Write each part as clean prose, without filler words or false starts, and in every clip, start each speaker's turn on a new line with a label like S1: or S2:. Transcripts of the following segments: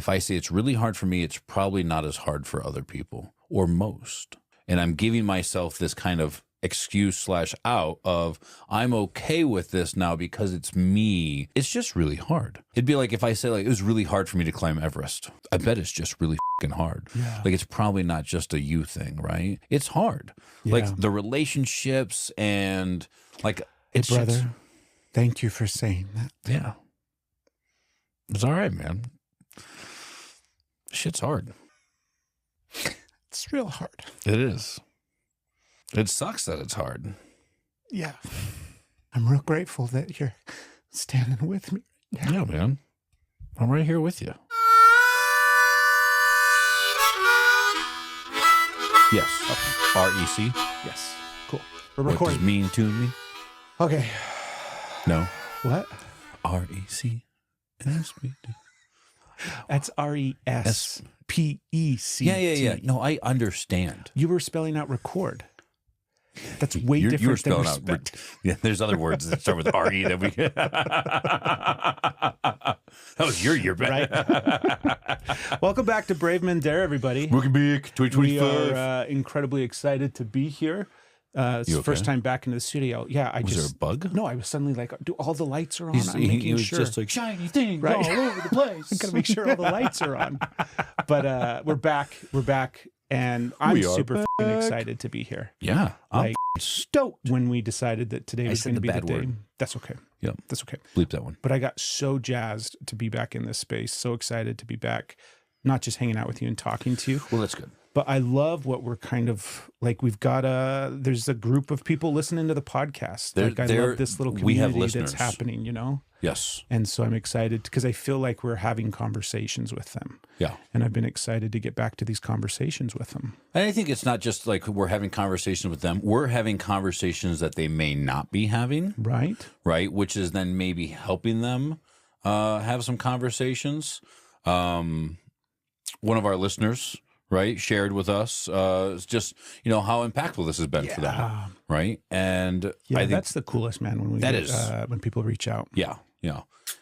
S1: if I say it's really hard for me, it's probably not as hard for other people or most. And I'm giving myself this kind of excuse/out of I'm okay with this now because it's me. It's just really hard. It'd be like if I say like it was really hard for me to climb Everest. I bet it's just really fucking hard.
S2: Yeah.
S1: Like it's probably not just a you thing, right? It's hard.
S2: Yeah.
S1: Like the relationships and like it's
S2: hey, brother,
S1: just,
S2: thank you for saying that.
S1: yeah. It's all right, man. Shit's hard.
S2: It's real hard.
S1: It is. It sucks that it's hard.
S2: Yeah. I'm real grateful that you're standing with me.
S1: Yeah, man. I'm right here with you. Yes. REC.
S2: Yes. Cool. We're
S1: What
S2: recording.
S1: does mean to me?
S2: Okay.
S1: No.
S2: What?
S1: REC.
S2: That's RESPEC.
S1: Yeah. No, I understand.
S2: You were spelling out record. That's way
S1: You were
S2: different than
S1: spelling out.
S2: respect.
S1: Yeah, there's other words that start with RE that we. That was your year,
S2: Right. Welcome back to Brave Mendare, everybody.
S1: Welcome back,
S2: We
S1: 2025.
S2: are incredibly excited to be here. It's
S1: You
S2: the first
S1: okay?
S2: time back into the studio. Yeah,
S1: Was there a bug?
S2: No, I was suddenly like, do all the lights are on?
S1: He's-
S2: I'm
S1: he
S2: making
S1: was
S2: sure.
S1: just like shiny things
S2: Right.
S1: all over the place.
S2: I gotta make sure all the lights are on. But we're back. We're back, and I'm
S1: We are
S2: super
S1: back.
S2: f***ing excited to be here.
S1: Yeah, I'm
S2: Like,
S1: stoked.
S2: when we decided that today
S1: I
S2: was
S1: said
S2: going to
S1: the
S2: be the
S1: bad
S2: day.
S1: word.
S2: That's okay.
S1: Yep.
S2: That's okay.
S1: Bleep that one.
S2: But I got so jazzed to be back in this space. So excited to be back, not just hanging out with you and talking to you.
S1: Well, that's good.
S2: But I love what we're kind of like. We've got there's a group of people listening to the podcast.
S1: There-
S2: Like I
S1: there-
S2: love this little
S1: we have
S2: community that's
S1: listeners.
S2: happening, you know?
S1: Yes.
S2: And so I'm excited because I feel like we're having conversations with them.
S1: Yeah.
S2: And I've been excited to get back to these conversations with them.
S1: And I think it's not just like we're having conversations with them. We're having conversations that they may not be having,
S2: Right?
S1: right? Which is then maybe helping them have some conversations. One of our listeners, right, shared with us just, how impactful this has been for them, right? And
S2: Yeah,
S1: I think
S2: that's the coolest, man, when we
S1: that
S2: get,
S1: is-
S2: when people reach out.
S1: Yeah.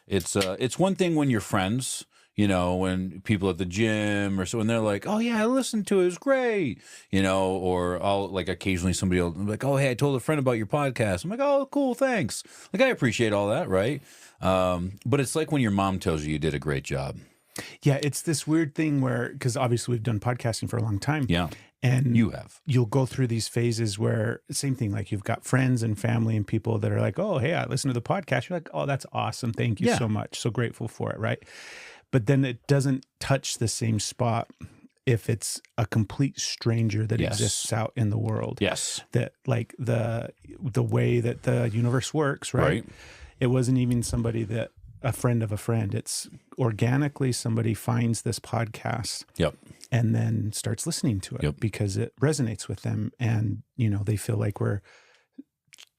S1: It's one thing when you're friends, when people at the gym or so, when they're like, oh yeah, I listened to it, it was great, or I'll like occasionally somebody will be like, oh, hey, I told a friend about your podcast. I'm like, oh, cool, thanks. Like, I appreciate all that, right? But it's like when your mom tells you did a great job.
S2: Yeah, it's this weird thing where, because obviously we've done podcasting for a long time.
S1: Yeah.
S2: And
S1: You have.
S2: you'll go through these phases where same thing, like you've got friends and family and people that are like, oh, hey, I listened to the podcast. You're like, oh, that's awesome. Thank you
S1: Yeah.
S2: so much. So grateful for it. Right. But then it doesn't touch the same spot if it's a complete stranger that
S1: Yes.
S2: exists out in the world.
S1: Yes.
S2: That like the way that the universe works, right?
S1: Right.
S2: It wasn't even somebody that a friend of a friend. It's organically somebody finds this podcast
S1: Yep.
S2: and then starts listening to it
S1: Yep.
S2: because it resonates with them. And, they feel like we're,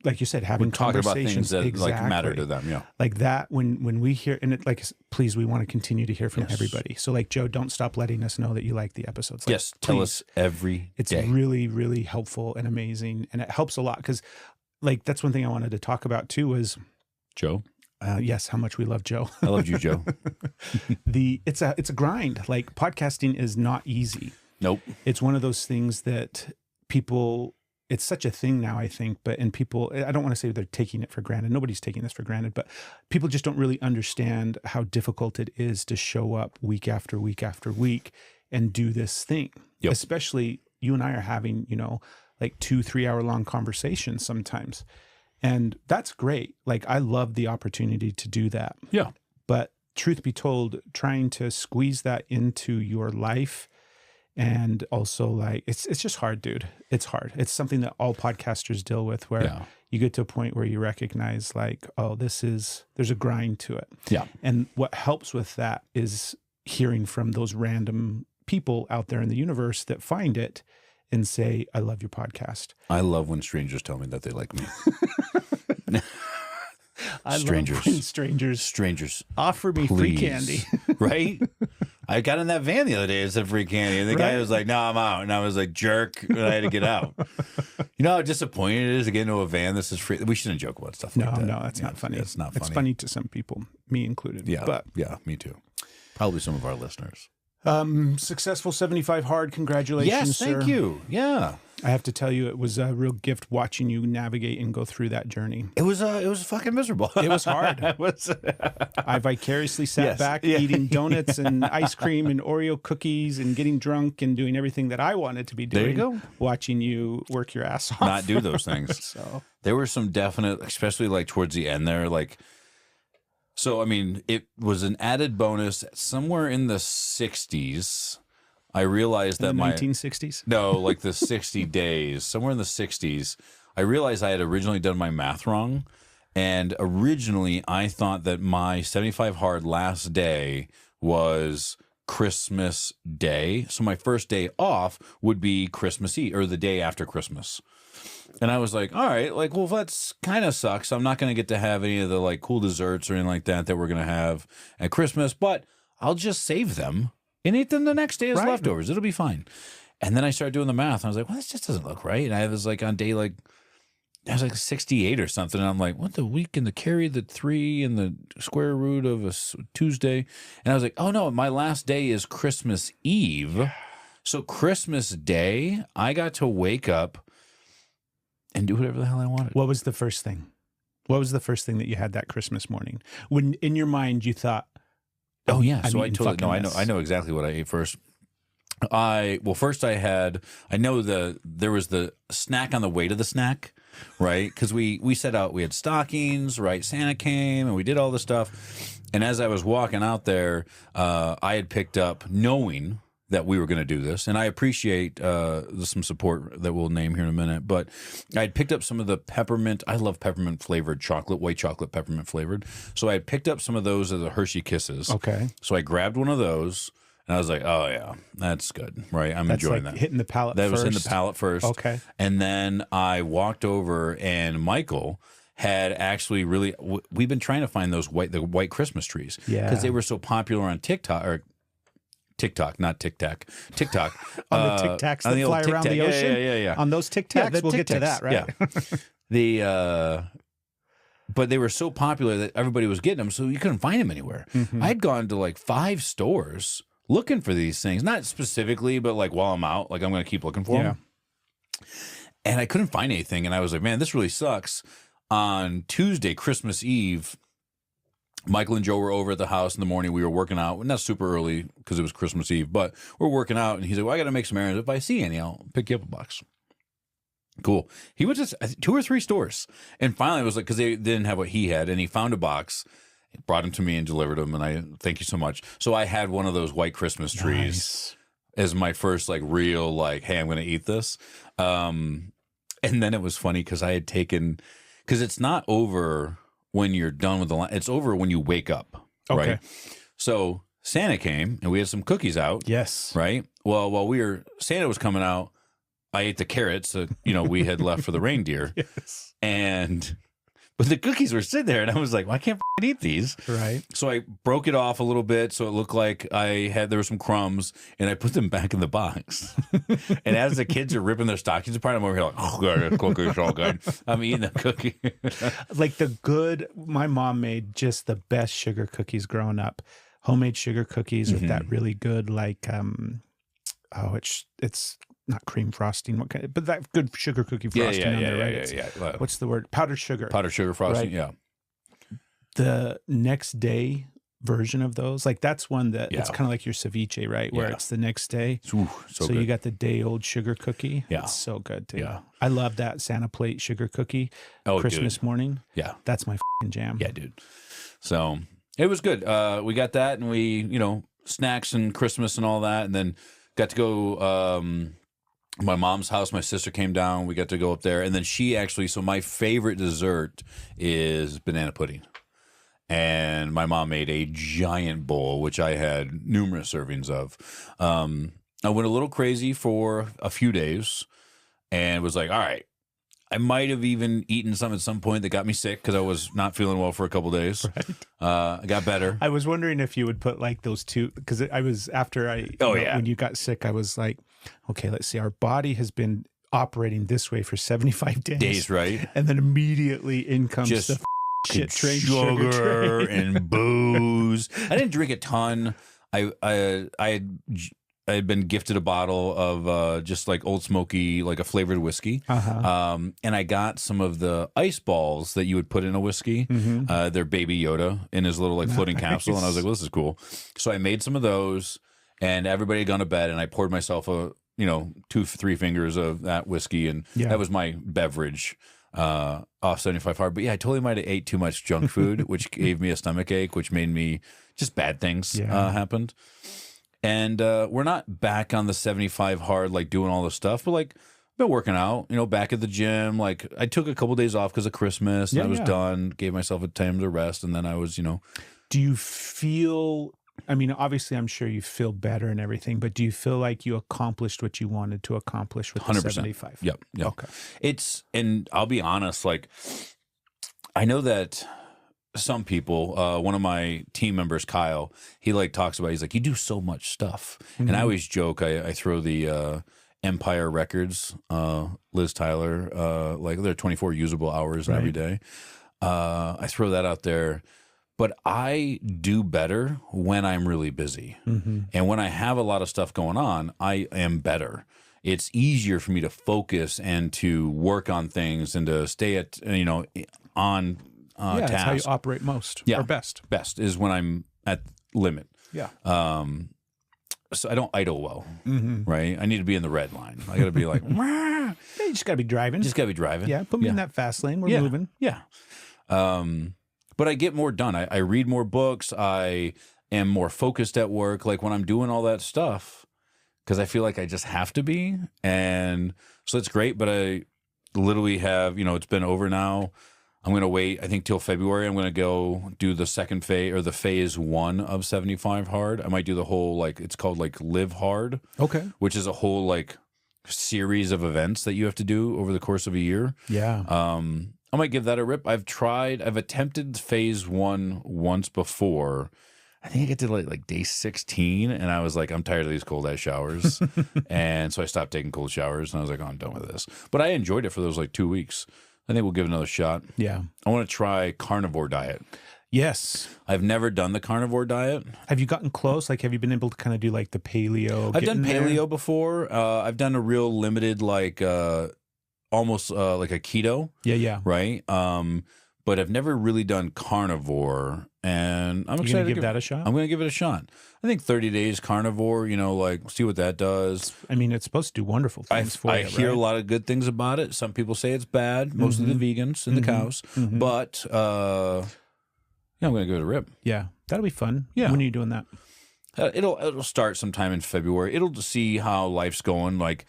S2: like you said, having
S1: We're talking about
S2: conversations
S1: things that like matter to them. Yeah.
S2: like that when we hear, and it like, please, we want to continue to hear from
S1: Yes.
S2: everybody. So like, Joe, don't stop letting us know that you like the episodes. Like,
S1: Yes. Tell
S2: please.
S1: us every
S2: It's
S1: day.
S2: really, really helpful and amazing. And it helps a lot because like, that's one thing I wanted to talk about too was,
S1: Joe.
S2: yes, how much we love Joe.
S1: I loved you, Joe.
S2: It's a grind. Like podcasting is not easy.
S1: Nope.
S2: It's one of those things that people, it's such a thing now, I think, and people, I don't want to say they're taking it for granted. Nobody's taking this for granted, but people just don't really understand how difficult it is to show up week after week after week and do this thing.
S1: Yep.
S2: Especially you and I are having, like 2-3 hour long conversations sometimes. And that's great. Like I love the opportunity to do that.
S1: Yeah.
S2: But truth be told, trying to squeeze that into your life and also like, it's just hard, dude. It's hard. It's something that all podcasters deal with where
S1: Yeah.
S2: you get to a point where you recognize like, oh, there's a grind to it.
S1: Yeah.
S2: And what helps with that is hearing from those random people out there in the universe that find it and say, I love your podcast.
S1: I love when strangers tell me that they like me.
S2: I
S1: Strangers.
S2: love when strangers offer me free
S1: Please.
S2: candy.
S1: Right? I got in that van the other day and said free candy. And the guy
S2: Right.
S1: was like, no, I'm out. And I was like, jerk. And I had to get out. You know how disappointing it is to get into a van? This is free. We shouldn't joke about stuff like that.
S2: No, that's not funny.
S1: It's not funny.
S2: It's funny to some people, me included.
S1: Yeah.
S2: But
S1: yeah, me too. Probably some of our listeners.
S2: Successful 75 hard. Congratulations,
S1: Yes,
S2: sir.
S1: thank you. Yeah.
S2: I have to tell you, it was a real gift watching you navigate and go through that journey.
S1: It was fucking miserable.
S2: It was hard.
S1: It was.
S2: I vicariously sat back eating donuts and ice cream and Oreo cookies and getting drunk and doing everything that I wanted to be doing.
S1: There you go.
S2: Watching you work your ass off.
S1: Not do those things.
S2: So
S1: There were some definite, especially like towards the end there, like, so, I mean, it was an added bonus somewhere in the 60s. I realized that
S2: in the 1960s?
S1: No, like the 60 days, somewhere in the 60s, I realized I had originally done my math wrong. And originally I thought that my 75 hard last day was Christmas Day. So my first day off would be Christmas Eve or the day after Christmas. And I was like, all right, like, well, that's kind of sucks. I'm not going to get to have any of the like cool desserts or anything like that we're going to have at Christmas, but I'll just save them and eat them the next day as leftovers. It'll be fine. And then I started doing the math. And I was like, well, this just doesn't look right. And I was like on day like, I was like 68 or something. And I'm like, what the week and the carry the 3 and the square root of a Tuesday. And I was like, oh no, my last day is Christmas Eve. So Christmas Day, I got to wake up and do whatever the hell I wanted.
S2: What was the first thing? What was the first thing that you had that Christmas morning? When in your mind you thought,
S1: oh yeah,
S2: I'm
S1: so I
S2: eating
S1: totally
S2: fucking
S1: I know exactly what I ate first. First there was the snack on the way to the snack, right? Because we set out, we had stockings, right? Santa came and we did all this stuff. And as I was walking out there, I had picked up, knowing that we were going to do this, and I appreciate some support that we'll name here in a minute, but I had picked up some of the peppermint. I love peppermint flavored chocolate, white chocolate peppermint flavored. So I had picked up some of those of the Hershey Kisses.
S2: Okay.
S1: So I grabbed one of those, and I was like, oh yeah, that's good, right? I'm enjoying
S2: like
S1: that.
S2: Hitting the palate
S1: That
S2: first.
S1: was in the palate first.
S2: Okay.
S1: And then I walked over, and Michael had actually we've been trying to find the white Christmas trees.
S2: Yeah.
S1: Because they were so popular on TikTok, not Tic Tac. TikTok.
S2: On the Tic Tacs that fly around the ocean?
S1: Yeah.
S2: On those Tic Tacs, we'll get to that, right?
S1: Yeah. But they were so popular that everybody was getting them, so you couldn't find them anywhere.
S2: Mm-hmm.
S1: I'd gone to like 5 stores looking for these things, not specifically, but like while I'm out, like I'm going to keep looking for them. And I couldn't find anything, and I was like, man, this really sucks. On Tuesday, Christmas Eve, Michael and Joe were over at the house in the morning. We were working out, not super early because it was Christmas Eve, but we're working out. And he's like, well, I got to make some errands. If I see any, I'll pick you up a box. Cool. He went to 2 or 3 stores. And finally, it was like, because they didn't have what he had. And he found a box, brought him to me and delivered them. And I thank you so much. So I had one of those white Christmas trees as my first like real, like, hey, I'm going to eat this. And then it was funny because I had taken, because it's not over when you're done with the line, it's over when you wake up, right?
S2: Okay.
S1: So Santa came and we had some cookies out.
S2: Yes.
S1: Right? Well, while Santa was coming out, I ate the carrots that, we had left for the reindeer.
S2: Yes.
S1: But the cookies were sitting there and I was like, well, I can't eat these.
S2: Right.
S1: So I broke it off a little bit so it looked like there were some crumbs, and I put them back in the box. And as the kids are ripping their stockings apart, I'm over here like, oh, God, cookies all good. I'm eating the cookie.
S2: Like my mom made just the best sugar cookies growing up. Homemade sugar cookies with that really good, like, it's not cream frosting, but that good sugar cookie frosting on there, right?
S1: Yeah.
S2: What's the word? Powdered sugar.
S1: Powdered sugar frosting,
S2: right? Yeah. The next day version of those, like that's one that it's kind of like your ceviche, right? Where it's the next day.
S1: Ooh, so good.
S2: You got the day old sugar cookie.
S1: Yeah.
S2: It's so good too.
S1: Yeah.
S2: I love that Santa plate sugar cookie. Christmas morning.
S1: Yeah.
S2: That's my jam.
S1: Yeah, dude. So it was good. We got that, and we, snacks and Christmas and all that, and then got to go my mom's house. My sister came down. We got to go up there, and then so my favorite dessert is banana pudding. And my mom made a giant bowl, which I had numerous servings of. I went a little crazy for a few days and was like, all right, I might have even eaten some at some point that got me sick because I was not feeling well for a couple days. Right. I got better.
S2: I was wondering if you would put like those two, because I was when you got sick, I was like, okay, let's see. Our body has been operating this way for 75 days.
S1: Right?
S2: And then immediately in comes the shit train, sugar
S1: and booze. I didn't drink a ton. I had been gifted a bottle of just like Old Smoky, like a flavored whiskey. And I got some of the ice balls that you would put in a whiskey. They're Baby Yoda in his little like floating capsule. And I was like, well, this is cool. So I made some of those, and everybody had gone to bed, and I poured myself 2-3 fingers of that whiskey, and that was my beverage off 75 hard. But yeah, I totally might have ate too much junk food, which gave me a stomach ache, which made me just bad things happened. And we're not back on the 75 hard, like doing all this stuff, but like been working out, back at the gym. Like I took a couple days off because of Christmas, and I was done, gave myself a time to rest, and then I was,
S2: Do you feel, I mean, obviously I'm sure you feel better and everything, but do you feel like you accomplished what you wanted to accomplish with the
S1: 100%.
S2: 75?
S1: Yep.
S2: Okay.
S1: And I'll be honest, like I know that some people, one of my team members, Kyle, he like talks about, he's like, you do so much stuff. And I always joke, I throw the Empire Records, Liz Tyler, like they're 24 usable hours every day. I throw that out there, but I do better when I'm really busy. And when I have a lot of stuff going on, I am better. It's easier for me to focus and to work on things and to stay at, on task.
S2: That's how you operate most or best.
S1: Best is when I'm at limit.
S2: Yeah.
S1: So I don't idle well, right? I need to be in the red line. I got to be like,
S2: Yeah, you just got to be driving.
S1: just got to be driving.
S2: Yeah, put me in that fast lane. We're moving.
S1: Yeah. But I get more done. I read more books. I am more focused at work. Like when I'm doing all that stuff, because I feel like I just have to be. And so it's great. But I literally have, it's been over now. I'm going to wait, I think, till February. I'm going to go do the second phase or the phase 1 of 75 hard. I might do the whole, like, it's called like Live Hard.
S2: Okay.
S1: Which is a whole like series of events that you have to do over the course of a year.
S2: Yeah.
S1: I might give that a rip. I've attempted phase 1 once before. I think I get to like day 16, and I was like, I'm tired of these cold ass showers. And so I stopped taking cold showers, and I was like, oh, I'm done with this. But I enjoyed it for those like 2 weeks. I think we'll give it another shot.
S2: Yeah.
S1: I want to try carnivore diet.
S2: Yes.
S1: I've never done the carnivore diet.
S2: Have you gotten close? Like, have you been able to kind of do like the paleo?
S1: I've done paleo before. I've done a real limited, like almost like a keto.
S2: Yeah.
S1: Right. But I've never really done carnivore, and I'm excited
S2: to give that a shot.
S1: I'm going to give it a shot. I think 30 days carnivore, like see what that does.
S2: I mean, it's supposed to do wonderful things for you.
S1: I hear a lot of good things about it. Some people say it's bad, mostly the vegans and the cows. But I'm going to give it a rip.
S2: Yeah, that'll be fun.
S1: Yeah.
S2: When are you doing that?
S1: It'll start sometime in February. It'll see how life's going. Like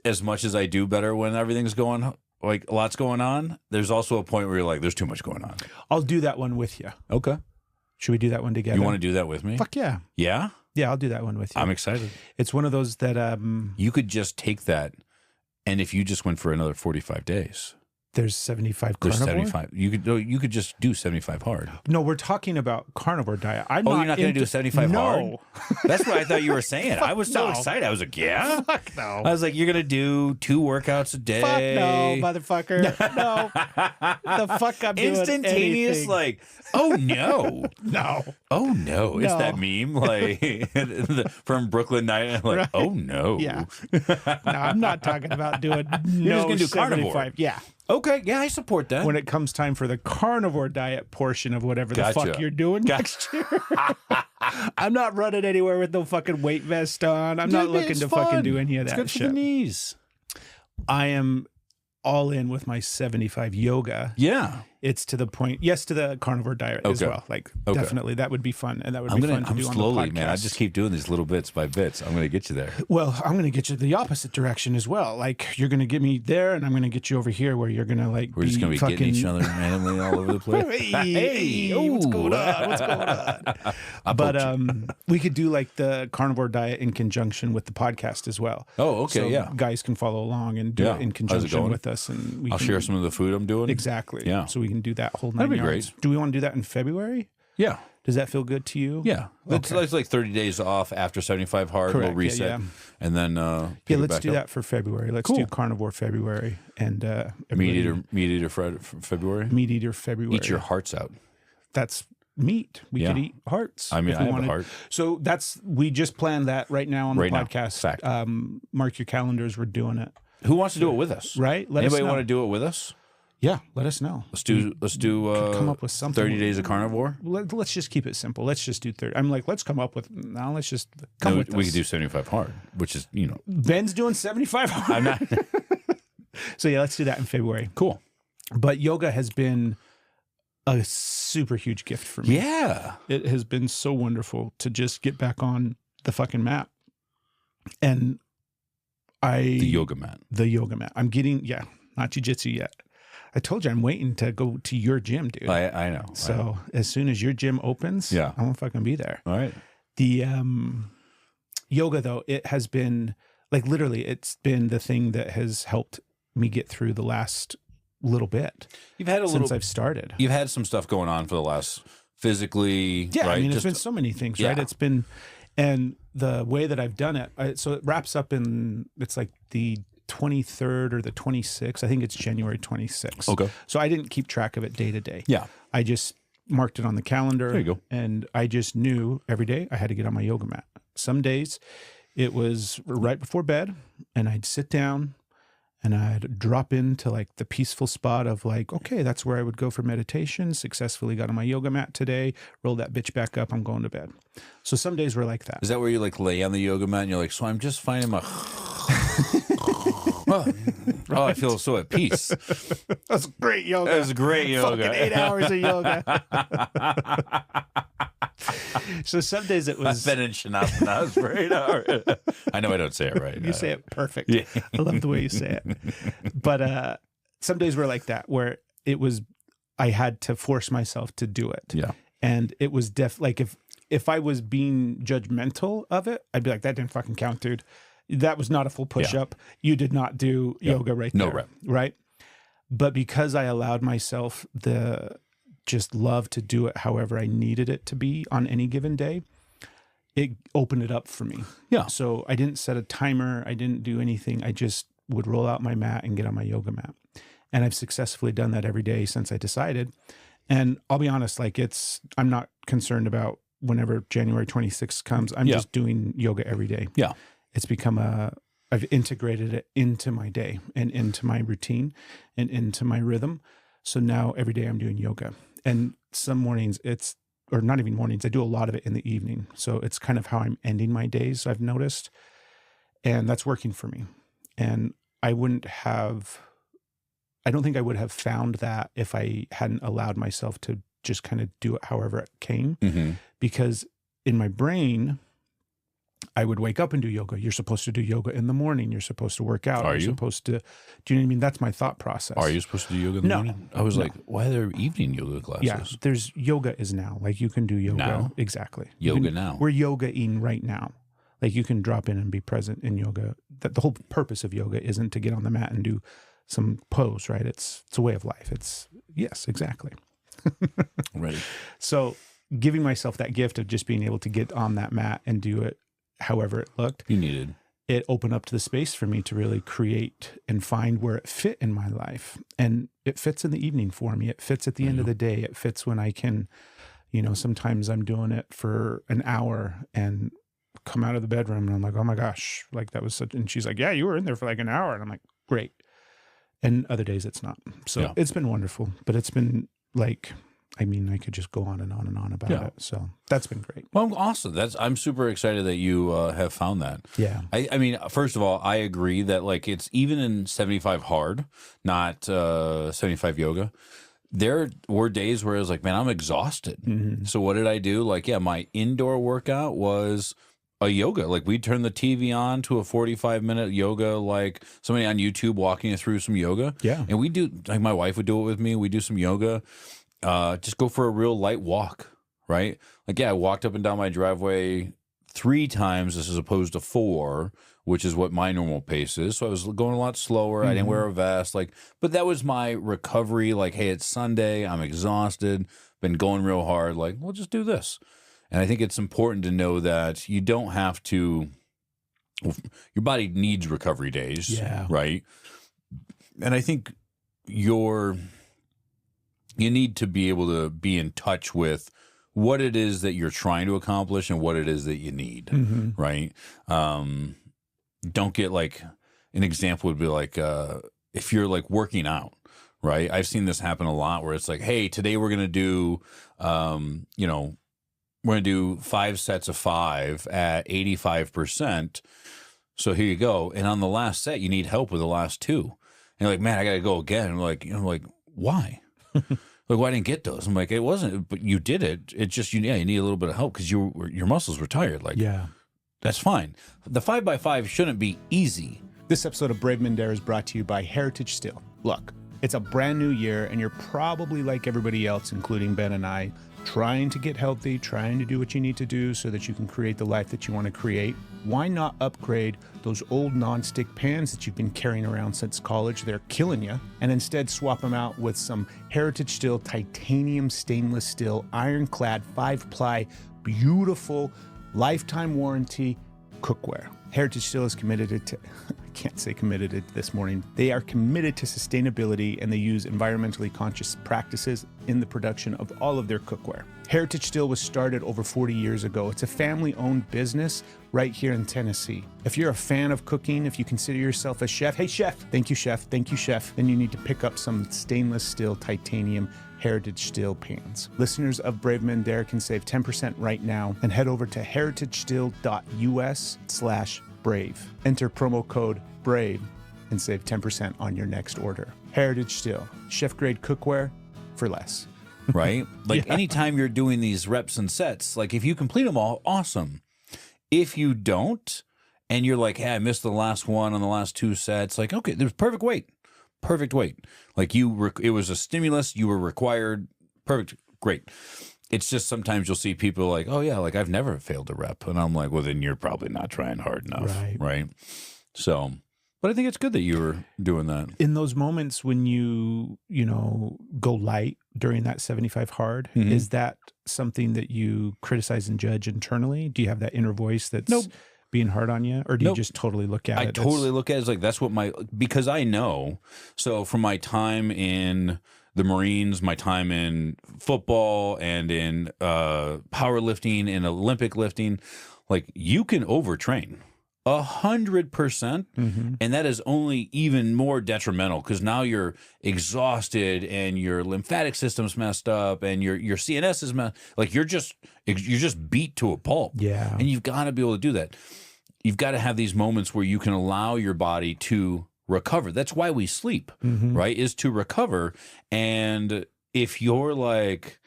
S1: as much as I do better when everything's going. Like a lot's going on. There's also a point where you're like, there's too much going on.
S2: I'll do that one with you.
S1: Okay.
S2: Should we do that one together?
S1: You want to do that with me?
S2: Fuck yeah.
S1: Yeah?
S2: Yeah, I'll do that one with you.
S1: I'm excited.
S2: It's one of those that
S1: you could just take that, and if you just went for another 45 days.
S2: There's 75
S1: There's
S2: carnivore?
S1: 75. You could just do 75 hard.
S2: No, we're talking about carnivore diet.
S1: You're not going to do 75 hard?
S2: No.
S1: That's what I thought you were saying. I was so excited. I was like, yeah?
S2: Fuck no.
S1: I was like, you're going to do 2 workouts a day?
S2: Fuck no, motherfucker. No. The fuck I'm doing
S1: instantaneous,
S2: anything.
S1: like, oh no.
S2: No.
S1: Oh no. It's that meme like from Brooklyn Nine, like, right. Oh no.
S2: Yeah. No, I'm not talking about doing You're
S1: just gonna do carnivore.
S2: Yeah.
S1: Okay, yeah, I support that.
S2: When it comes time for the carnivore diet portion of whatever the fuck you're doing next year. I'm not running anywhere with no fucking weight vest on. I'm not looking to fucking do any of that shit.
S1: It's good for the knees.
S2: I am all in with my 75 yoga.
S1: Yeah.
S2: It's to the point, yes, to the carnivore diet as well. Like, definitely, that would be fun. And that would be fun to do on the podcast.
S1: Man, I just keep doing these little bits by bits. I'm going to get you there.
S2: Well, I'm going to get you the opposite direction as well. Like, you're going to get me there, and I'm going to get you over here where you're going to, like,
S1: we're just going to be getting each other randomly all over the place.
S2: Hey, what's going on? What's going on? But we could do, like, the carnivore diet in conjunction with the podcast as well.
S1: Oh, okay,
S2: so
S1: yeah.
S2: Guys can follow along and do it in conjunction with us. And
S1: I'll share some of the food I'm doing.
S2: Exactly.
S1: Yeah.
S2: So we can do that whole 9
S1: That'd be
S2: yards.
S1: great.
S2: Do we want to do that in February?
S1: Yeah.
S2: Does that feel good to you?
S1: Yeah. It's like 30 days off after 75 hard.
S2: Correct.
S1: We'll reset. And then
S2: let's do that for February. Let's do carnivore February and
S1: meat eater February.
S2: Meat eater February.
S1: Eat your hearts out.
S2: That's meat. We
S1: Yeah.
S2: could eat hearts.
S1: I mean,
S2: if
S1: I
S2: we
S1: have
S2: wanted.
S1: a heart.
S2: So we just planned that right now on the
S1: Right now.
S2: podcast.
S1: Fact.
S2: Mark your calendars. We're doing it.
S1: Who wants to do it with us?
S2: Right? Let
S1: Anybody
S2: us know.
S1: want to do it with us?
S2: Yeah, let us know.
S1: Let's do
S2: come up with something.
S1: 30 days of carnivore.
S2: Let's just keep it simple. Let's just do 30. I'm like, let's come up with. Now let's just come with
S1: we
S2: us.
S1: could do 75 hard, which is
S2: Ben's doing 75.
S1: I'm not
S2: So yeah, let's do that in February.
S1: cool.
S2: But yoga has been a super huge gift for me.
S1: Yeah,
S2: It has been so wonderful to just get back on the fucking mat. And
S1: the yoga mat.
S2: I'm getting, not jujitsu yet. I told you I'm waiting to go to your gym, dude.
S1: I know.
S2: So as soon as your gym opens,
S1: Yeah.
S2: I won't fucking be there.
S1: All right.
S2: The yoga, though, it has been like literally, it's been the thing that has helped me get through the last little bit.
S1: You've had
S2: since I've started.
S1: You've had some stuff going on for the last physically.
S2: Yeah,
S1: right?
S2: I mean, it's been so many things, right?
S1: Yeah.
S2: It's been, and the way that I've done it, so it wraps up it's like the 23rd or the 26th. I think it's January 26th.
S1: Okay.
S2: So I didn't keep track of it day to day.
S1: Yeah.
S2: I just marked it on the calendar.
S1: There you go.
S2: And I just knew every day I had to get on my yoga mat. Some days it was right before bed, and I'd sit down and I'd drop into like the peaceful spot of like, okay, that's where I would go for meditation. Successfully got on my yoga mat today, roll that bitch back up, I'm going to bed. So some days were like that.
S1: Is that where you like lay on the yoga mat and you're like, so I'm just finding my. Oh, I feel so at peace.
S2: That's great yoga.
S1: That was great yoga.
S2: Fucking 8 hours of yoga. So some days it was.
S1: I've been in Shanasana for 8 hours. I know I don't say it right.
S2: You say it perfect.
S1: Yeah.
S2: I love the way you say it. But some days were like that, where it was, I had to force myself to do it.
S1: Yeah.
S2: And it was like if I was being judgmental of it, I'd be like, that didn't fucking count, dude. That was not a full push-up. You did not do yoga right there.
S1: No rep.
S2: Right? But because I allowed myself the just love to do it however I needed it to be on any given day, it opened it up for me.
S1: Yeah.
S2: So I didn't set a timer. I didn't do anything. I just would roll out my mat and get on my yoga mat. And I've successfully done that every day since I decided. And I'll be honest, like I'm not concerned about whenever January 26th comes. I'm just doing yoga every day.
S1: Yeah.
S2: It's become I've integrated it into my day and into my routine and into my rhythm. So now every day I'm doing yoga. And some mornings or not even mornings, I do a lot of it in the evening. So it's kind of how I'm ending my days, I've noticed. And that's working for me. And I don't think I would have found that if I hadn't allowed myself to just kind of do it however it came.
S1: Mm-hmm.
S2: Because in my brain, I would wake up and do yoga. You're supposed to do yoga in the morning. You're supposed to work out.
S1: Are
S2: You're
S1: you?
S2: supposed to, do you know what I mean? That's my thought process.
S1: Are you supposed to do yoga in the
S2: No.
S1: morning? I was
S2: No.
S1: like, why are there evening yoga classes?
S2: Yeah, there's yoga is now. Like you can do yoga.
S1: Now?
S2: Exactly.
S1: Yoga now.
S2: We're yoga-ing right now. Like you can drop in and be present in yoga. That the whole purpose of yoga isn't to get on the mat and do some pose, right? It's a way of life. Yes, exactly.
S1: Ready.
S2: So giving myself that gift of just being able to get on that mat and do it however it looked,
S1: You needed.
S2: it opened up to the space for me to really create and find where it fit in my life. And it fits in the evening for me. It fits at the end of the day. It fits when I can, sometimes I'm doing it for an hour and come out of the bedroom and I'm like, oh my gosh, like that was such, and she's like, yeah, you were in there for like an hour. And I'm like, great. And other days it's not. So It's been wonderful, but it's been like, I could just go on and on and on about it. So that's been great.
S1: Well, awesome. I'm super excited that you have found that.
S2: Yeah.
S1: I mean, first of all, I agree that like it's even in 75 hard, not 75 yoga. There were days where I was like, man, I'm exhausted.
S2: Mm-hmm.
S1: So what did I do? Like, my indoor workout was a yoga. Like we'd turn the TV on to a 45-minute yoga, like somebody on YouTube walking us through some yoga.
S2: Yeah.
S1: And we do, like my wife would do it with me. We do some yoga. Just go for a real light walk, right? Like, I walked up and down my driveway 3 times as opposed to 4, which is what my normal pace is. So I was going a lot slower. I didn't wear a vest, but that was my recovery. Like, hey, it's Sunday. I'm exhausted. Been going real hard. Like, we'll just do this. And I think it's important to know that you don't have to, your body needs recovery days, right? And I think you need to be able to be in touch with what it is that you're trying to accomplish and what it is that you need, right? Don't get like, an example would be like, if you're like working out, right? I've seen this happen a lot where it's like, hey, today we're going to do, you know, we're going to do 5 sets of 5 at 85%. So here you go. And on the last set, you need help with the last 2. And you're like, man, I got to go again. And I'm like, why? Like, well, I didn't get those. I'm like, it wasn't, but you did it. It's just, you need a little bit of help because your muscles were tired. Like,
S2: Yeah.
S1: that's fine. The 5x5 shouldn't be easy.
S2: This episode of Brave Mendare is brought to you by Heritage Still. Look, it's a brand new year, and you're probably like everybody else, including Ben and I, trying to get healthy, trying to do what you need to do so that you can create the life that you want to create. Why not upgrade those old nonstick pans that you've been carrying around since college? They're killing you. And instead swap them out with some Heritage Still titanium stainless steel ironclad 5-ply beautiful lifetime warranty cookware. Heritage Still is committed to, I can't say committed to this morning. They are committed to sustainability, and they use environmentally conscious practices in the production of all of their cookware. Heritage Still was started over 40 years ago. It's a family-owned business right here in Tennessee. If you're a fan of cooking, if you consider yourself a chef, hey chef, thank you chef, then you need to pick up some stainless steel titanium Heritage Still pans. Listeners of Brave Mendare can save 10% right now and head over to heritagestill.us/brave. Enter promo code BRAVE and save 10% on your next order. Heritage Still, chef-grade cookware for less.
S1: Right? Like anytime you're doing these reps and sets, like if you complete them all, awesome. If you don't, and you're like, hey, I missed the last one on the last 2 sets, like, okay, there's perfect weight. Like it was a stimulus, you were required. Perfect. Great. It's just sometimes you'll see people like, oh yeah, like I've never failed a rep. And I'm like, well, then you're probably not trying hard enough. Right. So, but I think it's good that you were doing that.
S2: In those moments when you go light during that 75 hard, is that something that you criticize and judge internally? Do you have that inner voice that's being hard on you, or do you just totally look at it?
S1: I totally look at it as like, that's what because I know. So from my time in the Marines, my time in football and in powerlifting and Olympic lifting, like you can overtrain 100%. And that is only even more detrimental because now you're exhausted and your lymphatic system's messed up and your CNS is messed. Like you're just beat to a pulp.
S2: Yeah.
S1: And you've got to be able to do that. You've got to have these moments where you can allow your body to recover. That's why we sleep, right? Is to recover. And if you're like,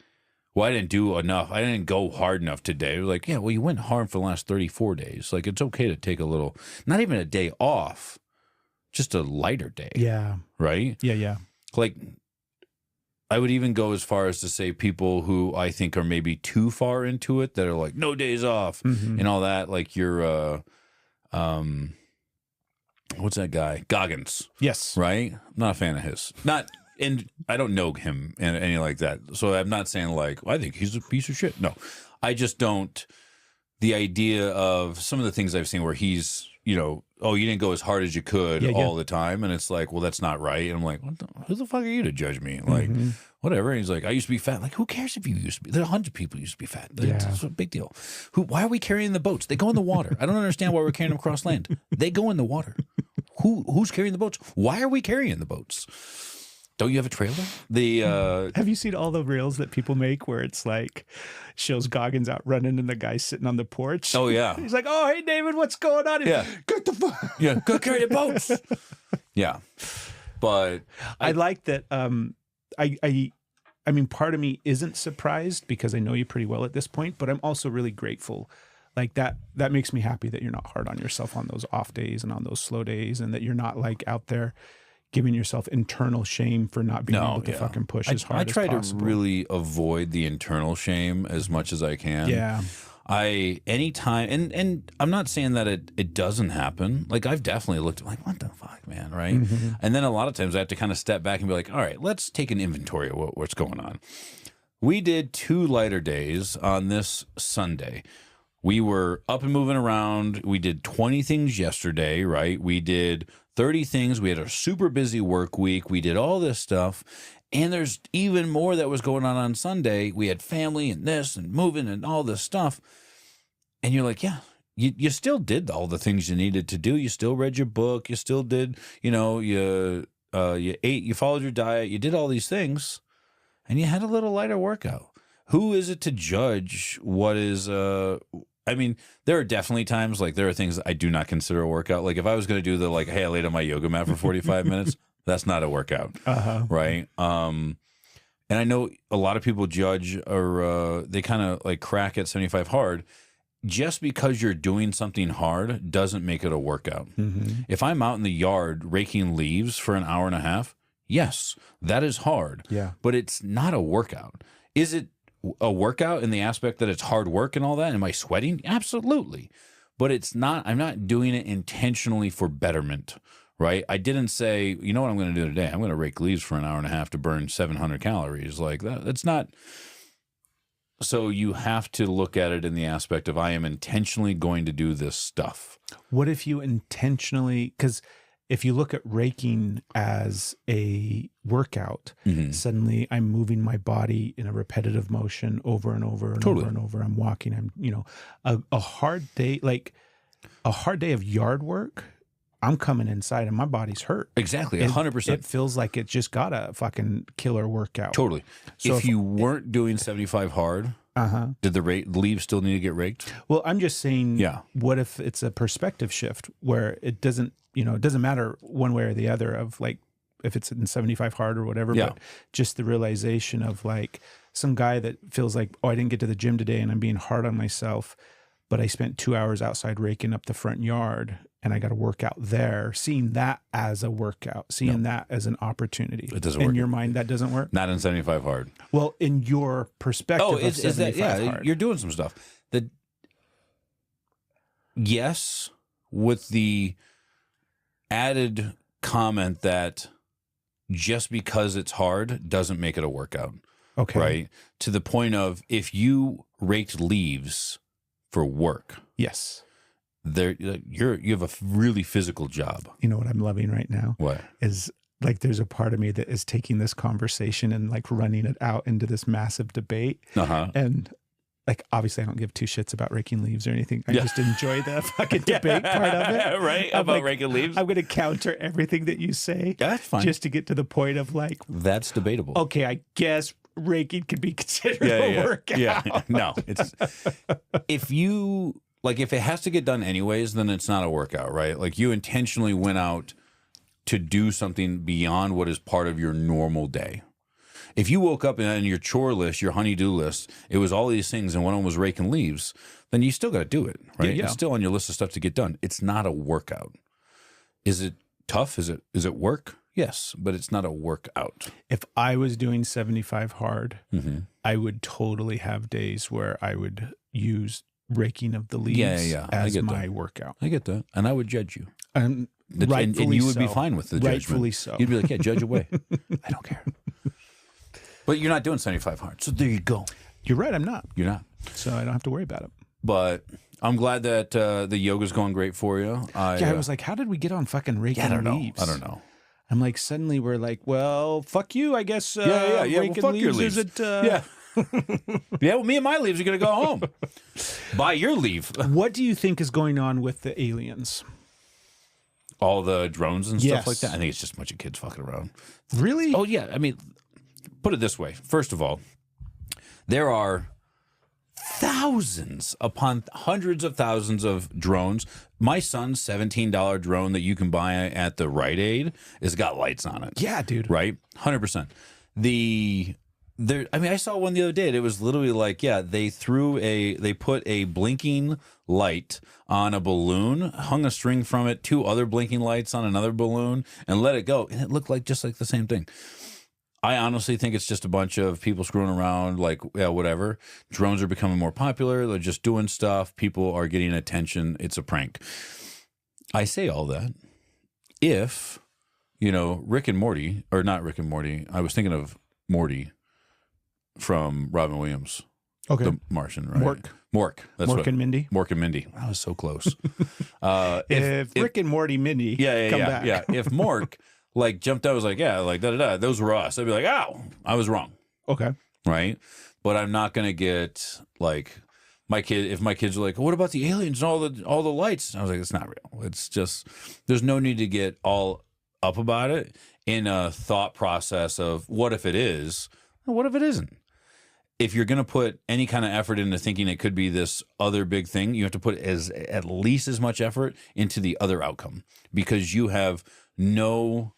S1: well, I didn't do enough, I didn't go hard enough today. You're like, yeah, well, you went hard for the last 34 days. Like, it's okay to take a little, not even a day off, just a lighter day.
S2: Yeah.
S1: Right?
S2: Yeah.
S1: Like, I would even go as far as to say people who I think are maybe too far into it that are like, no days off and all that. Like, you're, what's that guy? Goggins.
S2: Yes.
S1: Right? I'm not a fan of his. And I don't know him and anything like that. So I'm not saying like, well, I think he's a piece of shit. No, I just don't. The idea of some of the things I've seen where he's, oh, you didn't go as hard as you could all the time. And it's like, well, that's not right. And I'm like, who the fuck are you to judge me? Like, whatever. And he's like, I used to be fat. Like, who cares if you used to be? There are hundreds of people who used to be fat. It's a big deal. Why are we carrying the boats? They go in the water. I don't understand why we're carrying them across land. They go in the water. Who's carrying the boats? Why are we carrying the boats? Don't you have a trailer?
S2: Have you seen all the reels that people make where it's like shows Goggins out running and the guy's sitting on the porch?
S1: Oh yeah.
S2: He's like, oh hey David, what's going on?
S1: Yeah.
S2: Get the fuck.
S1: Yeah. Go carry the boats. Yeah. But
S2: I like that. I mean, part of me isn't surprised because I know you pretty well at this point, but I'm also really grateful. Like that makes me happy that you're not hard on yourself on those off days and on those slow days, and that you're not like out there giving yourself internal shame for not being able to fucking push as hard as possible.
S1: I try to really avoid the internal shame as much as I can.
S2: Yeah.
S1: Anytime, and I'm not saying that it doesn't happen. Like I've definitely looked like, what the fuck, man, right? And then a lot of times I have to kind of step back and be like, all right, let's take an inventory of what's going on. We did 2 lighter days on this Sunday. We were up and moving around. We did 20 things yesterday, right? We did 30 things. We had a super busy work week. We did all this stuff. And there's even more that was going on Sunday. We had family and this and moving and all this stuff. And you're like, yeah, you still did all the things you needed to do. You still read your book. You still did, you ate, you followed your diet. You did all these things and you had a little lighter workout. Who is it to judge what is, I mean, there are definitely times, like there are things I do not consider a workout. Like if I was going to do the like, hey, I laid on my yoga mat for 45 minutes, that's not a workout, right? And I know a lot of people judge or they kind of like crack at 75 hard. Just because you're doing something hard doesn't make it a workout. If I'm out in the yard raking leaves for an hour and a half, yes, that is hard.
S2: Yeah.
S1: But it's not a workout. Is it a workout in the aspect that it's hard work and all that? Am I sweating? Absolutely. But it's not, I'm not doing it intentionally for betterment, right? I didn't say, you know what I'm going to do today? I'm going to rake leaves for an hour and a half to burn 700 calories. Like that. That's not. So you have to look at it in the aspect of I am intentionally going to do this stuff.
S2: What if you intentionally, because if you look at raking as a workout, suddenly I'm moving my body in a repetitive motion over and over and over and over. I'm walking. I'm, a hard day, like a hard day of yard work. I'm coming inside and my body's hurt.
S1: Exactly, 100%.
S2: It feels like it just got a fucking killer workout.
S1: Totally. So if you weren't doing 75 hard, did the leaves still need to get raked?
S2: Well, I'm just saying, what if it's a perspective shift where it doesn't, it doesn't matter one way or the other of like, if it's in 75 hard or whatever, but just the realization of like some guy that feels like, oh, I didn't get to the gym today and I'm being hard on myself, but I spent 2 hours outside raking up the front yard and I got to work out there, seeing that as a workout, seeing that as an opportunity.
S1: It doesn't work.
S2: In your mind, that doesn't work?
S1: Not in 75 hard.
S2: Well, in your perspective of 75 hard.
S1: You're doing some stuff. Yes, with the added comment that just because it's hard doesn't make it a workout.
S2: Okay.
S1: Right? To the point of if you raked leaves for work.
S2: Yes.
S1: You have a really physical job.
S2: You know what I'm loving right now?
S1: What?
S2: Is like there's a part of me that is taking this conversation and like running it out into this massive debate. And like obviously I don't give two shits about raking leaves or anything. I just enjoy the fucking debate part of it.
S1: Right? About like, raking leaves.
S2: I'm going to counter everything that you say.
S1: Yeah, that's fine.
S2: Just to get to the point of like,
S1: that's debatable.
S2: Okay, I guess raking could be considered a workout.
S1: Yeah. No, it's if it has to get done anyways, then it's not a workout, right? Like you intentionally went out to do something beyond what is part of your normal day. If you woke up and your chore list, your honey-do list, it was all these things and one of them was raking leaves, then you still got to do it, right?
S2: Yeah.
S1: It's still on your list of stuff to get done. It's not a workout. Is it tough? Is it work? Yes, but it's not a workout.
S2: If I was doing 75 hard, I would totally have days where I would use raking of the leaves as my workout.
S1: I get that. And I would judge you.
S2: Rightfully
S1: and you would be fine with the judgment.
S2: Rightfully so.
S1: You'd be like, yeah, judge away. I don't care. But you're not doing 75 hard. So there you go.
S2: You're right. I'm not.
S1: You're not.
S2: So I don't have to worry about it.
S1: But I'm glad that the yoga's going great for you.
S2: I was like, how did we get on fucking raking leaves?
S1: I don't know.
S2: I'm like, suddenly we're like, well, fuck you, I guess.
S1: Raking
S2: fuck
S1: leaves.
S2: Your leaves.
S1: Yeah. Well, me and my leaves are going to go home. Buy your leave.
S2: What do you think is going on with the aliens?
S1: All the drones and stuff like that? I think it's just a bunch of kids fucking around.
S2: Really?
S1: Oh, yeah. I mean, put it this way. First of all, there are thousands upon hundreds of thousands of drones. My son's $17 drone that you can buy at the Rite Aid has got lights on it.
S2: Yeah, dude.
S1: Right? 100%. I saw one the other day. It was literally like, they put a blinking light on a balloon, hung a string from it, 2 other blinking lights on another balloon, and let it go. And it looked like just like the same thing. I honestly think it's just a bunch of people screwing around, like, whatever. Drones are becoming more popular. They're just doing stuff. People are getting attention. It's a prank. I say all that. If, Rick and Morty, or not Rick and Morty, I was thinking of Morty from Robin Williams.
S2: Okay.
S1: The Martian, right? Mork.
S2: Mork and Mindy?
S1: Mork and Mindy. I was so close.
S2: If Rick and Morty Mindy come back.
S1: If Mork like jumped out, was like, yeah, like da-da-da, those were us. I'd be like, oh, I was wrong.
S2: Okay.
S1: Right. But I'm not going to get like if my kids are like, what about the aliens and all the lights? I was like, it's not real. It's just, there's no need to get all up about it in a thought process of what if it is, or what if it isn't? If you're going to put any kind of effort into thinking it could be this other big thing, you have to put at least as much effort into the other outcome, because you have no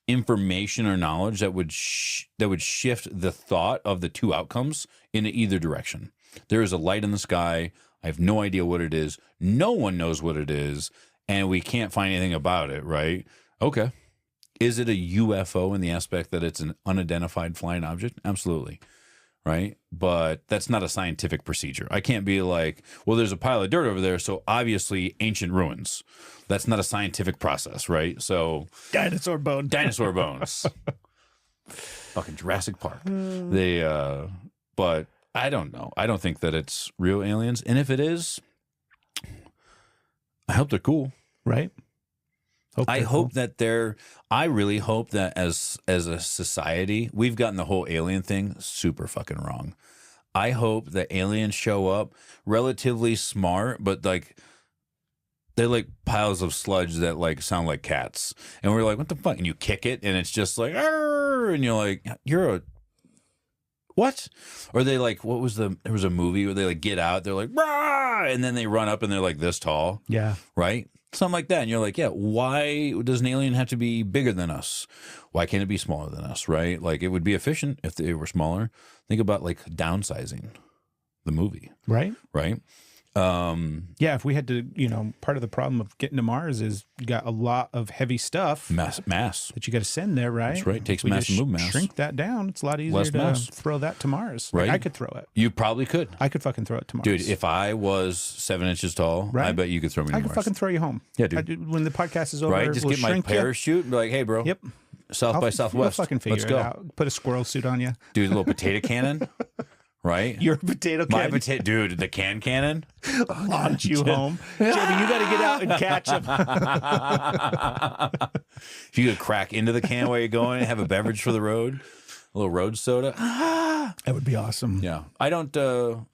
S1: information or knowledge that would shift the thought of the two outcomes in either direction. There is a light in the sky. I have no idea what it is. No one knows what it is, and we can't find anything about it, right? Okay. Is it a UFO in the aspect that it's an unidentified flying object? Absolutely. Right? But that's not a scientific procedure. I can't be like, well, there's a pile of dirt over there, so obviously ancient ruins. That's not a scientific process, right? So
S2: Dinosaur bones.
S1: Fucking Jurassic Park. But I don't know. I don't think that it's real aliens. And if it is, I hope they're cool.
S2: Right?
S1: I really hope that as a society, we've gotten the whole alien thing super fucking wrong. I hope that aliens show up relatively smart, but like they're like piles of sludge that like sound like cats. And we're like, what the fuck? And you kick it and it's just like, arr! And you're like, you're a what? Or they like, there was a movie where they like get out, they're like, rah! And then they run up and they're like this tall.
S2: Yeah.
S1: Right? Something like that. And you're like, yeah, why does an alien have to be bigger than us? Why can't it be smaller than us, right? Like, it would be efficient if they were smaller. Think about, like, downsizing the movie.
S2: Right.
S1: Right?
S2: Yeah, if we had to, part of the problem of getting to Mars is you got a lot of heavy stuff.
S1: Mass.
S2: That you got to send there, right?
S1: That's right. It takes
S2: we
S1: mass
S2: just
S1: to move mass.
S2: Shrink that down. It's a lot easier
S1: Less
S2: to
S1: mass.
S2: throw that to Mars.
S1: Right.
S2: Like, I could throw it.
S1: You probably could.
S2: I could fucking throw it to Mars.
S1: Dude, if I was 7 inches tall,
S2: Right.
S1: I bet you could throw me to
S2: I
S1: Mars.
S2: could fucking throw you home.
S1: Yeah, dude.
S2: When the podcast is over,
S1: Right? Just
S2: we'll
S1: get my
S2: shrink you.
S1: parachute and be like, hey, bro.
S2: Yep.
S1: South by Southwest.
S2: We'll fucking figure
S1: Let's
S2: it
S1: go.
S2: out. Put a squirrel suit on you.
S1: Dude, a little potato cannon. Right?
S2: Your potato
S1: My
S2: can.
S1: potato, dude, the cannon.
S2: Launch you home. Jamie, you got to get out and catch him.
S1: If you could crack into the can while you're going, have a beverage for the road, a little road soda.
S2: That would be awesome.
S1: Yeah. I don't, you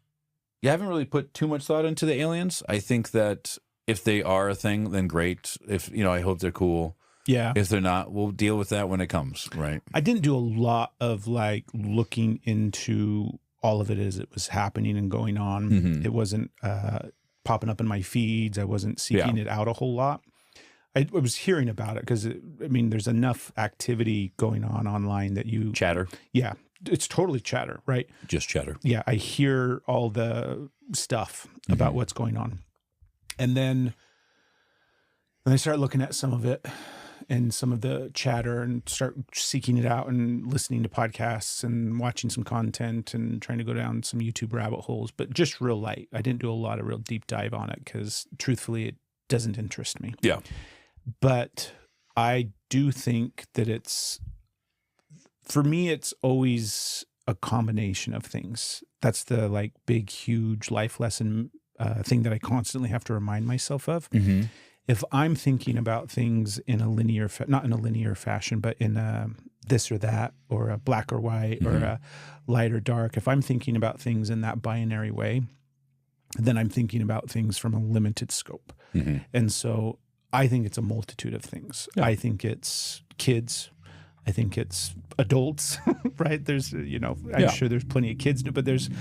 S1: haven't really put too much thought into the aliens. I think that if they are a thing, then great. If, I hope they're cool.
S2: Yeah.
S1: If they're not, we'll deal with that when it comes, right?
S2: I didn't do a lot of like looking into all of it as it was happening and going on.
S1: Mhm.
S2: It wasn't popping up in my feeds. I wasn't seeking it out a whole lot. I was hearing about it because, there's enough activity going on online that you...
S1: Chatter.
S2: Yeah. It's totally chatter, right?
S1: Just chatter.
S2: Yeah. I hear all the stuff about what's going on. And then I start looking at some of it and some of the chatter and start seeking it out and listening to podcasts and watching some content and trying to go down some YouTube rabbit holes, but just real light. I didn't do a lot of real deep dive on it because truthfully, it doesn't interest me.
S1: Yeah.
S2: But I do think that for me, it's always a combination of things. That's the like big, huge life lesson thing that I constantly have to remind myself of.
S1: Mm-hmm.
S2: If I'm thinking about things in a linear, not in a linear fashion, but in a this or that, or a black or white, or a light or dark, if I'm thinking about things in that binary way, then I'm thinking about things from a limited scope.
S1: Mm-hmm.
S2: And so I think it's a multitude of things.
S1: Yeah.
S2: I think it's kids. I think it's adults, right? There's, I'm sure there's plenty of kids, but there's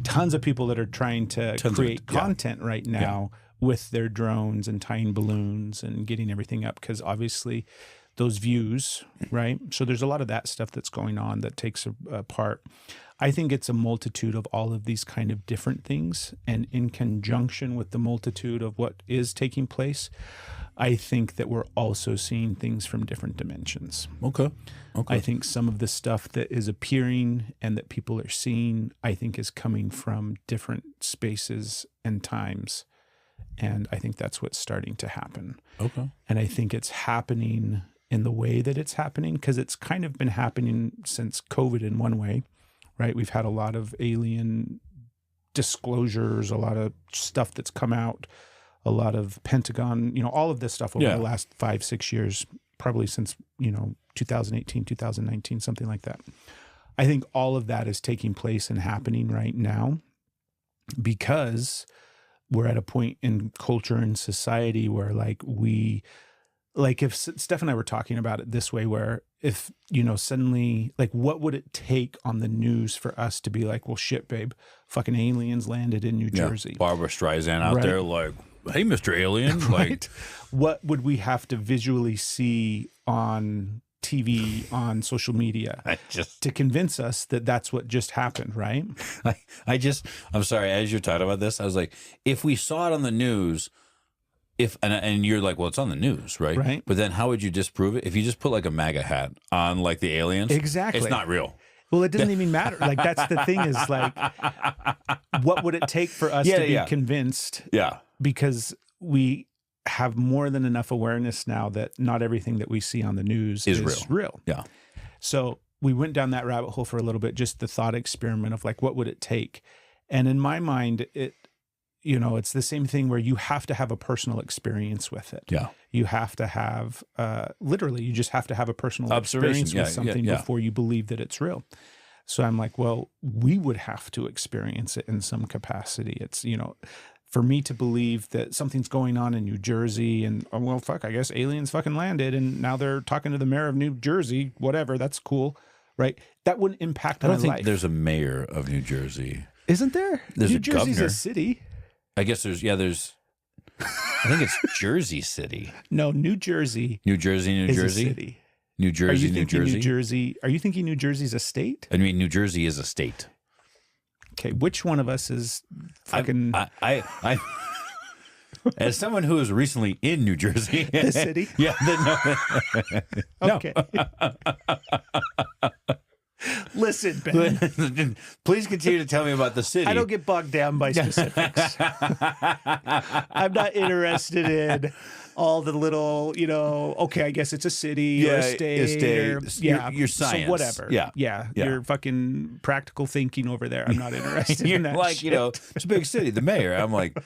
S2: tons of people that are trying to create content right now with their drones and tying balloons and getting everything up, because obviously those views, right? So there's a lot of that stuff that's going on that takes a part. I think it's a multitude of all of these kind of different things, and in conjunction with the multitude of what is taking place, I think that we're also seeing things from different dimensions.
S1: Okay.
S2: I think some of the stuff that is appearing and that people are seeing, I think is coming from different spaces and times. And I think that's what's starting to happen.
S1: Okay.
S2: And I think it's happening in the way that it's happening, because it's kind of been happening since COVID in one way, right? We've had a lot of alien disclosures, a lot of stuff that's come out, a lot of Pentagon, all of this stuff over the last 5-6 years. probably since, 2018, 2019, something like that. I think all of that is taking place and happening right now because we're at a point in culture and society where if Steph and I were talking about it this way, where if, suddenly, what would it take on the news for us to be like, well, shit, babe, fucking aliens landed in New Jersey.
S1: Barbara Streisand out there like, hey, Mr. Alien.
S2: Right. What would we have to visually see on TV, on social media to convince us that that's what just happened, right?
S1: I'm sorry, as you're talking about this, I was like, if we saw it on the news, and you're like, well, it's on the news, right?
S2: Right.
S1: But then how would you disprove it? If you just put like a MAGA hat on like the aliens,
S2: exactly,
S1: it's not real.
S2: Well, it doesn't even matter. Like, that's the thing is like, what would it take for us to be convinced?
S1: Yeah.
S2: Because we have more than enough awareness now that not everything that we see on the news is real.
S1: Yeah.
S2: So we went down that rabbit hole for a little bit, just the thought experiment of like, what would it take? And in my mind, it's the same thing where you have to have a personal experience with it.
S1: Yeah.
S2: You have to have, literally, you just have to have a personal experience with something before you believe that it's real. So I'm like, well, we would have to experience it in some capacity. It's, for me to believe that something's going on in New Jersey and, oh, well, fuck, I guess aliens fucking landed and now they're talking to the mayor of New Jersey, whatever, that's cool, right? That wouldn't impact my life.
S1: I don't think there's a mayor of New Jersey.
S2: Isn't there?
S1: There's
S2: New Jersey's a city.
S1: I guess there's, I think it's Jersey City.
S2: No, New Jersey.
S1: New Jersey.
S2: Is a city.
S1: New Jersey, New
S2: Jersey. Are you thinking New Jersey's a state?
S1: I mean, New Jersey is a state.
S2: Okay, which one of us is fucking...
S1: I as someone who is recently in New Jersey.
S2: The city?
S1: Yeah. No.
S2: Okay. Listen, Ben.
S1: Please continue to tell me about the city.
S2: I don't get bogged down by specifics. I'm not interested in all the little, okay, I guess it's a city or a state.
S1: Your science.
S2: So whatever. Yeah. Your fucking practical thinking over there. I'm not interested in that shit.
S1: It's a big city. The mayor. I'm like,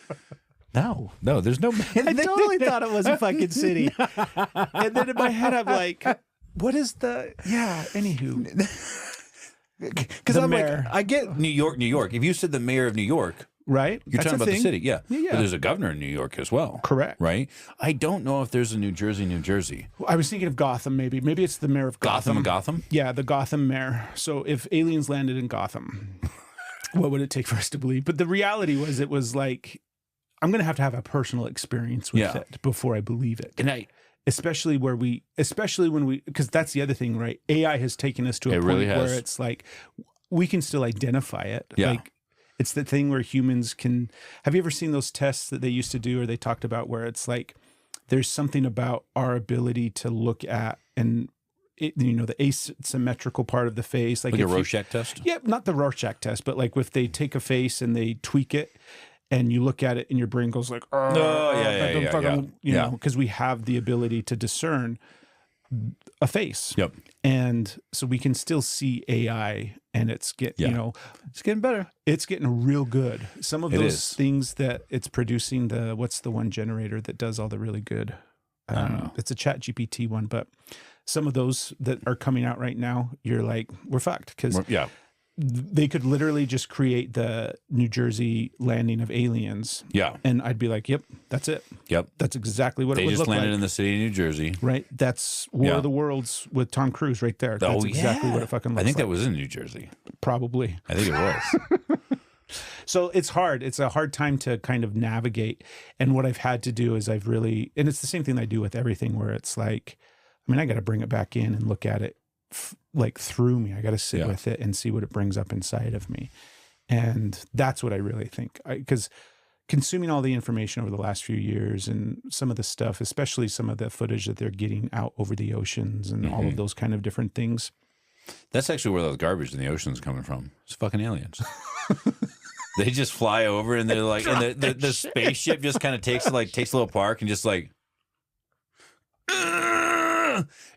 S1: no, there's no mayor.
S2: I totally thought it was a fucking city. And then in my head, I'm like, what is anywho.
S1: Because I'm mayor. Like, I get New York. If you said the mayor of New York,
S2: right?
S1: You're talking about the city, yeah. But there's a governor in New York as well.
S2: Correct.
S1: Right? I don't know if there's a New Jersey.
S2: I was thinking of Gotham, maybe. Maybe it's the mayor of Gotham.
S1: Gotham?
S2: Yeah, the Gotham mayor. So if aliens landed in Gotham, what would it take for us to believe? But the reality was, it was like, I'm going to have a personal experience with it before I believe it.
S1: And
S2: especially when we, because that's the other thing, right? AI has taken us to a point where it's like, we can still identify it.
S1: Yeah.
S2: Like, it's the thing where humans can, have you ever seen those tests that they used to do, or they talked about, where it's like, there's something about our ability to look at and, the asymmetrical part of the face. Like
S1: a Rorschach test?
S2: Yeah, not the Rorschach test, but like if they take a face and they tweak it, and you look at it and your brain goes like, because we have the ability to discern a face.
S1: Yep.
S2: And so we can still see AI, and it's
S1: it's getting better.
S2: It's getting real good. Some of those things that it's producing, what's the one generator that does all the really good?
S1: I don't know.
S2: It's a ChatGPT one, but some of those that are coming out right now, you're like, we're fucked, because they could literally just create the New Jersey landing of aliens.
S1: Yeah.
S2: And I'd be like, yep, that's it.
S1: Yep.
S2: That's exactly what it would look like.
S1: They just landed in the city of New Jersey.
S2: Right. That's War of the Worlds with Tom Cruise right there. That's exactly what it fucking looks like.
S1: I think that was in New Jersey.
S2: Probably.
S1: I think it was.
S2: So it's hard. It's a hard time to kind of navigate. And what I've had to do is and it's the same thing I do with everything, where it's like, I got to bring it back in and look at it like through me. I got to sit with it and see what it brings up inside of me. And that's what I really think, because consuming all the information over the last few years and some of the stuff, especially some of the footage that they're getting out over the oceans and all of those kind of different things.
S1: That's actually where those garbage in the ocean is coming from. It's fucking aliens. They just fly over and they're like, and the spaceship just kind of takes a little park and just like,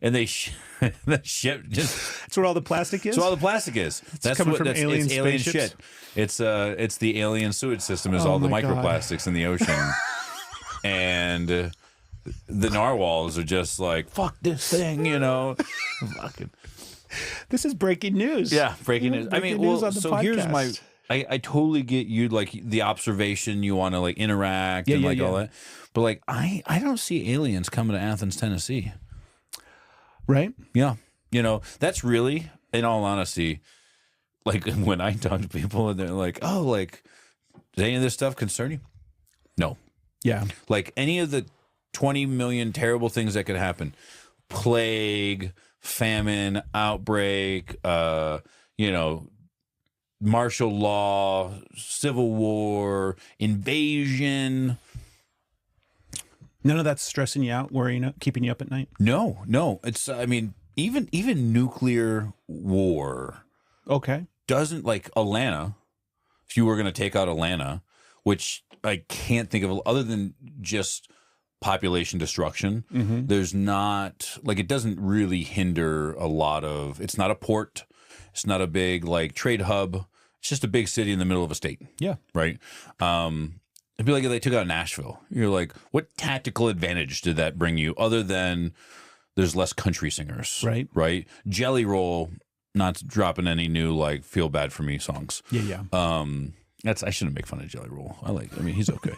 S1: and the ship just.
S2: That's what all the plastic is?
S1: That's what all the plastic is.
S2: That's coming from alien
S1: shit. It's the alien sewage system is all the microplastics in the ocean. And the narwhals are just like, fuck this thing, you know. Fucking.
S2: This is breaking news.
S1: Yeah, breaking news. I mean,
S2: Breaking news
S1: well,
S2: on the
S1: so here's my.
S2: podcast.
S1: I totally get you, like the observation. You want to like interact
S2: Yeah,
S1: and
S2: yeah,
S1: like all
S2: yeah.
S1: that, but like I don't see aliens coming to Athens, Tennessee.
S2: Right?
S1: Yeah, you know that's really, in all honesty, like when I talk to people and they're like, "Oh, like does any of this stuff concern you?" No.
S2: Yeah.
S1: Like any of the 20 million terrible things that could happen, plague, famine, outbreak, you know, martial law, civil war, invasion.
S2: None of that's stressing you out, worrying, keeping you up at night?
S1: No. It's, I mean, even nuclear war
S2: Okay.
S1: doesn't, like Atlanta, if you were going to take out Atlanta, which I can't think of other than just population destruction.
S2: Mm-hmm.
S1: There's not, like, it doesn't really hinder a lot of, it's not a port. It's not a big, like, trade hub. It's just a big city in the middle of a state.
S2: Yeah.
S1: Right. It'd be like if they took out Nashville. You're like, what tactical advantage did that bring you other than there's less country singers?
S2: Right.
S1: Right. Jelly Roll, not dropping any new, like, feel bad for me songs.
S2: Yeah, yeah.
S1: I shouldn't make fun of Jelly Roll. I mean, he's okay.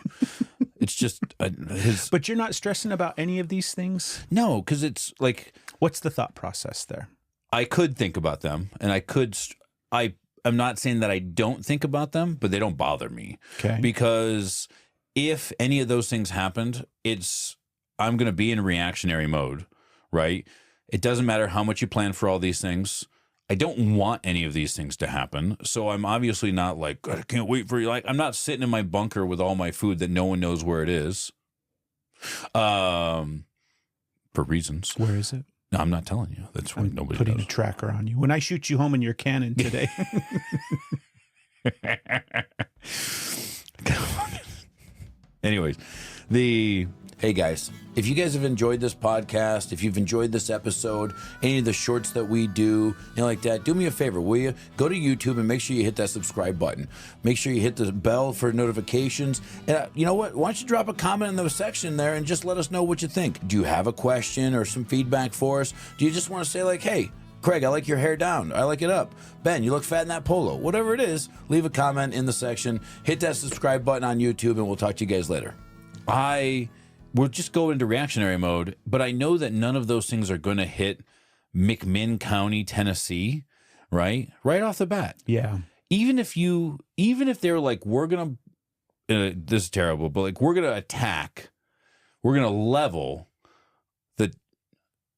S1: It's just his.
S2: But you're not stressing about any of these things?
S1: No, because it's like,
S2: What's the thought process there?
S1: I could think about them, and I'm not saying that I don't think about them, but they don't bother me.
S2: Okay.
S1: Because if any of those things happened, I'm going to be in reactionary mode, right? It doesn't matter how much you plan for all these things. I don't want any of these things to happen. So I'm obviously not like, God, I can't wait for you. Like, I'm not sitting in my bunker with all my food that no one knows where it is. For reasons.
S2: Where is it?
S1: No, I'm not telling you. That's why nobody
S2: Putting
S1: knows.
S2: a tracker on you. When I shoot you home in your cannon today.
S1: Anyways, hey guys, if you guys have enjoyed this podcast, if you've enjoyed this episode, any of the shorts that we do, like that, do me a favor, will you? Go to YouTube and make sure you hit that subscribe button. Make sure you hit the bell for notifications. And you know what? Why don't you drop a comment in the section there and just let us know what you think? Do you have a question or some feedback for us? Do you just want to say like, hey, Craig, I like your hair down. I like it up. Ben, you look fat in that polo. Whatever it is, leave a comment in the section. Hit that subscribe button on YouTube, and we'll talk to you guys later. We'll just go into reactionary mode, but I know that none of those things are going to hit McMinn County, Tennessee, right? Right off the bat.
S2: Yeah.
S1: Even if they're like, we're going to, this is terrible, but like, we're going to attack, we're going to level the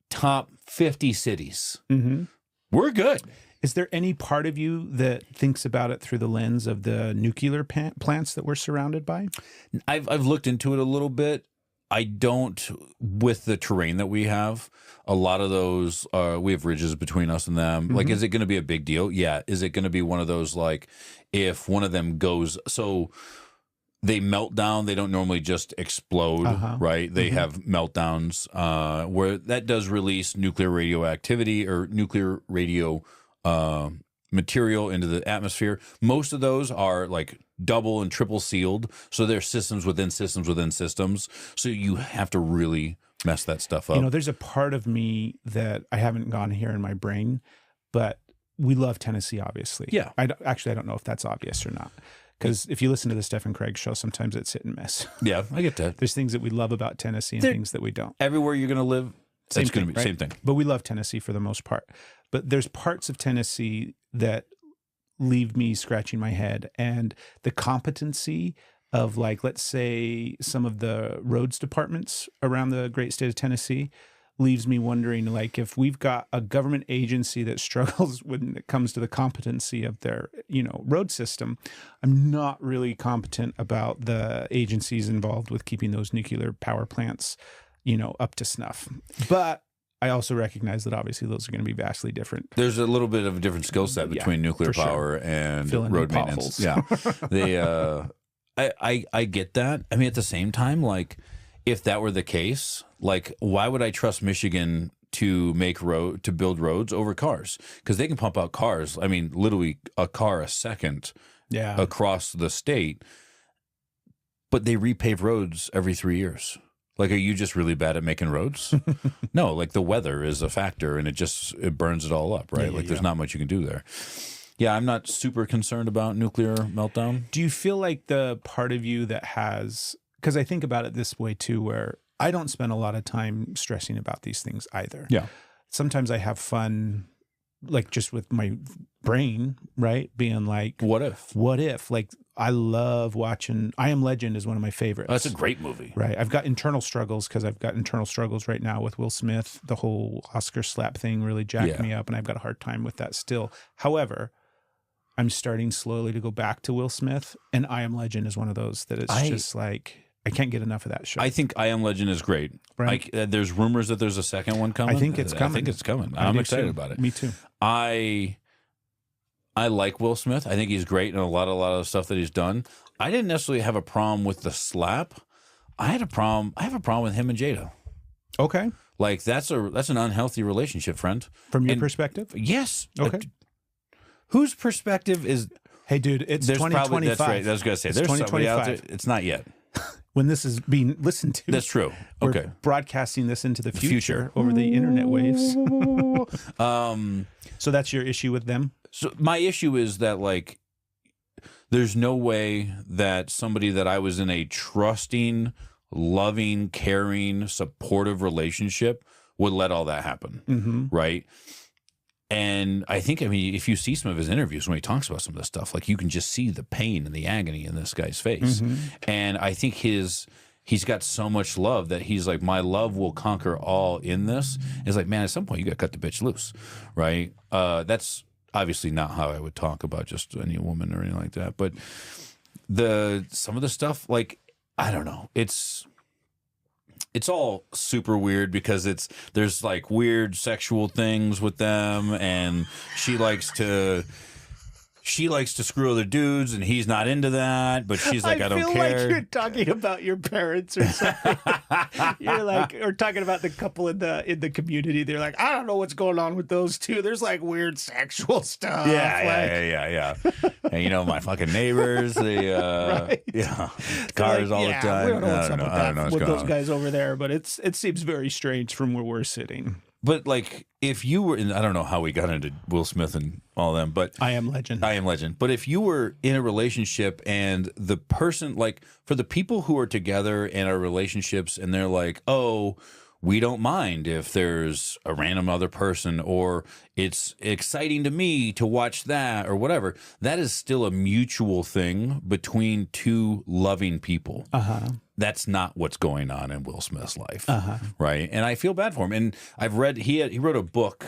S1: top 50 cities.
S2: Mm-hmm.
S1: We're good.
S2: Is there any part of you that thinks about it through the lens of the nuclear plants that we're surrounded by?
S1: I've looked into it a little bit. I don't, with the terrain that we have, a lot of those, we have ridges between us and them.
S2: Mm-hmm.
S1: Like, is it going to be a big deal? Yeah. Is it going to be one of those, like, if one of them goes, so they melt down, they don't normally just explode, right? They have meltdowns where that does release nuclear radioactivity or nuclear radio material into the atmosphere. Most of those are like double and triple sealed, so they're systems within systems within systems, so you have to really mess that stuff up.
S2: You know, there's a part of me that I haven't gone here in my brain, but we love Tennessee, obviously.
S1: Yeah.
S2: I don't know if that's obvious or not, because if you listen to the Stephen Craig show, sometimes it's hit and miss.
S1: Yeah, I get that.
S2: There's things that we love about Tennessee and things that we don't.
S1: Everywhere you're going to live, it's going to be
S2: right?
S1: same thing.
S2: But we love Tennessee for the most part. But there's parts of Tennessee that leave me scratching my head, and the competency of, like, let's say some of the roads departments around the great state of Tennessee leaves me wondering, like, if we've got a government agency that struggles when it comes to the competency of their, road system, I'm not really competent about the agencies involved with keeping those nuclear power plants, up to snuff. But I also recognize that obviously those are going to be vastly different.
S1: There's a little bit of a different skill set between nuclear power and road maintenance. Yeah, I get that. I mean, at the same time, like, if that were the case, like, why would I trust Michigan to build roads over cars? Because they can pump out cars. I mean, literally a car a second across the state, but they repave roads every 3 years. Like, are you just really bad at making roads? No, like the weather is a factor, and it burns it all up, right?
S2: Yeah,
S1: like there's not much you can do there. Yeah, I'm not super concerned about nuclear meltdown.
S2: Do you feel like the part of you that has, because I think about it this way too, where I don't spend a lot of time stressing about these things either.
S1: Yeah.
S2: Sometimes I have fun, like just with my brain, right? Being like,
S1: What if?
S2: Like, I love watching I Am Legend is one of my favorites.
S1: Oh, that's a great movie.
S2: Right. I've got internal struggles because I've got internal struggles right now with Will Smith. The whole Oscar slap thing really jacked me up, and I've got a hard time with that still. However, I'm starting slowly to go back to Will Smith, and I Am Legend is one of those that it's just like, I can't get enough of that show.
S1: I think I Am Legend is great.
S2: Right.
S1: There's rumors that there's a second one coming.
S2: I think it's coming.
S1: I think it's coming. I'm excited about it.
S2: Me too.
S1: I like Will Smith. I think he's great in a lot of stuff that he's done. I didn't necessarily have a problem with the slap. I have a problem with him and Jada.
S2: Okay.
S1: Like that's an unhealthy relationship, friend.
S2: From your perspective?
S1: Yes.
S2: Okay.
S1: Whose perspective is?
S2: Hey, dude, it's 2025.
S1: That's right. I was going to say, there's somebody out there. It's not yet.
S2: When this is being listened to.
S1: That's true.
S2: We're
S1: okay.
S2: broadcasting this into the future over the internet waves. So that's your issue with them?
S1: So my issue is that, like, there's no way that somebody that I was in a trusting, loving, caring, supportive relationship would let all that happen, right? And I think, I mean, if you see some of his interviews when he talks about some of this stuff, like you can just see the pain and the agony in this guy's face. And I think he's got so much love that he's like, my love will conquer all in this. It's like, man, at some point you got to cut the bitch loose, right? That's obviously not how I would talk about just any woman or anything like that. But some of the stuff, like, I don't know, it's all super weird because there's like weird sexual things with them, and she likes to screw other dudes, and he's not into that, but she's like, I don't care.
S2: I feel like you're talking about your parents or something. You're like, or talking about the couple in the community. They're like, I don't know what's going on with those two. There's like weird sexual stuff.
S1: Yeah. And you know, my fucking neighbors, they
S2: right.
S1: cars all the time.
S2: We don't know what's up
S1: I don't know what's
S2: with
S1: going
S2: those
S1: on.
S2: guys over there, but it seems very strange from where we're sitting.
S1: But like, if you were in, I don't know how we got into Will Smith and all them, but
S2: I Am Legend.
S1: But if you were in a relationship and the person, like, for the people who are together and are relationships, and they're like, oh, we don't mind if there's a random other person, or it's exciting to me to watch that, or whatever, that is still a mutual thing between two loving people. That's not what's going on in Will Smith's life, right? And I feel bad for him. And I've read he wrote a book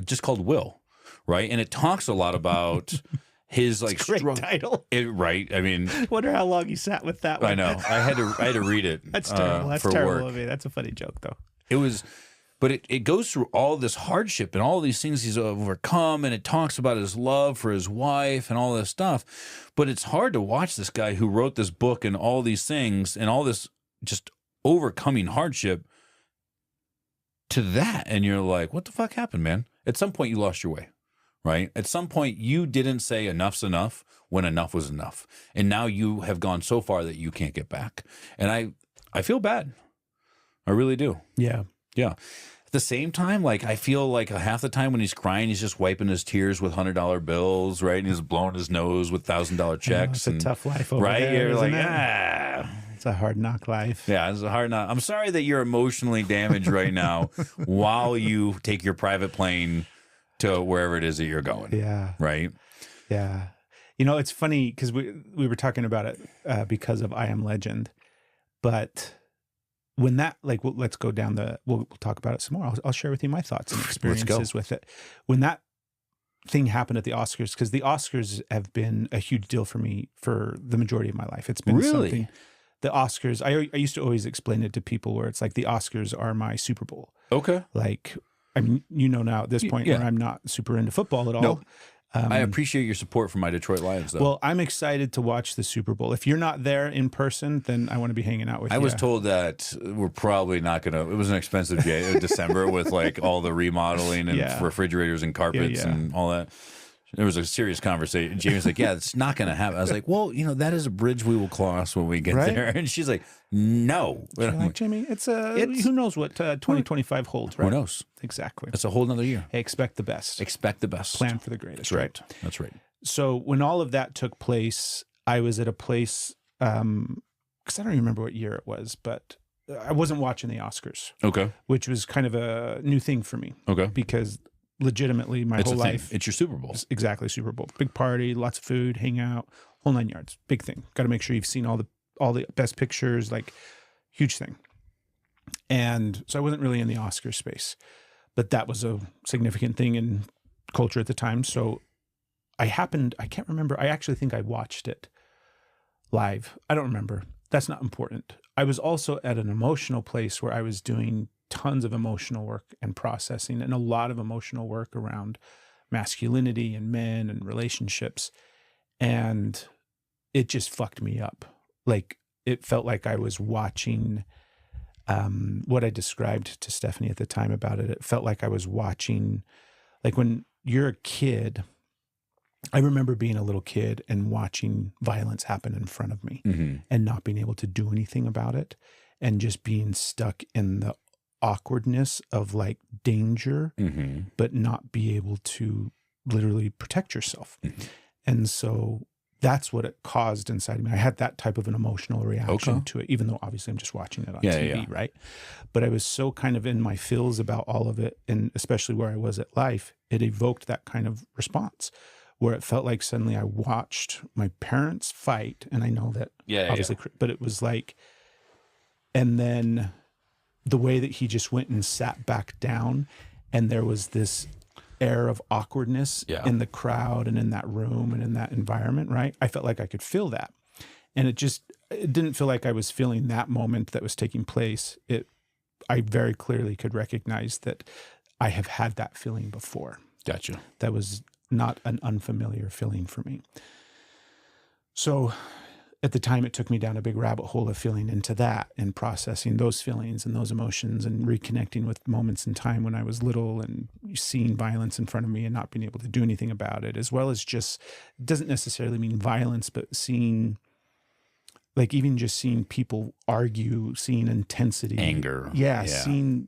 S1: just called Will, right? And it talks a lot about his like
S2: great title,
S1: right? I mean,
S2: wonder how long you sat with that one.
S1: I know I had to read it.
S2: That's terrible. That's
S1: for
S2: terrible
S1: work.
S2: of me. That's a funny joke though.
S1: It was. But it goes through all this hardship and all these things he's overcome, and it talks about his love for his wife and all this stuff. But it's hard to watch this guy who wrote this book and all these things and all this just overcoming hardship to that. And you're like, what the fuck happened, man? At some point, you lost your way, right? At some point, you didn't say enough's enough when enough was enough. And now you have gone so far that you can't get back. And I feel bad. I really do.
S2: Yeah.
S1: Yeah. At the same time, like, I feel like half the time when he's crying, he's just wiping his tears with $100 bills, right? And he's blowing his nose with $1,000 checks.
S2: It's a tough life over
S1: right?
S2: there,
S1: You're like,
S2: it? It's a hard knock life.
S1: Yeah, it's a hard knock. I'm sorry that you're emotionally damaged right now while you take your private plane to wherever it is that you're going.
S2: Yeah.
S1: Right?
S2: Yeah. You know, it's funny because we were talking about it because of I Am Legend, but when that, like, let's go down we'll talk about it some more. I'll share with you my thoughts and experiences with it. When that thing happened at the Oscars, because the Oscars have been a huge deal for me for the majority of my life. It's been something. The Oscars, I used to always explain it to people where it's like the Oscars are my Super Bowl.
S1: Okay.
S2: Like, I mean, you know now at this point where I'm not super into football at all.
S1: No. I appreciate your support for my Detroit Lions, though.
S2: Well, I'm excited to watch the Super Bowl. If you're not there in person, then I want to be hanging out with you.
S1: I was told that we're probably not going to. It was an expensive day in December with like all the remodeling and refrigerators and carpets and all that. There was a serious conversation. Jamie's like, yeah, it's not going to happen. I was like, well, that is a bridge we will cross when we get there. And she's like, no.
S2: You're like, Jamie, it's who knows what 2025 holds, right?
S1: Who knows?
S2: Exactly.
S1: It's a whole nother year.
S2: Hey, expect the best.
S1: Expect the best.
S2: Plan for the greatest.
S1: That's right. That's right.
S2: So when all of that took place, I was at a place, because I don't remember what year it was, but I wasn't watching the Oscars.
S1: Okay.
S2: Which was kind of a new thing for me.
S1: Okay.
S2: Because legitimately my whole life.
S1: It's your Super Bowl.
S2: Exactly, Super Bowl. Big party, lots of food, hang out, whole 9 yards. Big thing. Got to make sure you've seen all the best pictures, like huge thing. And so I wasn't really in the Oscar space, but that was a significant thing in culture at the time. So I can't remember. I actually think I watched it live. I don't remember. That's not important. I was also at an emotional place where I was doing tons of emotional work and processing, and a lot of emotional work around masculinity and men and relationships. And it just fucked me up. Like, it felt like I was watching what I described to Stephanie at the time about it. It felt like I was watching, like when you're a kid, I remember being a little kid and watching violence happen in front of me and not being able to do anything about it and just being stuck in the awkwardness of like danger, but not be able to literally protect yourself. And so that's what it caused inside of me. I had that type of an emotional reaction to it, even though obviously I'm just watching it on TV, right? But I was so kind of in my feels about all of it, and especially where I was at life, it evoked that kind of response where it felt like suddenly I watched my parents fight, and I know that obviously, but it was like, and then the way that he just went and sat back down, and there was this air of awkwardness in the crowd and in that room and in that environment, right? I felt like I could feel that. And it didn't feel like I was feeling that moment that was taking place. I very clearly could recognize that I have had that feeling before.
S1: Gotcha.
S2: That was not an unfamiliar feeling for me. So at the time, it took me down a big rabbit hole of feeling into that and processing those feelings and those emotions and reconnecting with moments in time when I was little and seeing violence in front of me and not being able to do anything about it, as well as just, it doesn't necessarily mean violence, but seeing, like even just seeing people argue, seeing intensity.
S1: Anger.
S2: Yeah. Seeing,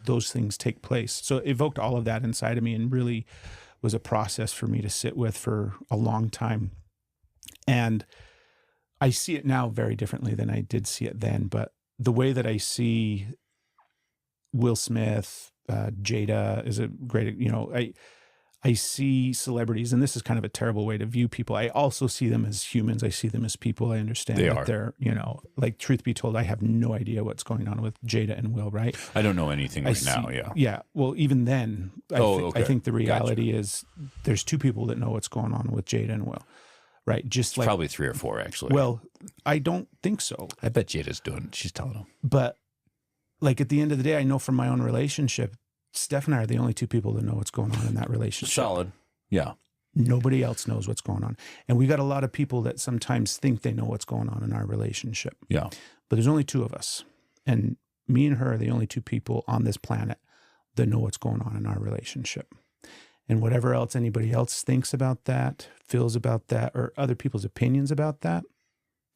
S2: those things take place. So it evoked all of that inside of me and really was a process for me to sit with for a long time. And I see it now very differently than I did see it then, but the way that I see Will Smith, Jada is a great, I see celebrities, and this is kind of a terrible way to view people. I also see them as humans. I see them as people. I understand they're, like, truth be told, I have no idea what's going on with Jada and Will, right?
S1: I don't know anything now. Yeah.
S2: Yeah. Well, even then, I think the reality is there's two people that know what's going on with Jada and Will. Right. Just like
S1: probably 3 or 4, actually.
S2: Well, I don't think so.
S1: I bet Jada's she's telling them.
S2: But like at the end of the day, I know from my own relationship, Steph and I are the only two people that know what's going on in that relationship.
S1: Solid. Yeah.
S2: Nobody else knows what's going on. And we got a lot of people that sometimes think they know what's going on in our relationship.
S1: Yeah.
S2: But there's only two of us. And me and her are the only two people on this planet that know what's going on in our relationship. And whatever else anybody else thinks about that, feels about that, or other people's opinions about that,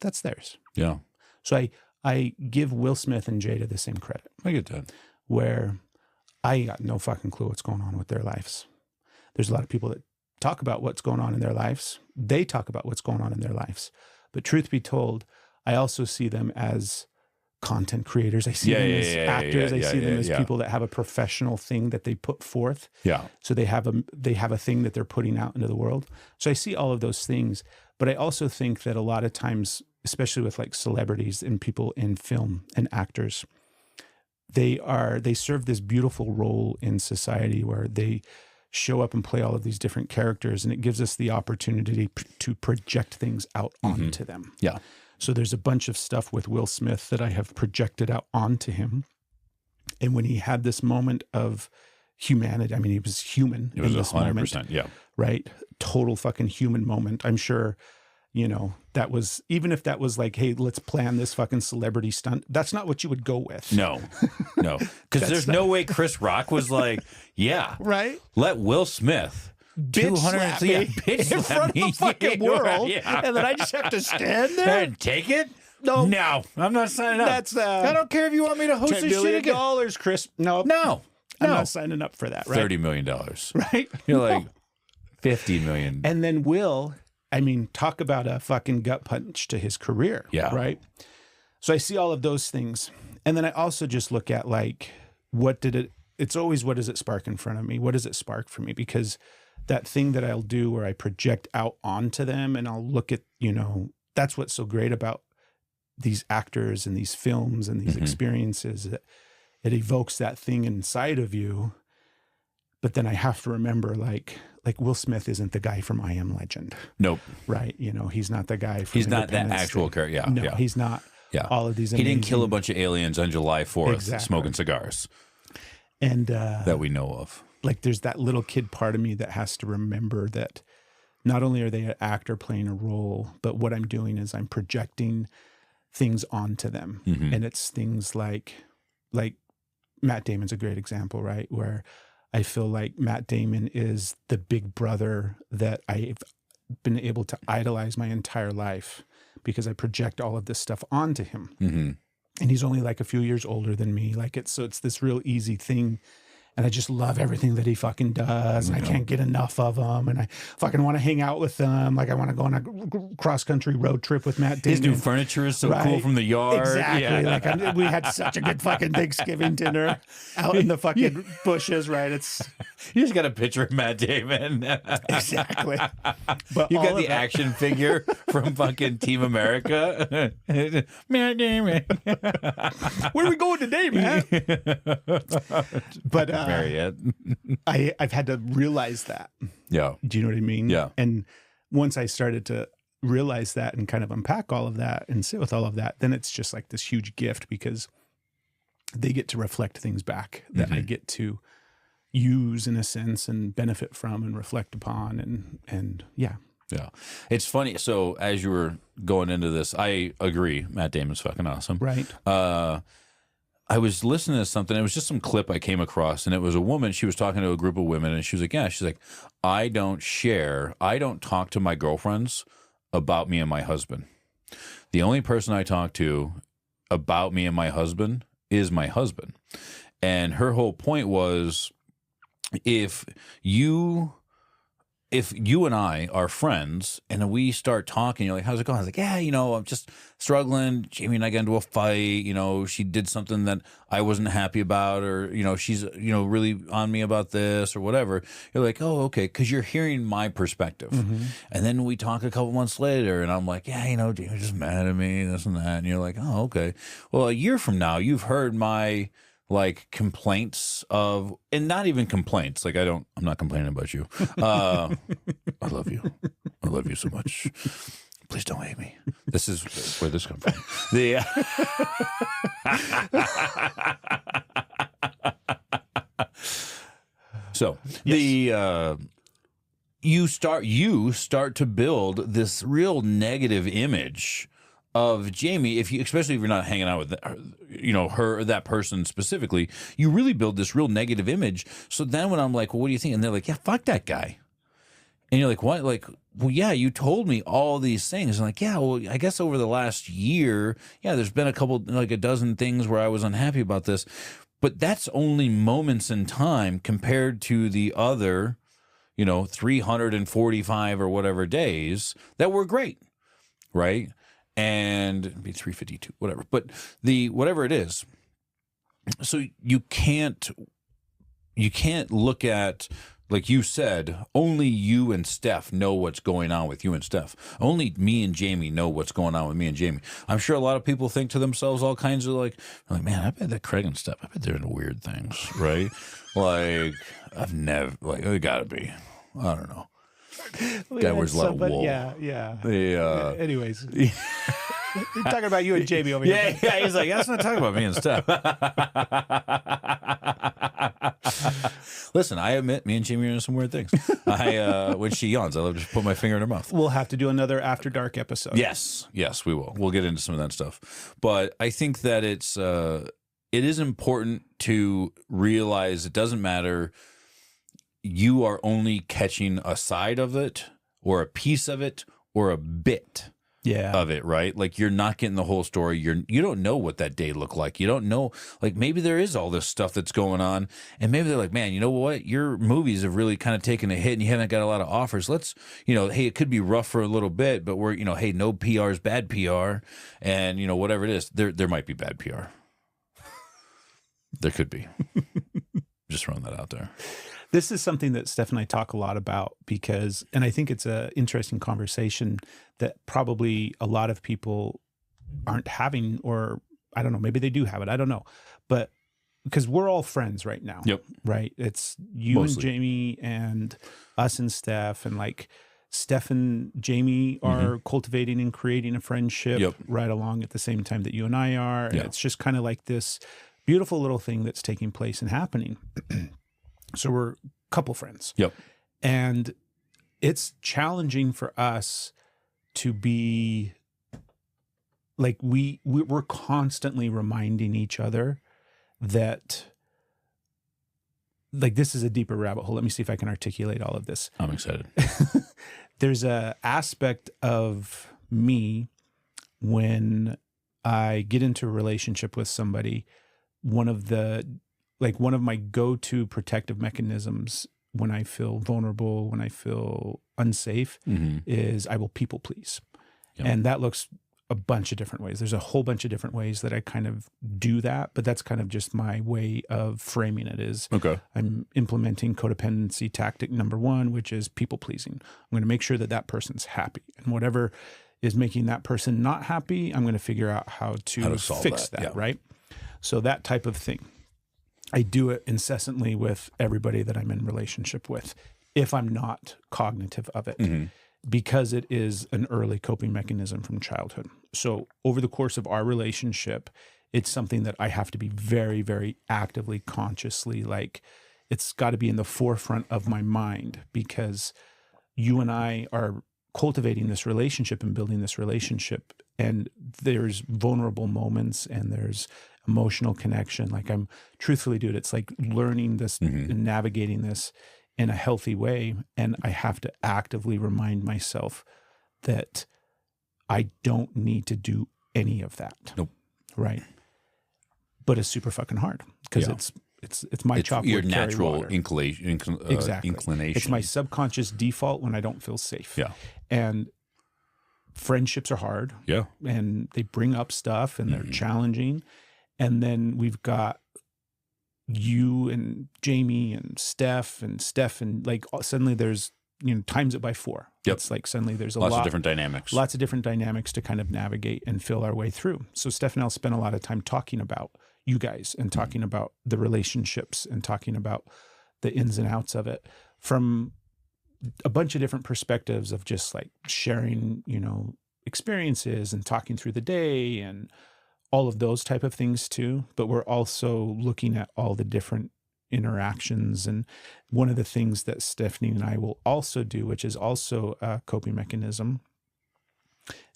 S2: that's theirs.
S1: Yeah.
S2: So I give Will Smith and Jada the same credit.
S1: I get that.
S2: Where I got no fucking clue what's going on with their lives. There's a lot of people that talk about what's going on in their lives. They talk about what's going on in their lives. But truth be told, I also see them as content creators. I see them as actors. I see them as people that have a professional thing that they put forth.
S1: Yeah.
S2: So they have a thing that they're putting out into the world. So I see all of those things, but I also think that a lot of times, especially with like celebrities and people in film and actors, they serve this beautiful role in society where they show up and play all of these different characters, and it gives us the opportunity to project things out onto them.
S1: Yeah.
S2: So there's a bunch of stuff with Will Smith that I have projected out onto him. And when he had this moment of humanity, I mean, he was human.
S1: It was
S2: in this
S1: 100%.
S2: moment,
S1: Yeah.
S2: Right. Total fucking human moment. I'm sure, that was, even if that was like, hey, let's plan this fucking celebrity stunt. That's not what you would go with.
S1: No. Because there's no way Chris Rock was like, yeah.
S2: Right.
S1: Let Will Smith
S2: bitch slap me
S1: bitch
S2: in
S1: slap
S2: front
S1: me.
S2: of the fucking
S1: Yeah,
S2: world,
S1: yeah.
S2: and then I just have to stand there?
S1: And take it?
S2: No.
S1: No, I'm not signing up.
S2: That's
S1: I don't care if you want me to host
S2: $10
S1: this shit
S2: million,
S1: again.
S2: Chris. No.
S1: No,
S2: I'm
S1: no.
S2: not signing up for that, right?
S1: $30 million.
S2: Right?
S1: You're like, 50 million.
S2: And then talk about a fucking gut punch to his career.
S1: Yeah.
S2: Right? So I see all of those things. And then I also just look at like, it's always, what does it spark in front of me? What does it spark for me? Because that thing that I'll do where I project out onto them and I'll look at, that's what's so great about these actors and these films and these experiences, that it evokes that thing inside of you. But then I have to remember, like Will Smith isn't the guy from I Am Legend.
S1: Nope.
S2: Right. He's not the guy from
S1: He's not that
S2: Independence
S1: actual
S2: Day.
S1: character. Yeah.
S2: No,
S1: yeah.
S2: he's not.
S1: Yeah.
S2: All of these
S1: He didn't kill a
S2: amazing-
S1: bunch of aliens on July 4th
S2: Exactly.
S1: smoking cigars
S2: And
S1: that we know of.
S2: like there's that little kid part of me that has to remember that not only are they an actor playing a role, but what I'm doing is I'm projecting things onto them.
S1: Mhm.
S2: And it's things like Matt Damon's a great example, right? Where I feel like Matt Damon is the big brother that I've been able to idolize my entire life because I project all of this stuff onto him.
S1: Mm-hmm.
S2: And he's only like a few years older than me. So it's this real easy thing. And I just love everything that he fucking does. And I can't get enough of him. And I fucking want to hang out with him. Like I want to go on a cross-country road trip with Matt Damon.
S1: His new furniture is so cool from the yard.
S2: Exactly.
S1: Yeah.
S2: Like we had such a good fucking Thanksgiving dinner out in the fucking bushes, right?
S1: You just got a picture of Matt Damon.
S2: Exactly. But
S1: You
S2: all
S1: got
S2: of
S1: the
S2: that-
S1: action figure from fucking Team America. Matt Damon.
S2: Where are we going today, man? But
S1: Mariette.
S2: I've had to realize that.
S1: Yeah.
S2: Do you know what I mean?
S1: Yeah.
S2: And once I started to realize that and kind of unpack all of that and sit with all of that, then it's just like this huge gift because they get to reflect things back that I get to use in a sense and benefit from and reflect upon. And yeah.
S1: Yeah. It's funny. So as you were going into this, I agree. Matt Damon's fucking awesome.
S2: Right.
S1: I was listening to something. It was just some clip I came across, and it was a woman. She was talking to a group of women, and she was like, "Yeah." She's like, I don't talk to my girlfriends about me and my husband. The only person I talk to about me and my husband is my husband." And her whole point was, if you and I are friends and we start talking, you're like, "How's it going?" I was like, "Yeah, I'm just struggling. Jamie and I got into a fight. She did something that I wasn't happy about, or, she's, really on me about this or whatever." You're like, "Oh, okay." Because you're hearing my perspective. And then we talk a couple months later and I'm like, "Yeah, Jamie's just mad at me, this and that." And you're like, "Oh, okay." Well, a year from now, you've heard my complaints and not even complaints. I'm not complaining about you. I love you. I love you so much. Please don't hate me. This is where this comes from. So you start to build this real negative image of Jamie, especially if you're not hanging out with her or that person specifically, you really build this real negative image. So then when I'm like, "Well, what do you think?" And they're like, "Yeah, fuck that guy." And you're like, "What?" Like, "Well, yeah, you told me all these things." And like, "Yeah, well, I guess over the last year, there's been a dozen things where I was unhappy about this, but that's only moments in time compared to the other, 345 or whatever days that were great, right?" And it'd be 352, whatever. But whatever it is. So you can't look at, like you said, only you and Steph know what's going on with you and Steph. Only me and Jamie know what's going on with me and Jamie. I'm sure a lot of people think to themselves all kinds of like, "Man, I bet that Craig and Steph, I bet they're into weird things," right? I've never, it gotta be. I don't know. Guy wears a lot of wool.
S2: Yeah. Anyways,
S1: Yeah.
S2: you're talking about you and Jamie over here.
S1: Yeah, he's like, "That's not talking about me and Steph." Listen, I admit me and Jamie are into some weird things. When she yawns, I love to just put my finger in her mouth.
S2: We'll have to do another After Dark episode.
S1: Yes, we will. We'll get into some of that stuff. But I think that it is important to realize it doesn't matter. you are only catching a side of it or a piece of it or a bit of it, right? Like you're not getting the whole story. You don't know what that day looked like. You don't know, like maybe there is all this stuff that's going on, and maybe they're like, man, you know what? Your movies have really kind of taken a hit, and you haven't got a lot of offers. Let's, hey, it could be rough for a little bit, but we're, hey, no PR is bad PR, and whatever it is, there might be bad PR. There could be. Just throwing that out there.
S2: This is something that Steph and I talk a lot about and I think it's an interesting conversation that probably a lot of people aren't having, or I don't know, maybe they do have it. I don't know. But because we're all friends right now, right? It's you Mostly. And Jamie and us and Steph, and like Steph and Jamie are cultivating and creating a friendship right along at the same time that you and I are. And it's just kind of like this beautiful little thing that's taking place and happening. So we're couple friends. And it's challenging for us to be like, we're constantly reminding each other that, like, this is a deeper rabbit hole. Let me see if I can articulate all of this.
S1: I'm excited.
S2: There's a aspect of me when I get into a relationship with somebody, one of my go-to protective mechanisms when I feel vulnerable, when I feel unsafe, is I will people please. And that looks a bunch of different ways. There's a whole bunch of different ways that I kind of do that, but that's kind of just my way of framing it is I'm implementing codependency tactic number 1, which is people pleasing. I'm going to make sure that that person's happy, and whatever is making that person not happy, I'm going to figure out how to fix that, right? So that type of thing. I do it incessantly with everybody that I'm in relationship with, if I'm not cognitive of it, because it is an early coping mechanism from childhood. So over the course of our relationship, it's something that I have to be very, very actively, consciously, like, it's got to be in the forefront of my mind, because you and I are cultivating this relationship and building this relationship, and there's vulnerable moments and there's emotional connection. Like, I'm truthfully, dude, it's like learning this and navigating this in a healthy way. And I have to actively remind myself that I don't need to do any of that. Right. But it's super fucking hard because it's my chop
S1: your
S2: wood,
S1: natural
S2: inclination. It's my subconscious default when I don't feel safe. And friendships are hard. And they bring up stuff and they're challenging. And then we've got you and Jamie and Steph and like suddenly there's, times it by 4. It's like suddenly there's
S1: lots of different dynamics
S2: to kind of navigate and feel our way through. So Steph and I'll spend a lot of time talking about you guys and talking about the relationships and talking about the ins and outs of it from a bunch of different perspectives of just like sharing, experiences and talking through the day and all of those type of things too. But we're also looking at all the different interactions. And one of the things that Stephanie and I will also do, which is also a coping mechanism,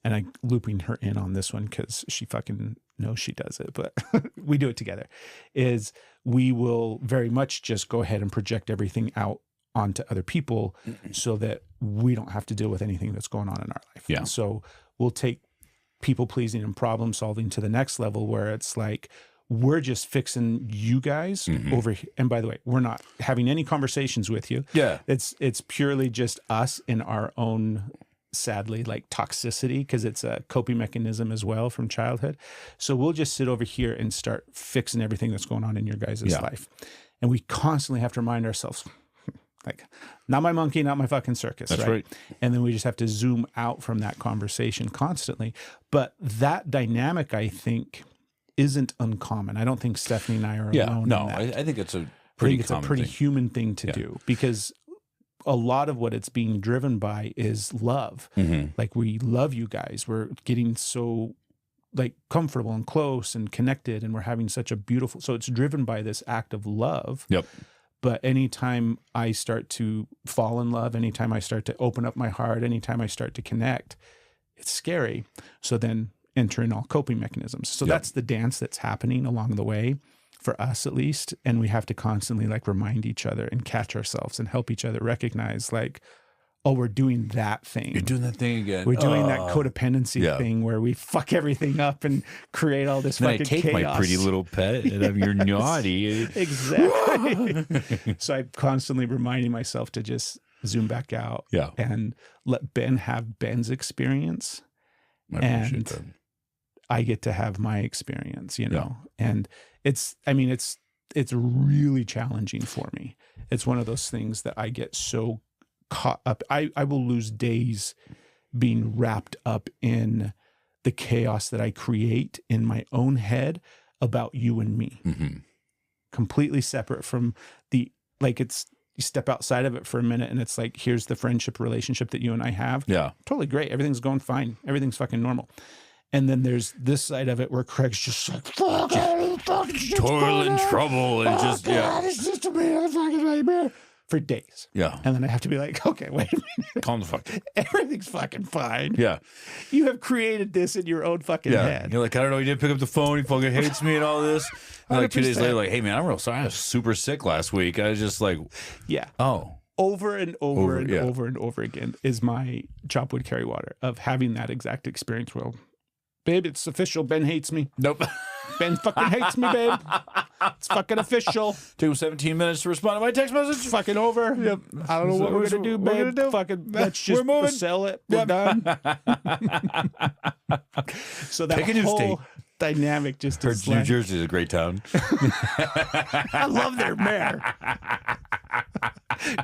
S2: and I'm looping her in on this one because she fucking knows she does it, but we do it together, is we will very much just go ahead and project everything out onto other people so that we don't have to deal with anything that's going on in our life. So we'll take people pleasing and problem solving to the next level where it's like, we're just fixing you guys over here. And by the way, we're not having any conversations with you. It's purely just us in our own, sadly, like toxicity, because it's a coping mechanism as well from childhood. So we'll just sit over here and start fixing everything that's going on in your guys' life. And we constantly have to remind ourselves, like, not my monkey, not my fucking circus.
S1: That's right.
S2: And then we just have to zoom out from that conversation constantly. But that dynamic, I think, isn't uncommon. I don't think Stephanie and I are alone in that.
S1: I think it's a pretty
S2: human thing to do, because a lot of what it's being driven by is love. Like, we love you guys. We're getting so like comfortable and close and connected, and we're having such a beautiful, so it's driven by this act of love. But anytime I start to fall in love, anytime I start to open up my heart, anytime I start to connect, it's scary. So then enter in all coping mechanisms. So that's the dance that's happening along the way. for us at least. And we have to constantly like remind each other and catch ourselves and help each other recognize like, oh, we're doing that thing.
S1: You're doing that thing again.
S2: We're doing that codependency thing where we fuck everything up and create all this
S1: then
S2: fucking
S1: I take
S2: chaos.
S1: my pretty little pet and you're naughty.
S2: Exactly. So I'm constantly reminding myself to just zoom back out and let Ben have Ben's experience.
S1: I appreciate that.
S2: I get to have my experience, you know? And it's really challenging for me. It's one of those things that I get so caught up. I will lose days being wrapped up in the chaos that I create in my own head about you and me.
S1: Mm-hmm.
S2: Completely separate from the, like, it's, you step outside of it for a minute and it's like, here's the friendship relationship that you and I have.
S1: Yeah.
S2: Totally great. Everything's going fine. Everything's fucking normal. And then there's this side of it where Craig's just like, fuck,
S1: total in trouble and just,
S2: it's just a fucking nightmare for days.
S1: Yeah.
S2: And then I have to be like, okay, wait a minute.
S1: Calm the fuck down.
S2: Everything's fucking fine.
S1: Yeah.
S2: You have created this in your own fucking head.
S1: You're like, I don't know, he didn't pick up the phone, he fucking hates me and all this. And like 2 days
S2: 100%.
S1: later, like, hey man, I'm real sorry. I was super sick last week. I was just like, oh.
S2: Over and over and over again is my chop wood carry water of having that exact experience. Well, babe, it's official. Ben hates me.
S1: Nope.
S2: Ben fucking hates me, babe. It's fucking official.
S1: Took him 17 minutes to respond to my text message.
S2: It's fucking over. Yep. I don't know what we're gonna do, babe. Fucking let's just
S1: moving.
S2: sell it. We're done. So that
S1: Pick a new
S2: whole
S1: state.
S2: dynamic just
S1: Heard
S2: is
S1: New
S2: like,
S1: Jersey is a great town.
S2: I love their mayor.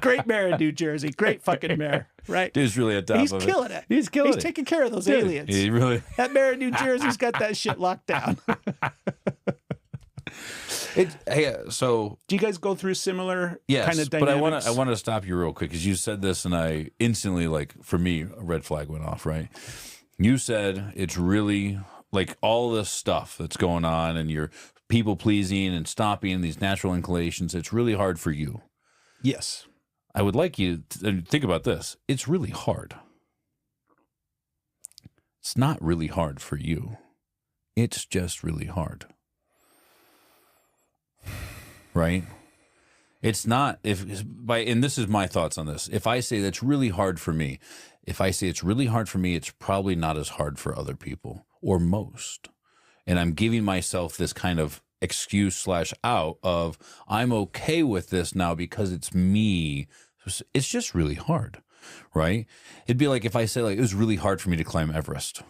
S2: Great mayor in New Jersey. Great fucking mayor. Right?
S1: Dude's really at top
S2: He's
S1: of it.
S2: killing it.
S1: He's killing
S2: He's
S1: it.
S2: taking care of those
S1: Dude,
S2: aliens.
S1: He really.
S2: That mayor in New Jersey's got that shit locked down.
S1: So
S2: do you guys go through similar
S1: yes,
S2: kind of
S1: but
S2: dynamics?
S1: I want to stop you real quick because you said this and I instantly, like, for me, a red flag went off. Right? You said it's really like all this stuff that's going on and you're people pleasing and stopping these natural inclinations. It's really hard for you.
S2: Yes.
S1: I would like you to think about this. It's really hard. It's not really hard for you. It's just really hard. Right? It's not, and this is my thoughts on this. If I say that's really hard for me, if I say it's really hard for me, it's probably not as hard for other people or most. And I'm giving myself this kind of excuse/out of I'm okay with this now because it's me. It's just really hard, right? It'd be like if I say like it was really hard for me to climb Everest.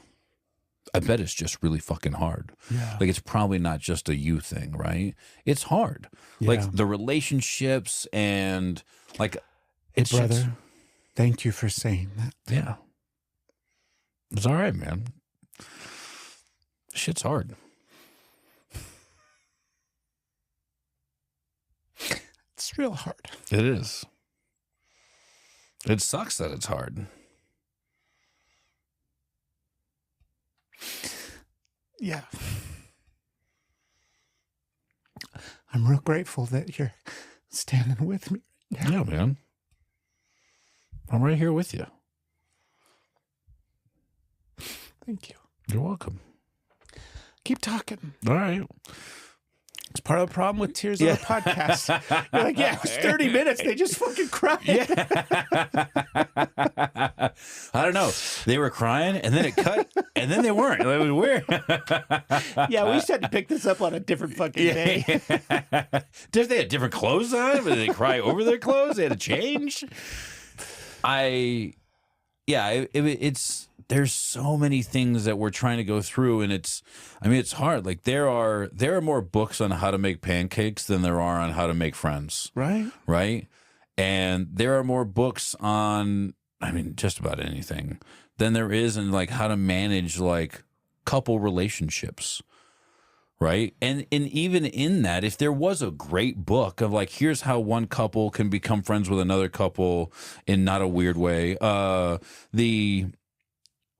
S1: I bet it's just really fucking hard.
S2: Yeah.
S1: Like it's probably not just a you thing, right? It's hard.
S2: Yeah.
S1: Like the relationships and like it's
S2: brother,
S1: just,
S2: thank you for saying that.
S1: yeah. It's all right, man. Shit's hard.
S2: It's real hard.
S1: It is. It sucks that it's hard.
S2: Yeah. I'm real grateful that you're standing with me.
S1: Yeah, man. I'm right here with you.
S2: Thank you.
S1: You're welcome.
S2: Keep talking.
S1: All right.
S2: It's part of the problem with Tears on the podcast. You're like, yeah, it was 30 minutes. They just fucking cried.
S1: Yeah. I don't know. They were crying and then it cut and then they weren't. It was weird.
S2: Yeah, we just had to pick this up on a different fucking day.
S1: Did they had different clothes on? Did they cry over their clothes? They had to change? It's there's so many things that we're trying to go through and it's hard. Like there are more books on how to make pancakes than there are on how to make friends.
S2: Right.
S1: Right? And there are more books on just about anything than there is in like how to manage like couple relationships. Right. And even in that, if there was a great book of like, here's how one couple can become friends with another couple in not a weird way,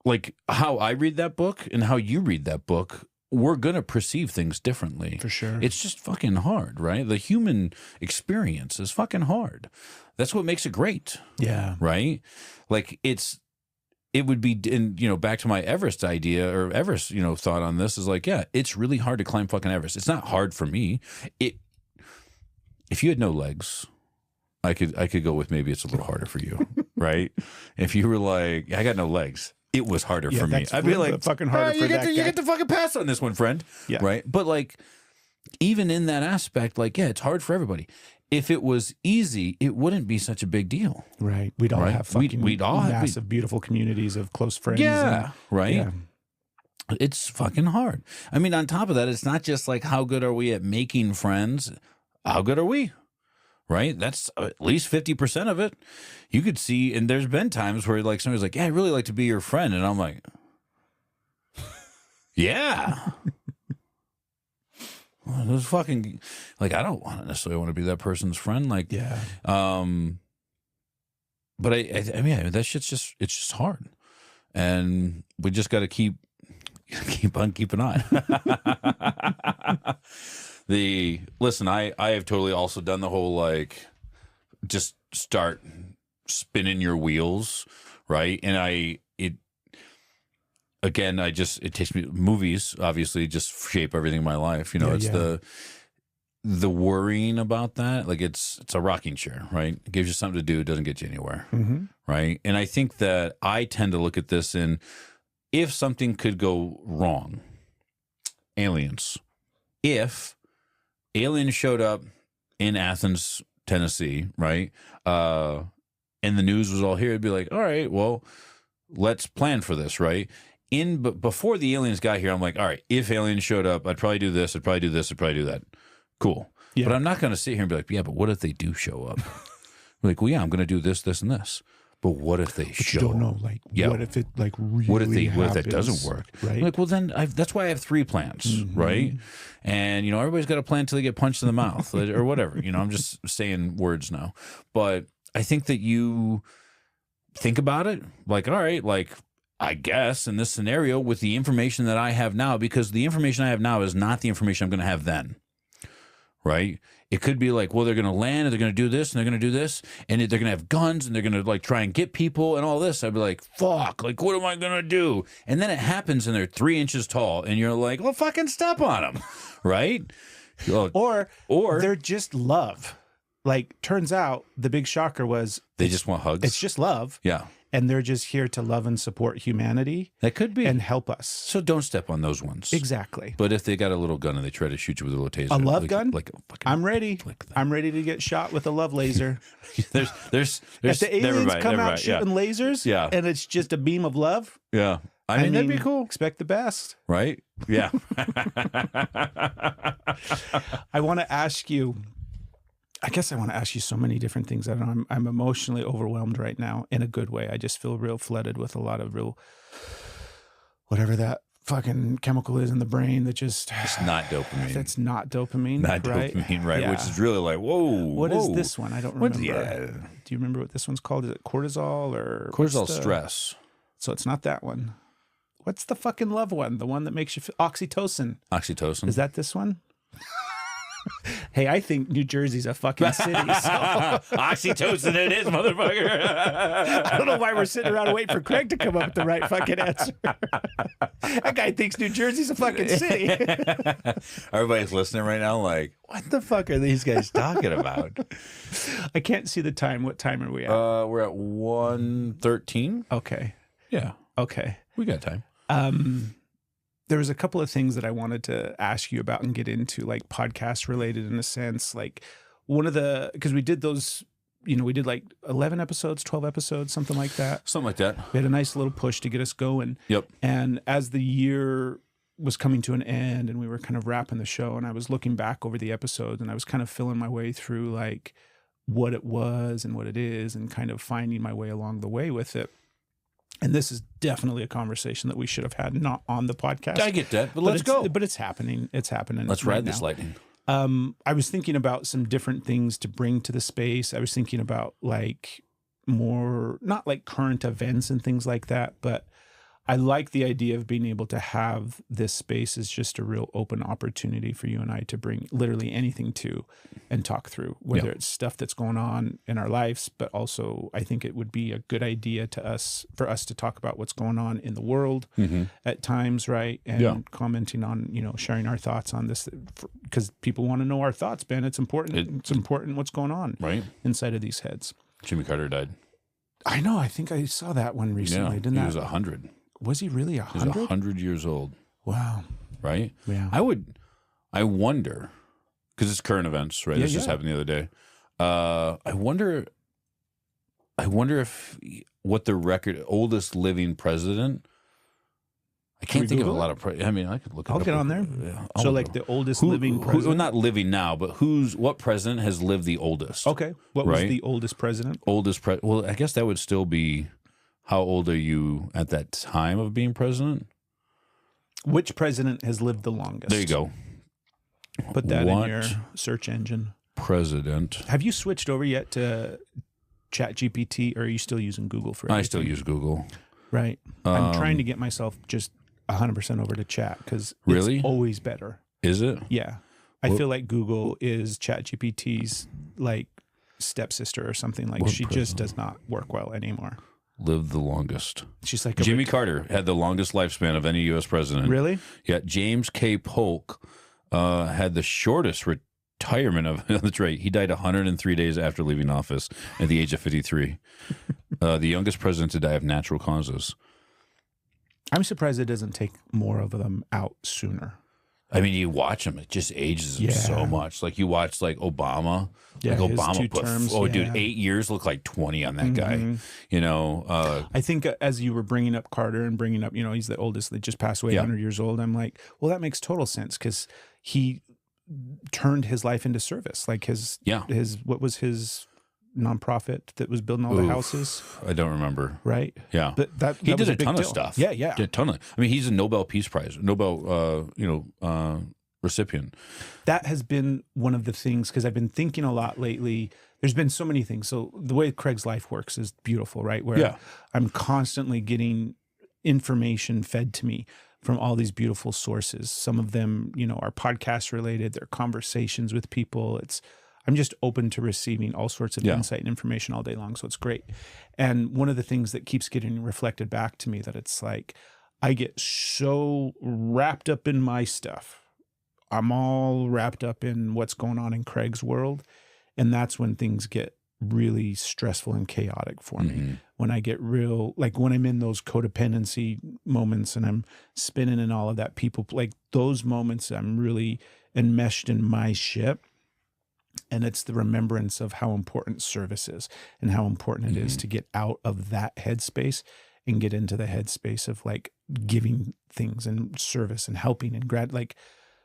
S1: like how I read that book and how you read that book, we're going to perceive things differently.
S2: For sure.
S1: It's just fucking hard, right? The human experience is fucking hard. That's what makes it great.
S2: Yeah.
S1: Right? Like it's it would be, and back to my Everest idea or Everest, thought on this is like, yeah, it's really hard to climb fucking Everest. It's not hard for me. If you had no legs, I could go with maybe it's a little harder for you, right? If you were like, I got no legs, it was harder for me. I'd be like,
S2: fucking harder for that guy.
S1: You get the fucking pass on this one, friend.
S2: Yeah.
S1: Right. But like, even in that aspect, like, yeah, it's hard for everybody. If it was easy, it wouldn't be such a big deal.
S2: Right. We'd all have fucking
S1: we'd all
S2: massive, beautiful communities of close friends.
S1: Yeah. Right.
S2: Yeah.
S1: It's fucking hard. I mean, on top of that, it's not just like how good are we at making friends? How good are we? Right? That's at least 50% of it. You could see, and there's been times where like somebody's like, yeah, I'd really like to be your friend. And I'm like, yeah. Well, it was fucking, like, I don't necessarily want to be that person's friend. Like,
S2: Yeah.
S1: But I mean, that shit's it's just hard. And we just got to keep on keeping on. Listen, I have totally also done the whole like just start spinning your wheels, right? And it takes me, movies obviously just shape everything in my life. It's the worrying about that, like it's a rocking chair, right? It gives you something to do, it doesn't get you anywhere, right? And I think that I tend to look at this in, if something could go wrong, aliens. If aliens showed up in Athens, Tennessee, right? And the news was all here, it'd be like, all right, well, let's plan for this, right? But before the aliens got here, I'm like, all right, if aliens showed up, I'd probably do this, I'd probably do this, I'd probably do that. Cool. Yeah. But I'm not going to sit here and be like, yeah, but what if they do show up? Like, well, yeah, I'm going to do this, this, and this. But what if they show?
S2: You don't know, like, what if it like really
S1: what if
S2: happens,
S1: that doesn't work?
S2: Right.
S1: Like, well, then that's why I have 3 plans, right? And everybody's got a plan till they get punched in the mouth or whatever. I'm just saying words now, but I think that you think about it, like, all right, like, I guess in this scenario with the information that I have now, because the information I have now is not the information I'm going to have then, right? It could be like, well, they're going to land and they're going to do this and they're going to do this and they're going to have guns and they're going to like try and get people and all this. I'd be like, fuck, like, what am I going to do? And then it happens and they're 3 inches tall and you're like, well, fucking step on them, right?
S2: Or they're just love. Like, turns out the big shocker was
S1: they just want hugs.
S2: It's just love.
S1: Yeah.
S2: And they're just here to love and support humanity.
S1: That could be.
S2: And help us.
S1: So don't step on those ones.
S2: Exactly.
S1: But if they got a little gun and they try to shoot you with a little taser.
S2: A love gun?
S1: Like a fucking,
S2: I'm ready. I'm ready to get shot with a love laser.
S1: there's
S2: if the aliens come out shooting lasers
S1: yeah.
S2: and it's just a beam of love.
S1: Yeah. I mean, that'd be cool.
S2: Expect the best.
S1: Right? Yeah.
S2: I want to ask you, I guess I want to ask you so many different things. I'm emotionally overwhelmed right now in a good way. I just feel real flooded with a lot of real, whatever that fucking chemical is in the brain that just.
S1: It's not dopamine.
S2: That's not dopamine.
S1: Not
S2: right?
S1: dopamine, right?
S2: Yeah.
S1: Which is really like, whoa.
S2: What is this one? I don't remember.
S1: Do
S2: you remember what this one's called? Is it cortisol or?
S1: Cortisol stress.
S2: So it's not that one. What's the fucking love one? The one that makes you feel oxytocin.
S1: Oxytocin.
S2: Is that this one? Hey, I think New Jersey's a fucking city. So.
S1: Oxytocin it is, motherfucker.
S2: I don't know why we're sitting around waiting for Craig to come up with the right fucking answer. That guy thinks New Jersey's a fucking city.
S1: Everybody's listening right now like, what the fuck are these guys talking about?
S2: I can't see the time. What time are we at?
S1: We're at 1:13.
S2: Okay.
S1: Yeah.
S2: Okay.
S1: We got time.
S2: There was a couple of things that I wanted to ask you about and get into, like podcast related in a sense. Like because we did those, we did like 11 episodes, 12 episodes, something like that.
S1: Something like that.
S2: We had a nice little push to get us going.
S1: Yep.
S2: And as the year was coming to an end and we were kind of wrapping the show and I was looking back over the episodes and I was kind of feeling my way through like what it was and what it is and kind of finding my way along the way with it. And this is definitely a conversation that we should have had not on the podcast.
S1: I get that, but let's go.
S2: But it's happening. It's happening.
S1: Let's ride this lightning.
S2: I was thinking about some different things to bring to the space. I was thinking about like more, not like current events and things like that, but I like the idea of being able to have this space as just a real open opportunity for you and I to bring literally anything to and talk through, whether it's stuff that's going on in our lives, but also I think it would be a good idea for us to talk about what's going on in the world at times, right? And commenting on, sharing our thoughts on this, because people want to know our thoughts, Ben. It's important. It's important what's going on inside of these heads.
S1: Jimmy Carter died.
S2: I know. I think I saw that one recently. Didn't
S1: he
S2: that?
S1: was 100.
S2: Was he really 100?
S1: He was 100 years old.
S2: Wow.
S1: Right?
S2: Yeah.
S1: I wonder, because it's current events, right? This just happened the other day. I wonder if what the oldest living president. I can't think of a lot of. I mean, I could look.
S2: I'll get on there. So, like the oldest living president.
S1: Well, not living now, but what president has lived the oldest?
S2: Okay. What was the oldest president?
S1: Well, I guess that would still be. How old are you at that time of being president?
S2: Which president has lived the longest?
S1: There you go.
S2: Put that in your search engine.
S1: President.
S2: Have you switched over yet to ChatGPT, or are you still using Google for everything?
S1: I still use Google.
S2: Right. I'm trying to get myself just 100% over to Chat because it's always better.
S1: Is it?
S2: Yeah. I feel like Google is ChatGPT's like stepsister or something. Like she just does not work well anymore.
S1: Lived the longest.
S2: She's like
S1: Jimmy Carter had the longest lifespan of any U.S. president.
S2: Really?
S1: Yeah. James K. Polk had the shortest retirement of. That's right. He died 103 days after leaving office at the age of 53. The youngest president to die of natural causes.
S2: I'm surprised it doesn't take more of them out sooner.
S1: I mean, you watch him; it just ages him so much. Like you watch, like Obama.
S2: Yeah,
S1: like
S2: his
S1: Obama
S2: 2 terms.
S1: Dude, 8 years look like 20 on that guy.
S2: I think as you were bringing up Carter and bringing up, he's the oldest. They just passed away, 100 years old. I'm like, well, that makes total sense because he turned his life into service. Like what was his nonprofit that was building all the houses?
S1: I don't remember.
S2: Right?
S1: Yeah.
S2: But
S1: he
S2: that
S1: did
S2: was
S1: a ton
S2: deal.
S1: of stuff.
S2: Yeah.
S1: Did a ton of. I mean, he's a Nobel Peace Prize, recipient.
S2: That has been one of the things, because I've been thinking a lot lately. There's been so many things. So the way Craig's life works is beautiful, right? Where I'm constantly getting information fed to me from all these beautiful sources. Some of them, are podcast related. They're conversations with people. I'm just open to receiving all sorts of insight and information all day long. So it's great. And one of the things that keeps getting reflected back to me that it's like, I get so wrapped up in my stuff. I'm all wrapped up in what's going on in Craig's world. And that's when things get really stressful and chaotic for me. When I get real, like when I'm in those codependency moments and I'm spinning in all of that, people, like those moments, I'm really enmeshed in my ship. And it's the remembrance of how important service is and how important it is to get out of that headspace and get into the headspace of like giving things and service and helping and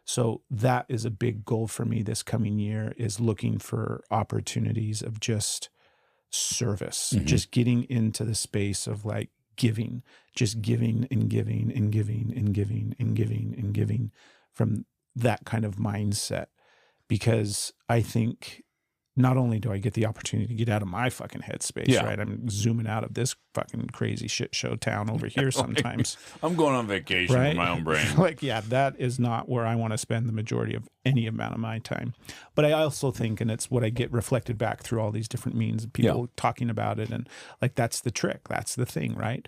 S2: so that is a big goal for me this coming year, is looking for opportunities of just service, just getting into the space of like giving, just giving and giving and giving and giving and giving and giving from that kind of mindset. Because I think not only do I get the opportunity to get out of my fucking headspace, right? I'm zooming out of this fucking crazy shit show town over here sometimes.
S1: I'm going on vacation with my own brain.
S2: That is not where I want to spend the majority of any amount of my time. But I also think, and it's what I get reflected back through all these different means of people talking about it. And like, that's the trick. That's the thing, right?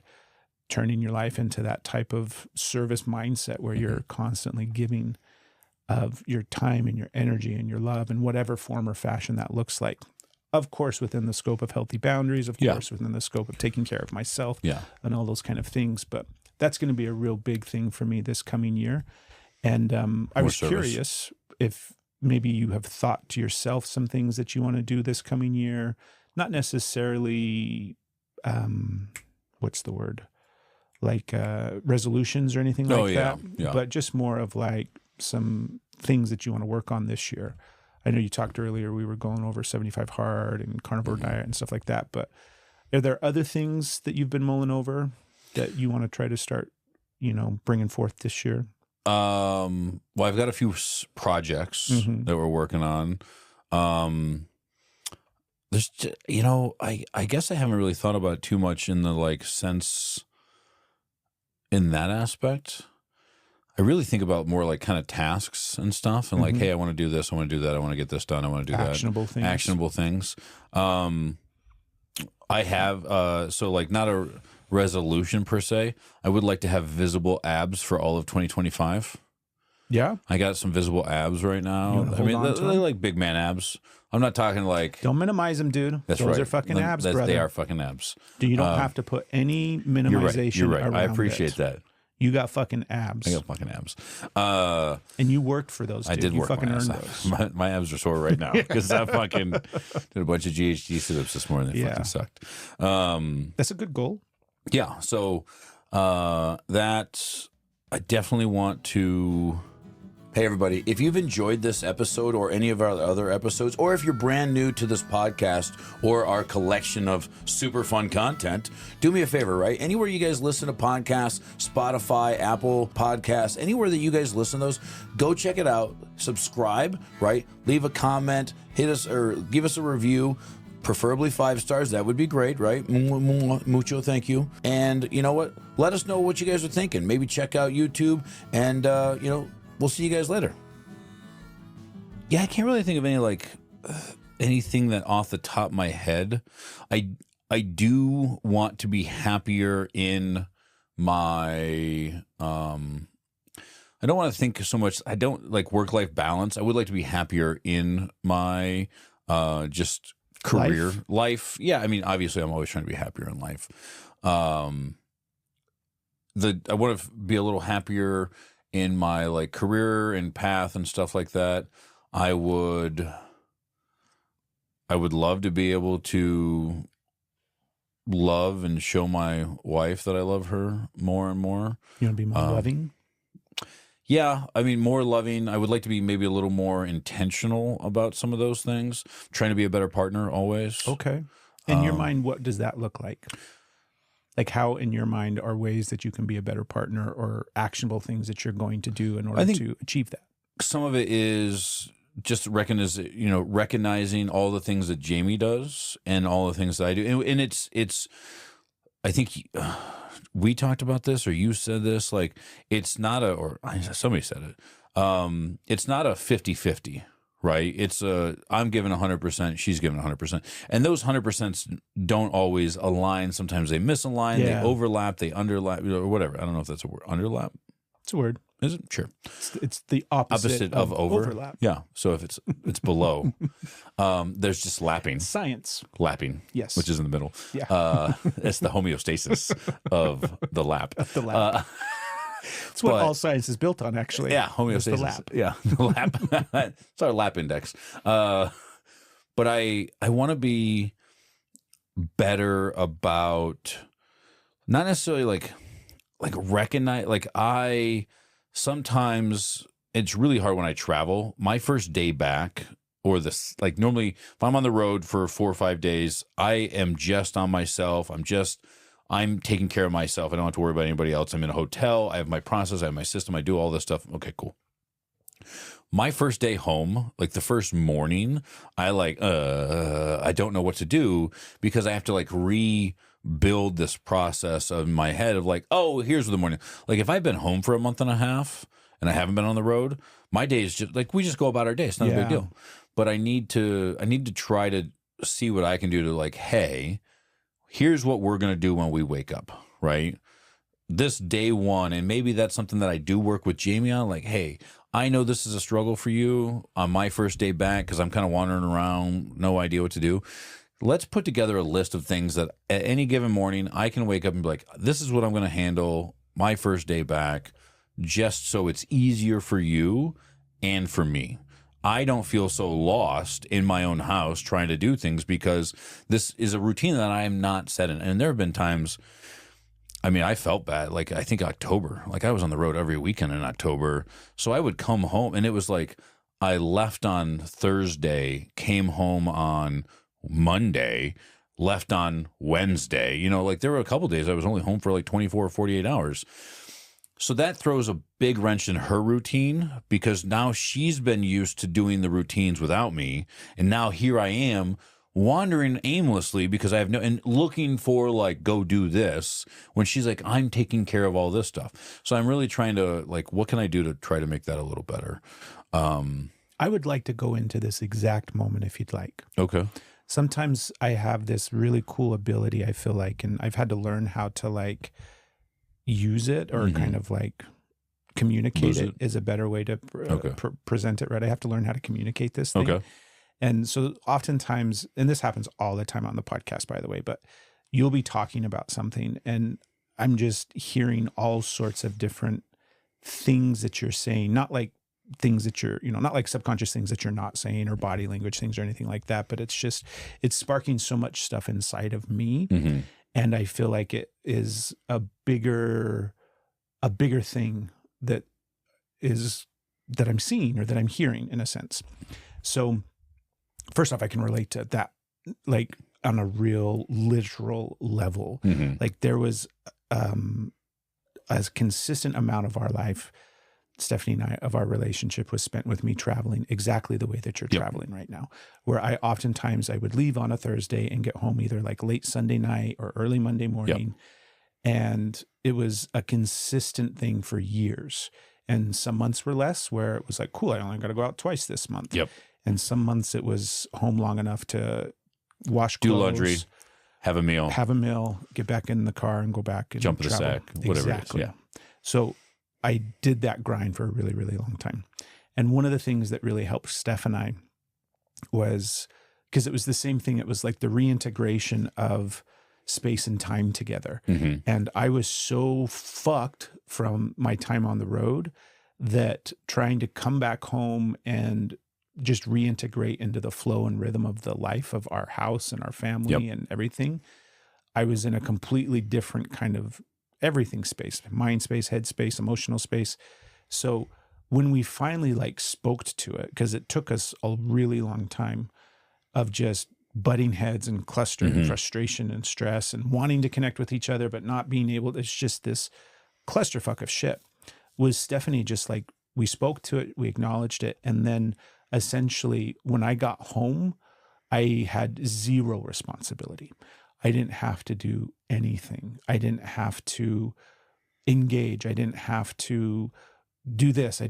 S2: Turning your life into that type of service mindset where you're constantly giving of your time and your energy and your love in whatever form or fashion that looks like. Of course, within the scope of healthy boundaries, of course, within the scope of taking care of myself and all those kind of things. But that's going to be a real big thing for me this coming year. And I was curious if maybe you have thought to yourself some things that you want to do this coming year, not necessarily, what's the word? Like resolutions or anything like that, but just more of like some things that you want to work on this year. I know you talked earlier, we were going over 75 hard and carnivore diet and stuff like that, but are there other things that you've been mulling over that you want to try to start, bringing forth this year?
S1: Well, I've got a few projects that we're working on. There's, I guess I haven't really thought about it too much in the like sense. in that aspect, I really think about more like kind of tasks and stuff, and like, hey, I want to do this, I want to do that, I want to get this done, I want to do
S2: Actionable things.
S1: Actionable things. I have so like not a resolution per se. I would like to have visible abs for all of 2025.
S2: Yeah.
S1: I got some visible abs right now.
S2: wanna
S1: I
S2: hold
S1: mean,
S2: on to
S1: they're
S2: them?
S1: like big man abs. I'm not talking like
S2: Don't minimize them, dude.
S1: that's
S2: Those
S1: right.
S2: are fucking abs, brother.
S1: They are fucking abs.
S2: You don't have to put any minimization
S1: You're right.
S2: around
S1: I appreciate
S2: it.
S1: that.
S2: You got fucking abs.
S1: I got fucking abs.
S2: And you worked for those, dude.
S1: I did
S2: you
S1: work
S2: fucking
S1: my ass
S2: earned
S1: off.
S2: those.
S1: My abs are sore right now because I fucking did a bunch of GHD sit-ups this morning. They fucking sucked.
S2: That's a good goal.
S1: Yeah. So that I definitely want to. Hey, everybody, if you've enjoyed this episode or any of our other episodes, or if you're brand new to this podcast or our collection of super fun content, do me a favor, right? Anywhere you guys listen to podcasts, Spotify, Apple Podcasts, anywhere that you guys listen to those, go check it out, subscribe, right? Leave a comment, hit us or give us a review. Preferably 5 stars. That would be great, right? Mucho, thank you. And you know what? Let us know what you guys are thinking. Maybe check out YouTube and, we'll see you guys later. Yeah, I can't really think of any anything that off the top of my head. I do want to be happier in my I don't want to think so much. I don't like work-life balance. I would like to be happier in my just career life. Yeah, I mean, obviously I'm always trying to be happier in life. I want to be a little happier in my like career and path and stuff like that. I would love to be able to love and show my wife that I love her more and more.
S2: You want to be more loving?
S1: Yeah, I mean, more loving. I would like to be maybe a little more intentional about some of those things. Trying to be a better partner always.
S2: Okay. In your mind, what does that look like? Like how in your mind are ways that you can be a better partner or actionable things that you're going to do in order to achieve that?
S1: Some of it is just recognizing all the things that Jamie does and all the things that I do. And it's I think we talked about this or you said this, like it's not somebody said it. It's not a 50-50. Right. It's I'm giving 100%. She's giving 100%. And those 100% don't always align. Sometimes they misalign. Yeah. They overlap. They underlap or whatever. I don't know if that's a word. Underlap.
S2: It's a word.
S1: Is it? Sure.
S2: It's the opposite of overlap.
S1: Yeah. So if it's below, there's just lapping.
S2: Science.
S1: Lapping.
S2: Yes.
S1: Which is in the middle.
S2: Yeah.
S1: It's the homeostasis of the lap.
S2: The lap. It's what all science is built on, actually.
S1: Yeah, homeostasis.
S2: The lap.
S1: Yeah, the lap. It's our lap index. But I want to be better about not necessarily like recognize. Like sometimes it's really hard when I travel. My first day back, or this like normally if I'm on the road for 4 or 5 days, I am just on myself. I'm taking care of myself. I don't have to worry about anybody else. I'm in a hotel. I have my process. I have my system. I do all this stuff. Okay, cool. My first day home, like the first morning, I don't know what to do because I have to like rebuild this process of my head of like, oh, here's the morning. Like if I've been home for a month and a half and I haven't been on the road, my day is just like, we just go about our day. It's not a big deal. But I need to try to see what I can do to like, hey, here's what we're going to do when we wake up, right? This day one, and maybe that's something that I do work with Jamie on, like, hey, I know this is a struggle for you on my first day back because I'm kind of wandering around, no idea what to do. Let's put together a list of things that at any given morning I can wake up and be like, this is what I'm going to handle my first day back just so it's easier for you and for me. I don't feel so lost in my own house trying to do things because this is a routine that I am not set in. And there have been times, I mean, I felt bad. Like, I think October, like I was on the road every weekend in October. So I would come home and it was like I left on Thursday, came home on Monday, left on Wednesday. Like there were a couple days I was only home for like 24 or 48 hours. So that throws a big wrench in her routine because now she's been used to doing the routines without me. And now here I am wandering aimlessly because I have and looking for like, go do this, when she's like, I'm taking care of all this stuff. So I'm really trying to like, what can I do to try to make that a little better?
S2: I would like to go into this exact moment if you'd like.
S1: Okay.
S2: Sometimes I have this really cool ability, I feel like, and I've had to learn how to like use it or kind of like communicate it is a better way to present it, right? I have to learn how to communicate this thing.
S1: Okay.
S2: And so oftentimes, and this happens all the time on the podcast, by the way, but you'll be talking about something and I'm just hearing all sorts of different things that you're saying, not like things that you're, not like subconscious things that you're not saying or body language things or anything like that, but it's sparking so much stuff inside of me. And I feel like it is a bigger thing that I'm seeing or that I'm hearing in a sense. So first off, I can relate to that, like on a real literal level. Like there was a consistent amount of our life, Stephanie and I, of our relationship was spent with me traveling exactly the way that you're traveling right now, where I would leave on a Thursday and get home either like late Sunday night or early Monday morning. And it was a consistent thing for years. And some months were less where it was like, cool, I only got to go out twice this month. And some months it was home long enough to wash clothes,
S1: do laundry, have a meal,
S2: get back in the car and go back and
S1: jump in the sack, whatever it is. Yeah.
S2: So I did that grind for a really, really long time. And one of the things that really helped Steph and I was, because it was the same thing, it was like the reintegration of space and time together. And I was so fucked from my time on the road that trying to come back home and just reintegrate into the flow and rhythm of the life of our house and our family and everything, I was in a completely different kind of everything space, mind space, head space, emotional space. So when we finally like spoke to it, because it took us a really long time of just butting heads and clustering and frustration and stress and wanting to connect with each other, but not being able to, it's just this clusterfuck of shit, was Stephanie just like, we spoke to it, we acknowledged it. And then essentially when I got home, I had zero responsibility. I didn't have to do anything. I didn't have to engage. I didn't have to do this.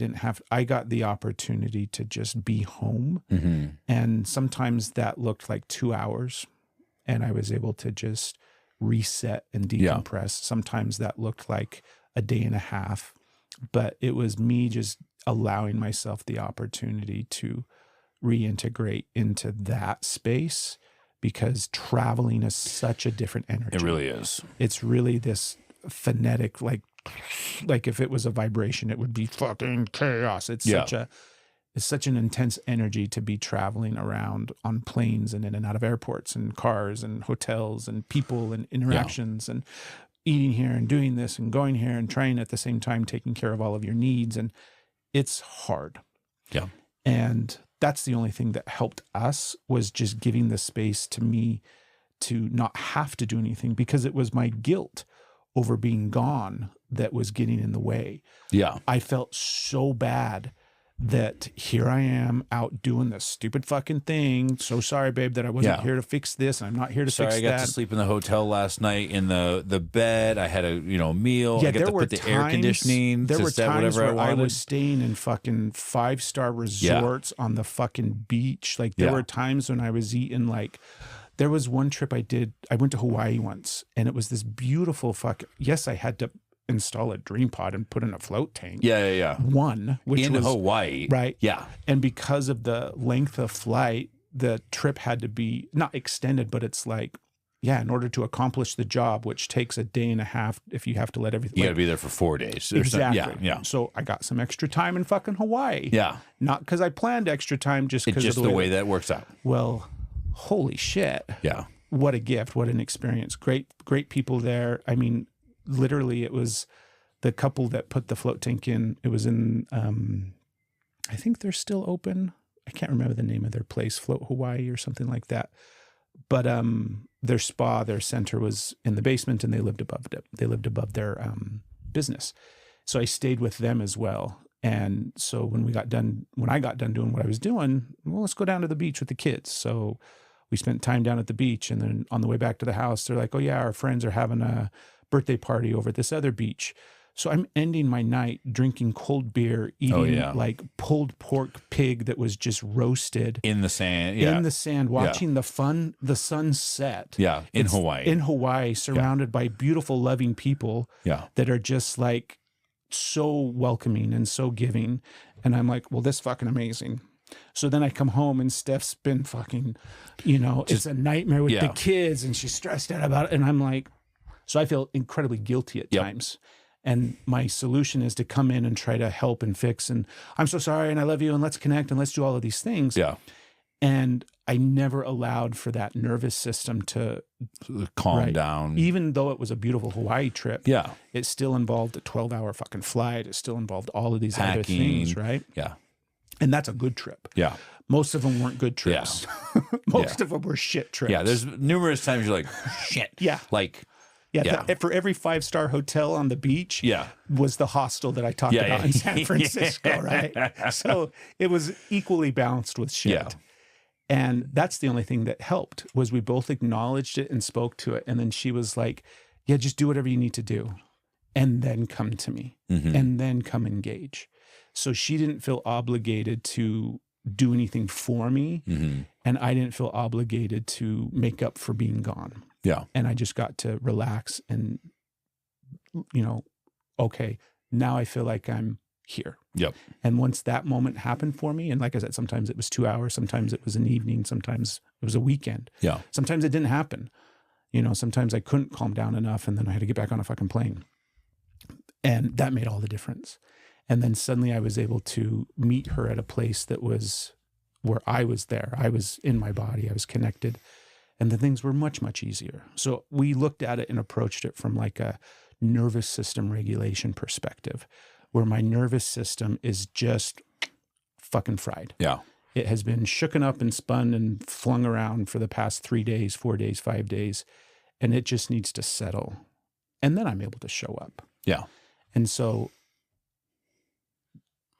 S2: I got the opportunity to just be home. And sometimes that looked like 2 hours and I was able to just reset and decompress. Sometimes that looked like a day and a half, but it was me just allowing myself the opportunity to reintegrate into that space, because traveling is such a different energy.
S1: It really is.
S2: It's really this phonetic, like if it was a vibration, it would be fucking chaos. It's such an intense energy to be traveling around on planes and in and out of airports and cars and hotels and people and interactions and eating here and doing this and going here and trying at the same time, taking care of all of your needs. And it's hard. And that's the only thing that helped us, was just giving the space to me to not have to do anything, because it was my guilt over being gone that was getting in the way. I felt so bad that here I am out doing this stupid fucking thing. So sorry, babe, that I wasn't here to fix this. And I'm not here to fix that.
S1: Sorry, I got to sleep in the hotel last night in the bed. I had a meal. I got to put the air conditioning.
S2: There were times where I was
S1: wanted.
S2: staying in fucking 5-star resorts on the fucking beach. Like there were times when I was eating like, there was one trip I went to Hawaii once, and it was this beautiful yes, I had to install a dream pod and put in a float tank. One, which
S1: in
S2: was
S1: Hawaii.
S2: Right. And because of the length of flight, the trip had to be not extended, but it's like, in order to accomplish the job, which takes a day and a half, if you have to let everything.
S1: You got to be there for 4 days.
S2: Exactly. So I got some extra time in fucking Hawaii. Not because I planned extra time, just because
S1: of the way that works out.
S2: Well, holy shit. What a gift. What an experience. Great people there. I mean, literally, it was the couple that put the float tank in. It was in, I think they're still open. I can't remember the name of their place, Float Hawaii or something like that. But their spa, their center was in the basement, and they lived above it. They lived above their business. So I stayed with them as well. And so when I got done doing what I was doing, well, let's go down to the beach with the kids. So we spent time down at the beach. And then on the way back to the house, they're like, oh yeah, our friends are having a birthday party over at this other beach. So I'm ending my night drinking cold beer, eating like pulled pork pig that was just roasted
S1: in the sand,
S2: watching the sun set.
S1: Yeah, in Hawaii.
S2: In Hawaii, surrounded by beautiful, loving people that are just like so welcoming and so giving. And I'm like, well, this is fucking amazing. So then I come home and Steph's been fucking, it's a nightmare with the kids and she's stressed out about it. And I'm like, so I feel incredibly guilty at times. And my solution is to come in and try to help and fix. And I'm so sorry and I love you and let's connect and let's do all of these things.
S1: Yeah.
S2: And I never allowed for that nervous system to
S1: calm down.
S2: Even though it was a beautiful Hawaii trip.
S1: Yeah.
S2: It still involved a 12-hour fucking flight. It still involved all of these
S1: Packing,
S2: other things, right?
S1: Yeah.
S2: And that's a good trip.
S1: Yeah.
S2: Most of them weren't good trips.
S1: Yeah.
S2: Most of them were shit trips.
S1: Yeah. There's numerous times you're like, shit.
S2: Yeah.
S1: Like,
S2: for every 5-star hotel on the beach was the hostel that I talked about in San Francisco, right? So it was equally balanced with shit.
S1: Yeah.
S2: And that's the only thing that helped was we both acknowledged it and spoke to it. And then she was like, yeah, just do whatever you need to do. And then come to me and then come engage. So she didn't feel obligated to do anything for me. And I didn't feel obligated to make up for being gone.
S1: Yeah.
S2: And I just got to relax and, okay, now I feel like I'm here.
S1: Yep.
S2: And once that moment happened for me, and like I said, sometimes it was 2 hours, sometimes it was an evening, sometimes it was a weekend.
S1: Yeah.
S2: Sometimes it didn't happen. Sometimes I couldn't calm down enough and then I had to get back on a fucking plane. And that made all the difference. And then suddenly I was able to meet her at a place that was where I was there. I was in my body. I was connected. And the things were much, much easier. So we looked at it and approached it from like a nervous system regulation perspective, where my nervous system is just fucking fried.
S1: Yeah.
S2: It has been shooken up and spun and flung around for the past 3 days, 4 days, 5 days, and it just needs to settle. And then I'm able to show up.
S1: Yeah.
S2: And so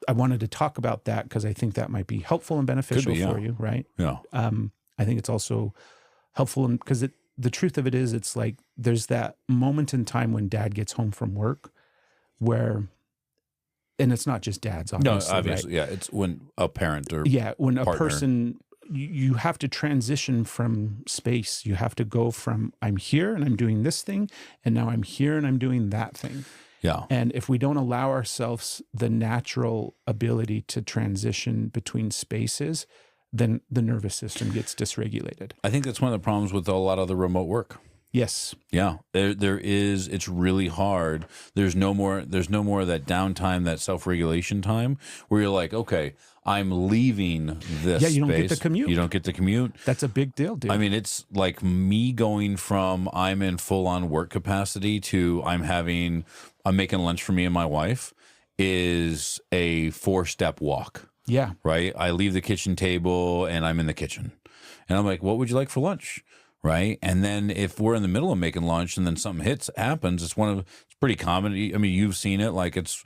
S2: I wanted to talk about that because I think that might be helpful and beneficial for you, right?
S1: Yeah.
S2: I think it's also helpful because the truth of it is, it's like there's that moment in time when dad gets home from work where, and it's not just dads, obviously.
S1: No, obviously,
S2: right?
S1: yeah. It's when a parent or
S2: when a
S1: partner.
S2: person, you have to transition from space. You have to go from I'm here and I'm doing this thing, and now I'm here and I'm doing that thing.
S1: Yeah.
S2: And if we don't allow ourselves the natural ability to transition between spaces, then the nervous system gets dysregulated.
S1: I think that's one of the problems with a lot of the remote work.
S2: Yes.
S1: Yeah. There is, it's really hard. There's no more of that downtime, that self-regulation time where you're like, okay, I'm leaving this
S2: Yeah, you don't
S1: space.
S2: get to commute.
S1: You don't get to commute.
S2: That's a big deal, dude.
S1: I mean, it's like me going from I'm in full-on work capacity to I'm making lunch for me and my wife is a 4-step walk.
S2: Yeah.
S1: Right. I leave the kitchen table and I'm in the kitchen and I'm like, what would you like for lunch? Right. And then if we're in the middle of making lunch and then something happens, it's pretty common. I mean, you've seen it, like it's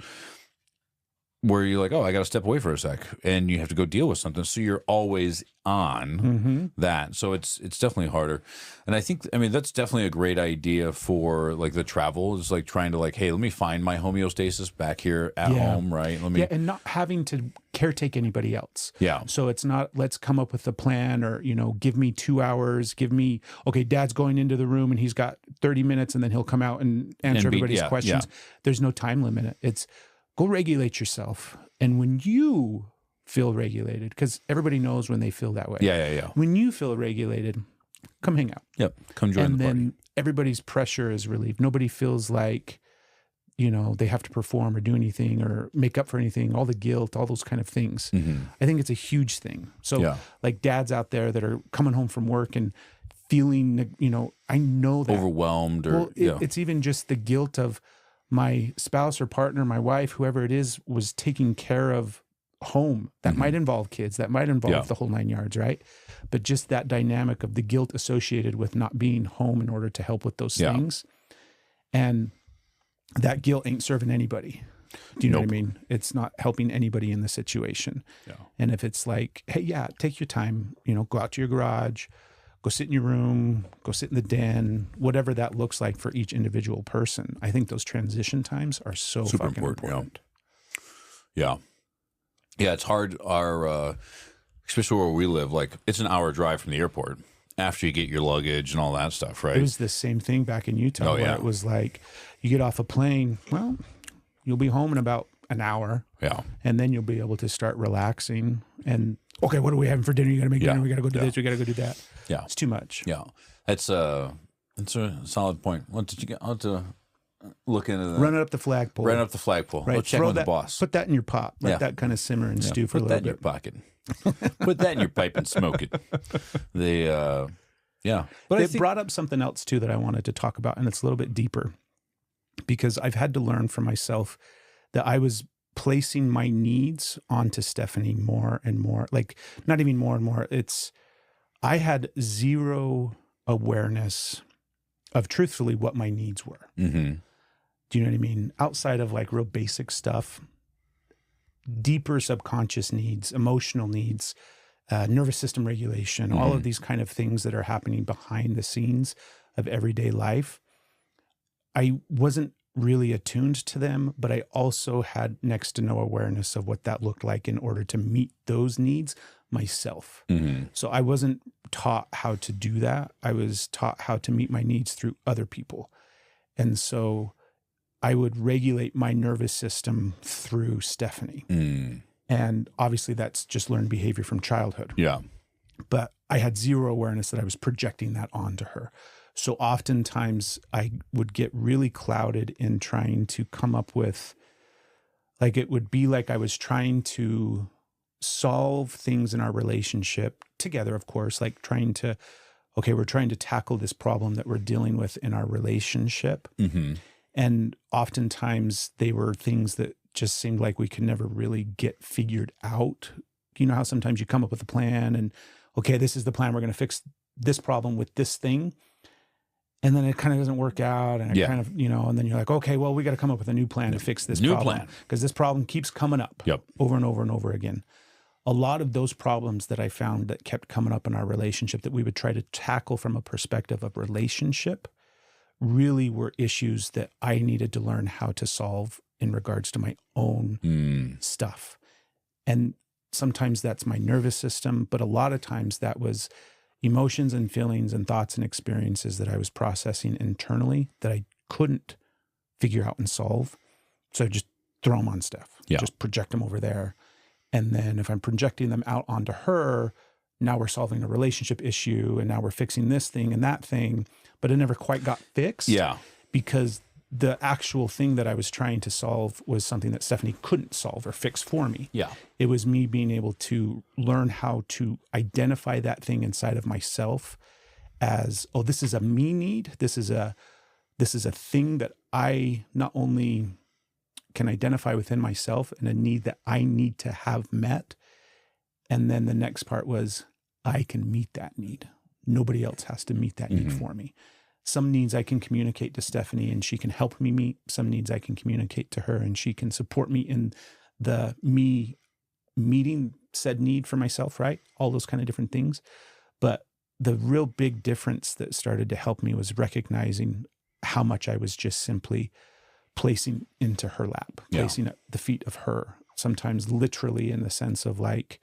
S1: where you're like, oh, I got to step away for a sec and you have to go deal with something. So you're always on that. So it's definitely harder. And I think, that's definitely a great idea for like the travel is like trying to like, hey, let me find my homeostasis back here at home. Right.
S2: And not having to caretake anybody else.
S1: Yeah.
S2: So it's not, let's come up with a plan or, give me 2 hours, okay, dad's going into the room and he's got 30 minutes and then he'll come out and answer everybody's questions. Yeah. There's no time limit. It's go regulate yourself. And when you feel regulated, because everybody knows when they feel that way.
S1: Yeah.
S2: When you feel regulated, come hang out.
S1: Yep. Come join the party.
S2: And then everybody's pressure is relieved. Nobody feels like, they have to perform or do anything or make up for anything, all the guilt, all those kind of things. I think it's a huge thing. So like dads out there that are coming home from work and feeling, I know that.
S1: Overwhelmed or.
S2: It's even just the guilt of my spouse or partner, my wife, whoever it is, was taking care of home. That might involve kids. That might involve the whole 9 yards, right? But just that dynamic of the guilt associated with not being home in order to help with those things. And that guilt ain't serving anybody. Do you know what I mean? It's not helping anybody in the situation. Yeah. And if it's like, hey, take your time, go out to your garage, go sit in your room, go sit in the den, whatever that looks like for each individual person. I think those transition times are so
S1: Super
S2: fucking important.
S1: Yeah. Yeah, it's hard. Especially where we live, like it's an hour drive from the airport after you get your luggage and all that stuff, right?
S2: It was the same thing back in Utah where it was like you get off a plane, well, you'll be home in about an hour.
S1: Yeah.
S2: And then you'll be able to start relaxing and, okay, what are we having for dinner? You got to make dinner. We got to go do this. We got to go do that.
S1: Yeah.
S2: It's too much.
S1: Yeah. It's a solid point. What did you get? I'll have to look into that.
S2: Run it up the flagpole.
S1: Run up the flagpole.
S2: Right.
S1: We'll check with the boss.
S2: Put that in your pot. Let that kind of simmer and stew for a little bit.
S1: Put that in your pocket. Put that in your pipe and smoke it. Yeah. But
S2: they brought up something else too that I wanted to talk about, and it's a little bit deeper because I've had to learn for myself that I was placing my needs onto Stephanie more and more. Like, not even more and more. I had zero awareness of truthfully what my needs were.
S1: Mm-hmm.
S2: Do you know what I mean? Outside of like real basic stuff, deeper subconscious needs, emotional needs, nervous system regulation, all of these kind of things that are happening behind the scenes of everyday life. I wasn't really attuned to them, but I also had next to no awareness of what that looked like in order to meet those needs myself.
S1: Mm-hmm.
S2: So I wasn't taught how to do that. I was taught how to meet my needs through other people. And so I would regulate my nervous system through Stephanie.
S1: Mm.
S2: And obviously that's just learned behavior from childhood.
S1: Yeah.
S2: But I had zero awareness that I was projecting that onto her. So oftentimes I would get really clouded in trying to come up with, like, it would be like I was trying to solve things in our relationship together, of course, like trying to, okay, we're trying to tackle this problem that we're dealing with in our relationship.
S1: Mm-hmm.
S2: And oftentimes they were things that just seemed like we could never really get figured out. You know how sometimes you come up with a plan and, okay, this is the plan. We're going to fix this problem with this thing. And then it kind of doesn't work out. And it kind of, and then you're like, okay, well, we got to come up with a new plan to fix this problem. Because this problem keeps coming up over and over and over again. A lot of those problems that I found that kept coming up in our relationship that we would try to tackle from a perspective of relationship really were issues that I needed to learn how to solve in regards to my own stuff. And sometimes that's my nervous system, but a lot of times that was emotions and feelings and thoughts and experiences that I was processing internally that I couldn't figure out and solve. So I just throw them on Steph, just project them over there. And then if I'm projecting them out onto her, now we're solving a relationship issue and now we're fixing this thing and that thing, but it never quite got fixed.
S1: Yeah.
S2: Because the actual thing that I was trying to solve was something that Stephanie couldn't solve or fix for me.
S1: Yeah.
S2: It was me being able to learn how to identify that thing inside of myself as, oh, this is a me need. This is a thing that I not only can identify within myself and a need that I need to have met. And then the next part was I can meet that need. Nobody else has to meet that need for me. Some needs I can communicate to Stephanie and she can help me meet. Some needs I can communicate to her and she can support me in me meeting said need for myself, right? All those kind of different things. But the real big difference that started to help me was recognizing how much I was just simply placing into her lap, placing at the feet of her, sometimes literally in the sense of like,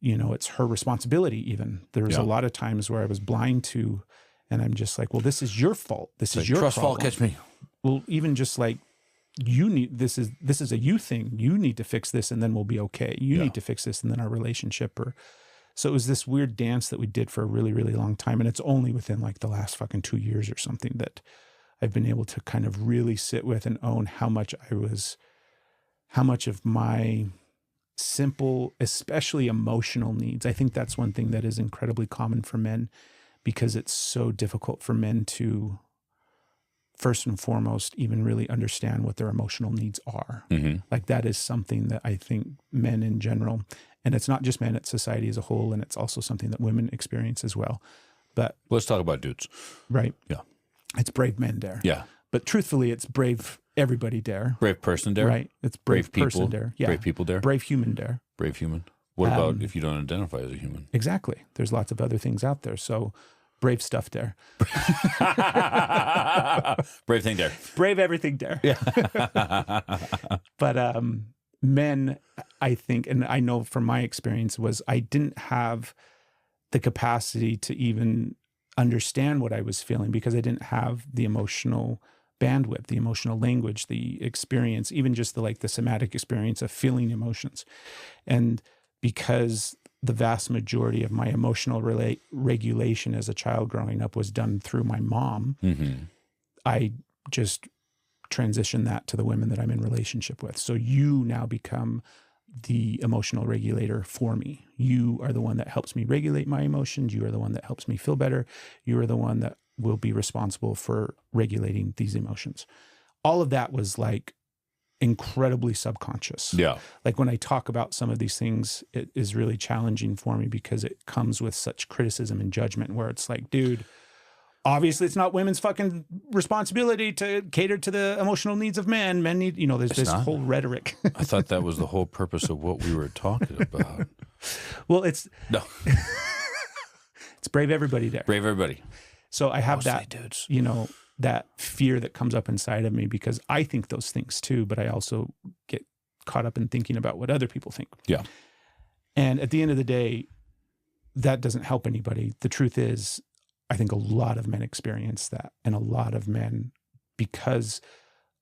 S2: it's her responsibility even. There was a lot of times where I was blind to, and I'm just like, well, this is your fault. This is your
S1: trust
S2: problem.
S1: fall, catch me.
S2: Well, even just like this is a you thing. You need to fix this and then we'll be okay. You need to fix this and then our relationship so it was this weird dance that we did for a really, really long time. And it's only within like the last fucking 2 years or something that I've been able to kind of really sit with and own how much of my simple, especially emotional needs. I think that's one thing that is incredibly common for men because it's so difficult for men to, first and foremost, even really understand what their emotional needs are. Mm-hmm. Like that is something that I think men in general, and it's not just men, it's society as a whole, and it's also something that women experience as well. But
S1: let's talk about dudes.
S2: Right.
S1: Yeah.
S2: It's brave men dare.
S1: Yeah.
S2: But truthfully, it's brave everybody dare.
S1: Brave person dare.
S2: Right. It's brave person
S1: people
S2: dare. Yeah.
S1: Brave people dare.
S2: Brave human dare.
S1: Brave human. What about if you don't identify as a human?
S2: Exactly. There's lots of other things out there. So brave stuff there.
S1: Brave thing there.
S2: Brave everything there.
S1: Yeah.
S2: But men, I think, and I know from my experience, was I didn't have the capacity to even understand what I was feeling because I didn't have the emotional bandwidth, the emotional language, the experience, even just the somatic experience of feeling emotions. And because the vast majority of my emotional regulation as a child growing up was done through my mom, I just transition that to the women that I'm in relationship with. So you now become the emotional regulator for me. You are the one that helps me regulate my emotions. You are the one that helps me feel better. You are the one that will be responsible for regulating these emotions. All of that was incredibly subconscious.
S1: Yeah.
S2: Like when I talk about some of these things, it is really challenging for me because it comes with such criticism and judgment where it's like, dude, obviously it's not women's fucking responsibility to cater to the emotional needs of men. Men need, there's this whole rhetoric.
S1: I thought that was the whole purpose of what we were talking about.
S2: Well, it's brave everybody there.
S1: Brave everybody.
S2: So I have that,
S1: dudes.
S2: That fear that comes up inside of me because I think those things too, but I also get caught up in thinking about what other people think.
S1: Yeah.
S2: And at the end of the day, that doesn't help anybody. The truth is, I think a lot of men experience that. And a lot of men, because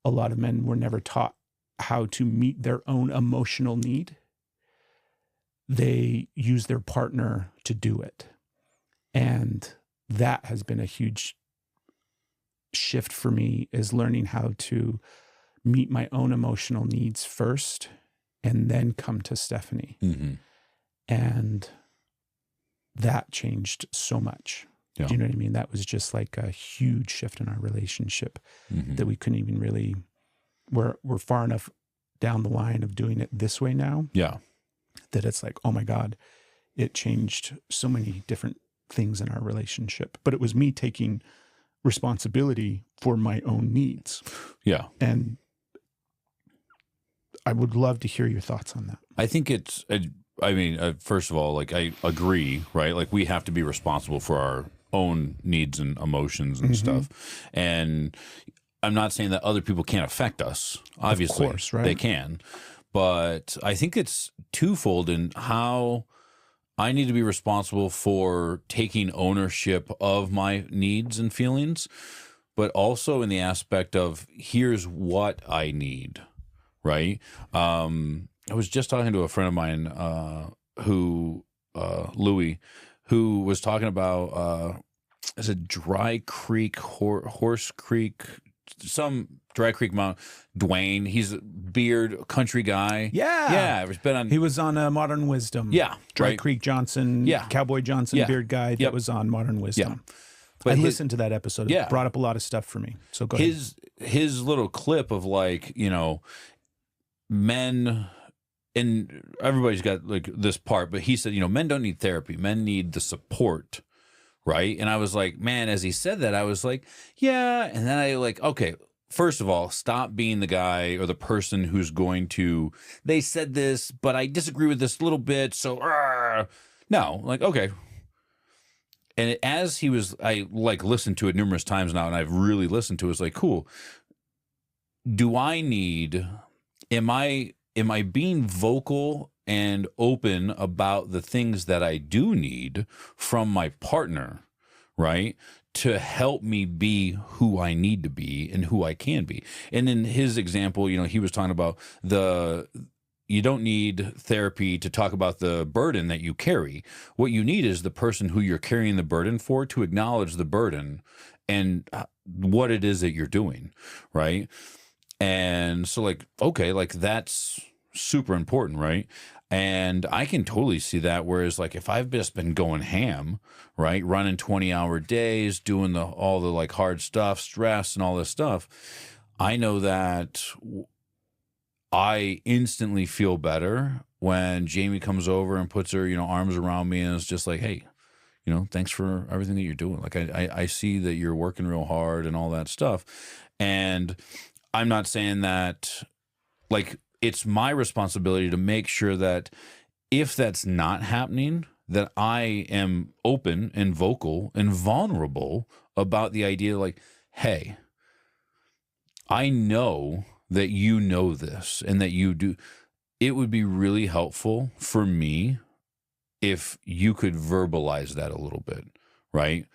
S2: a lot of men were never taught how to meet their own emotional need, they use their partner to do it. And that has been a huge shift for me, is learning how to meet my own emotional needs first and then come to Stephanie. And that changed so much.
S1: Yeah.
S2: Do you know what I mean? That was just like a huge shift in our relationship that we couldn't even really, we're far enough down the line of doing it this way now.
S1: Yeah.
S2: That it's like, oh my God, it changed so many different things in our relationship. But it was me taking responsibility for my own needs.
S1: Yeah.
S2: And I would love to hear your thoughts on that.
S1: I think it's, first of all, I agree, right? We have to be responsible for our own needs and emotions and stuff. And I'm not saying that other people can't affect us. Obviously,
S2: of course, right?
S1: They can. But I think it's twofold in how I need to be responsible for taking ownership of my needs and feelings, but also in the aspect of here's what I need, right? I was just talking to a friend of mine Louis, who was talking about, is it Dry Creek, Horse Creek, some Dry Creek Mountain. Dwayne, he's a beard country guy.
S2: Yeah.
S1: He
S2: was on Modern Wisdom.
S1: Yeah.
S2: Dry
S1: right?
S2: Creek Johnson, Cowboy Johnson, beard guy that was on Modern Wisdom.
S1: Yeah. But
S2: I listened to that episode. It brought up a lot of stuff for me. So go ahead.
S1: His little clip of men, and everybody's got this part, but he said, men don't need therapy. Men need the support. Right. And I was like, man, as he said that, I was like, yeah. And then I okay, first of all, stop being the guy or the person who's going to, they said this, but I disagree with this little bit. So, no, okay. And as he was, I listened to it numerous times now, and I've really listened to it. It's cool. Am I being vocal and open about the things that I do need from my partner, right? To help me be who I need to be and who I can be. And in his example, he was talking about you don't need therapy to talk about the burden that you carry. What you need is the person who you're carrying the burden for to acknowledge the burden and what it is that you're doing, right? And so okay, that's super important, right? And I can totally see that. Whereas if I've just been going ham, right, running 20-hour days, doing all the hard stuff, stress and all this stuff, I know that I instantly feel better when Jamie comes over and puts her, arms around me and is just like, hey, thanks for everything that you're doing. I see that you're working real hard and all that stuff. And I'm not saying that it's my responsibility to make sure that if that's not happening, that I am open and vocal and vulnerable about the idea like, hey, I know that you know this and that you do. It would be really helpful for me if you could verbalize that a little bit, right?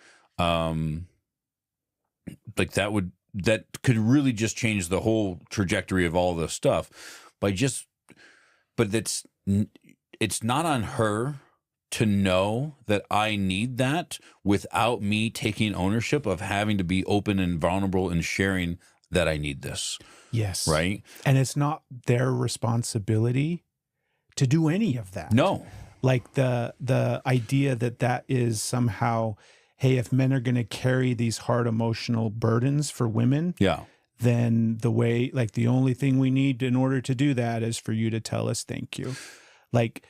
S1: Like that could really just change the whole trajectory of all this stuff but it's not on her to know that I need that without me taking ownership of having to be open and vulnerable and sharing that I need this.
S2: Yes.
S1: Right.
S2: And it's not their responsibility to do any of that.
S1: No.
S2: Like the idea that is somehow, hey, if men are going to carry these hard emotional burdens for women,
S1: Yeah.
S2: then the only thing we need in order to do that is for you to tell us thank you. Like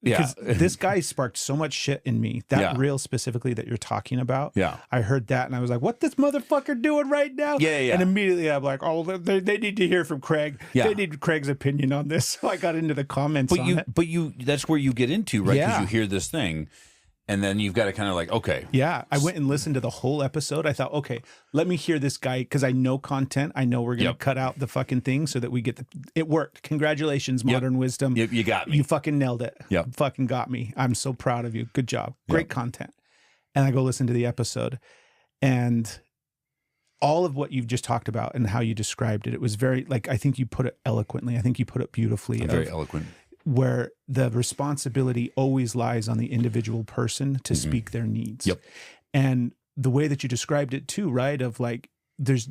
S2: because this guy sparked so much shit in me. That reel specifically that you're talking about. Yeah. I heard that and I was like, what this motherfucker doing right now? Yeah. And immediately I'm like, oh, they need to hear from Craig. Yeah. They need Craig's opinion on this. So I got into the comments
S1: But that's where you get into, right? Because you hear this thing. And then you've got to kind of like, okay.
S2: Yeah. I went and listened to the whole episode. I thought, okay, let me hear this guy because I know content. I know we're going to cut out the fucking thing so that we get it worked. Congratulations, Modern Wisdom.
S1: You got me.
S2: You fucking nailed it. Yep. You fucking got me. I'm so proud of you. Good job. Great content. And I go listen to the episode and all of what you've just talked about and how you described it, it was very, like, I think you put it eloquently. I think you put it beautifully.
S1: Very eloquent.
S2: Where the responsibility always lies on the individual person to speak their needs. Yep. And the way that you described it too, right? Of like, you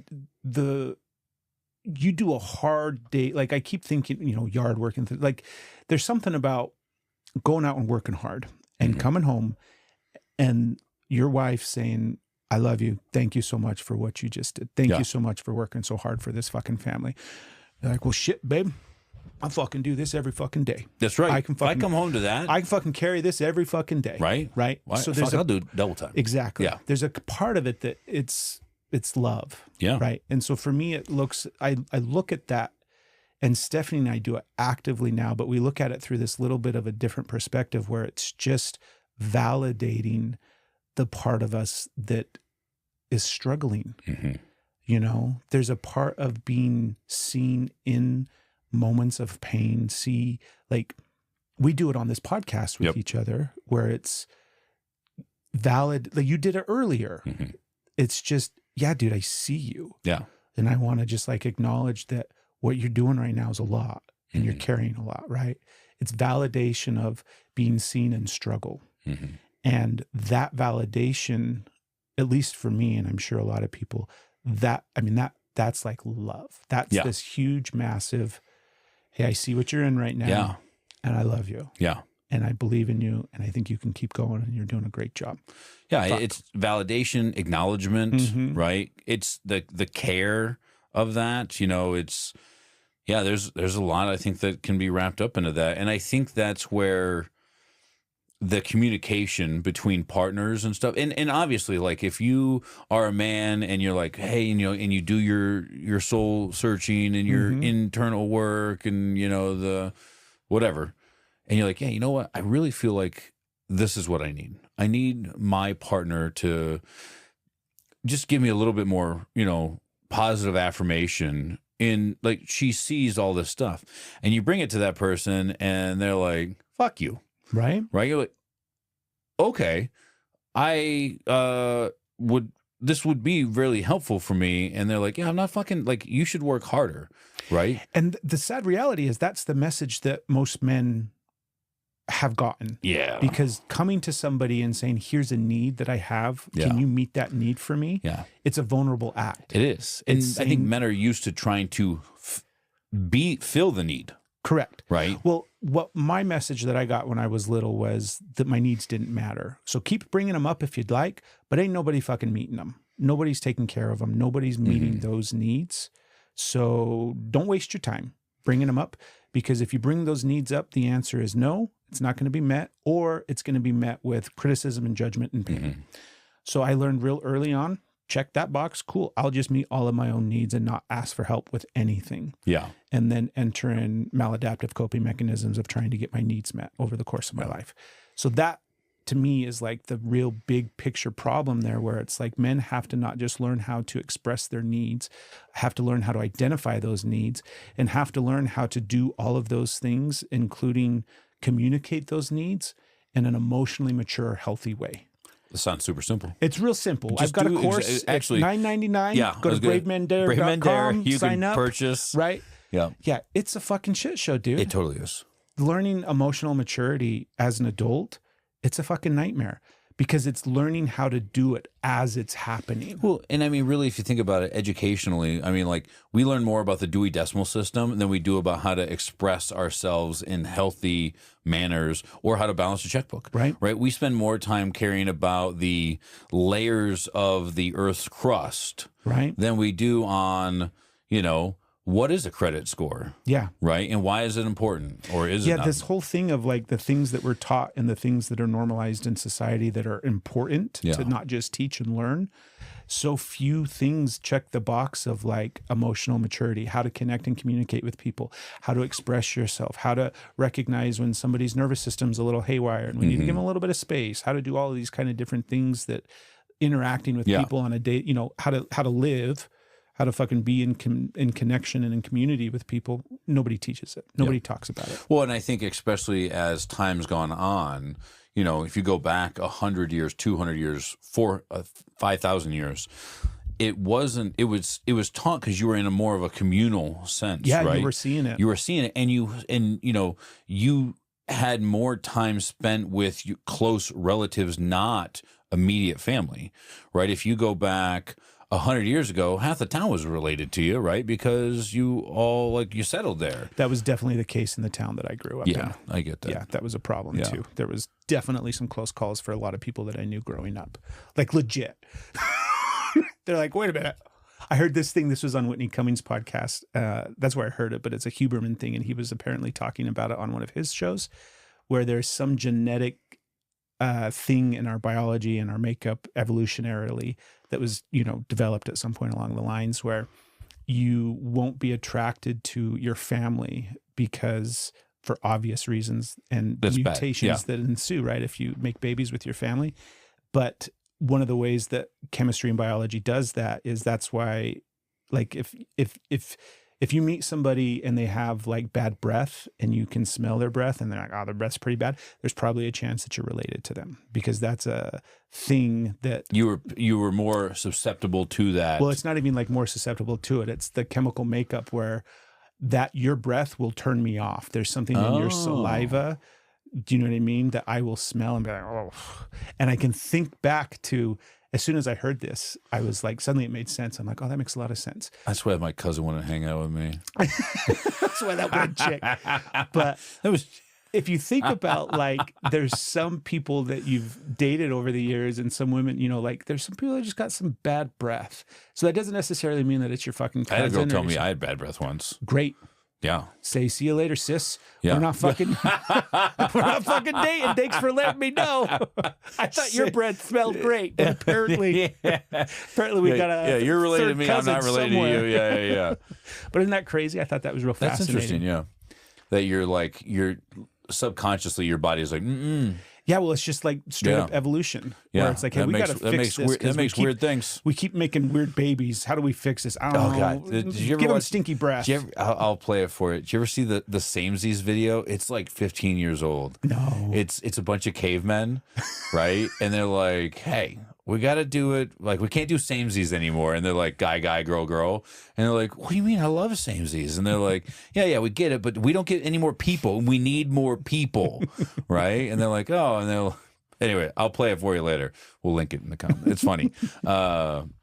S2: do a hard day. Like I keep thinking, yard work and like, there's something about going out and working hard and coming home and your wife saying, I love you. Thank you so much for what you just did. Thank you so much for working so hard for this fucking family. You're like, well, shit, babe. I fucking do this every fucking day.
S1: That's right. If I come home to that,
S2: I can fucking carry this every fucking day.
S1: Right.
S2: Right.
S1: Why? So I'll do double time.
S2: Exactly. Yeah. There's a part of it that it's love. Yeah. Right. And so for me, I look at that, and Stephanie and I do it actively now, but we look at it through this little bit of a different perspective where it's just validating the part of us that is struggling. There's a part of being seen in moments of pain. Like we do it on this podcast with each other where it's valid. Like you did it earlier. It's just, yeah, dude, I see you. Yeah. And I want to just like acknowledge that what you're doing right now is a lot and you're carrying a lot, right? It's validation of being seen in struggle. And that validation, at least for me, and I'm sure a lot of people, that's like love. That's this huge, massive, hey, I see what you're in right now. Yeah. And I love you. Yeah. And I believe in you. And I think you can keep going and you're doing a great job.
S1: Yeah. It's validation, acknowledgement, right? It's the care of that. There's a lot I think that can be wrapped up into that. And I think that's where the communication between partners and stuff. And obviously, like if you are a man and you're like, hey, and you do your soul searching and your internal work and, the whatever. And you're like, yeah, you know what? I really feel like this is what I need. I need my partner to just give me a little bit more, positive affirmation in like, she sees all this stuff and you bring it to that person and they're like, fuck you.
S2: Right.
S1: Right. You're like, okay, this would be really helpful for me. And they're like, yeah, I'm not fucking like, you should work harder. Right.
S2: And the sad reality is that's the message that most men have gotten. Yeah. Because coming to somebody and saying, here's a need that I have. Can you meet that need for me? Yeah. It's a vulnerable act.
S1: It is. And I think men are used to trying to fill the need.
S2: Correct.
S1: Right.
S2: Well, what my message that I got when I was little was that my needs didn't matter. So keep bringing them up if you'd like, but ain't nobody fucking meeting them. Nobody's taking care of them. Nobody's meeting those needs. So don't waste your time bringing them up, because if you bring those needs up, the answer is no, it's not going to be met, or it's going to be met with criticism and judgment and pain. So I learned real early on, check that box. Cool. I'll just meet all of my own needs and not ask for help with anything.
S1: Yeah.
S2: And then enter in maladaptive coping mechanisms of trying to get my needs met over the course of my life. So that, to me, is like the real big picture problem there, where it's like men have to not just learn how to express their needs, have to learn how to identify those needs, and have to learn how to do all of those things, including communicate those needs in an emotionally mature, healthy way.
S1: It sounds super simple.
S2: It's real simple.
S1: Just
S2: I've got a course.
S1: actually,
S2: $9.99.
S1: Yeah,
S2: Go to bravemendare.com.
S1: You
S2: sign
S1: can
S2: up.
S1: purchase.
S2: Right?
S1: Yeah.
S2: Yeah. It's a fucking shit show, dude.
S1: It totally is.
S2: Learning emotional maturity as an adult, it's a fucking nightmare, because it's learning how to do it as it's happening.
S1: Well, and I mean, really, if you think about it educationally, I mean, like, we learn more about the Dewey Decimal System than we do about how to express ourselves in healthy manners or how to balance a checkbook.
S2: Right.
S1: Right. We spend more time caring about the layers of the Earth's crust,
S2: Right.
S1: than we do on, you know, what is a credit score?
S2: Yeah.
S1: Right. And why is it important? Or is it not?
S2: This whole thing of like the things that we're taught and the things that are normalized in society that are important to not just teach and learn. So few things check the box of like emotional maturity, how to connect and communicate with people, how to express yourself, how to recognize when somebody's nervous system's a little haywire and we need to give them a little bit of space, how to do all of these kind of different things that interacting with people on a day, you know, how to live, how to fucking be in connection and in community with people. Nobody teaches it. Nobody talks about it.
S1: Well, and I think especially as time's gone on, you know, if you go back 100 years, 200 years, 5,000 years, it was taught because you were in a more of a communal sense.
S2: Yeah,
S1: right?
S2: you were seeing it.
S1: You were seeing it, and you had more time spent with close relatives, not immediate family, right? If you go back 100 years ago, half the town was related to you, right? Because you settled there.
S2: That was definitely the case in the town that I grew up in.
S1: Yeah, I get that.
S2: Yeah, that was a problem too. There was definitely some close calls for a lot of people that I knew growing up. Like legit. They're like, wait a minute. I heard this thing. This was on Whitney Cummings' podcast. That's where I heard it, but it's a Huberman thing. And he was apparently talking about it on one of his shows, where there's some genetic thing in our biology and our makeup evolutionarily that was, developed at some point along the lines where you won't be attracted to your family because, for obvious reasons and mutations that ensue, right? If you make babies with your family. But one of the ways that chemistry and biology does that is that's why, like, if you meet somebody and they have like bad breath and you can smell their breath and they're like, oh, their breath's pretty bad, there's probably a chance that you're related to them, because that's a thing that
S1: you were more susceptible to that.
S2: Well, it's not even like more susceptible to it. It's the chemical makeup where that your breath will turn me off. There's something in your saliva. Do you know what I mean? That I will smell and be like, oh, and I can think back to, as soon as I heard this, I was like, suddenly it made sense. I'm like, oh, that makes a lot of sense.
S1: That's why my cousin wanted to hang out with me.
S2: That's why that one chick. But if you think about, like, there's some people that you've dated over the years and some women, like there's some people that just got some bad breath. So that doesn't necessarily mean that it's your fucking cousin.
S1: I had a girl tell me I had bad breath once.
S2: Great.
S1: Yeah.
S2: Say, see you later, sis.
S1: Yeah.
S2: We're not fucking dating. Thanks for letting me know. I thought your breath smelled great, but apparently we got a
S1: you're related to me. I'm not related
S2: somewhere.
S1: to you. Yeah.
S2: But isn't that crazy? I thought that was real fascinating.
S1: That's interesting. Yeah. That you're subconsciously, your body is like,
S2: Yeah, well, it's just like straight up evolution.
S1: Yeah.
S2: Where it's like, hey, we got to fix this.
S1: That makes weird things.
S2: We keep making weird babies. How do we fix this? I don't know.
S1: God. Did you ever
S2: Give them
S1: watch
S2: stinky breath.
S1: I'll play it for you. Did you ever see the Samesies video? It's like 15 years old.
S2: No.
S1: It's a bunch of cavemen, right? And they're like, hey, we got to do it. Like, we can't do samesies anymore. And they're like, guy, girl. And they're like, what do you mean? I love samesies. And they're like, yeah, we get it, but we don't get any more people. We need more people, right? And they're like, oh, and they're anyway, I'll play it for you later. We'll link it in the comment. It's funny.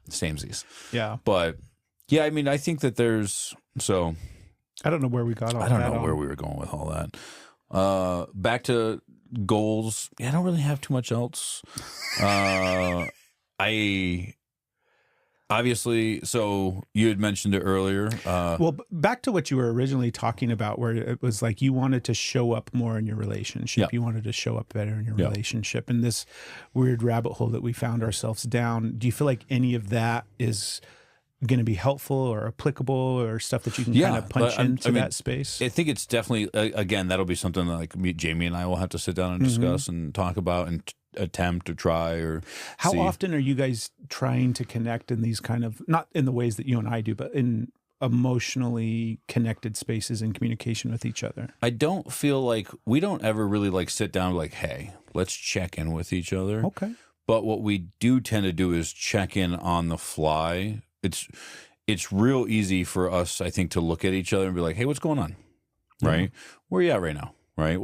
S1: Samesies.
S2: Yeah.
S1: But yeah, I mean, I think that there's
S2: I don't know where we got all that.
S1: I don't know where we were going with all that. Back to goals. Yeah, I don't really have too much else. Obviously, so you had mentioned it earlier.
S2: Well, back to what you were originally talking about, where it was like you wanted to show up more in your relationship.
S1: Yeah.
S2: You wanted to show up better in your
S1: Yeah.
S2: relationship. And this weird rabbit hole that we found ourselves down, do you feel like any of that is going to be helpful or applicable or stuff that you can kind of punch into that space?
S1: I think it's definitely, again, that'll be something that like Jamie and I will have to sit down and discuss and talk about and attempt to try or
S2: How
S1: see.
S2: often are you guys trying to connect in these kind of, not in the ways that you and I do, but in emotionally connected spaces and communication with each other?
S1: I don't feel like we don't ever really like sit down like, hey, let's check in with each other.
S2: Okay.
S1: But what we do tend to do is check in on the fly. It's real easy for us, I think, to look at each other and be like, hey, what's going on? Right? Where are you at right now? Right?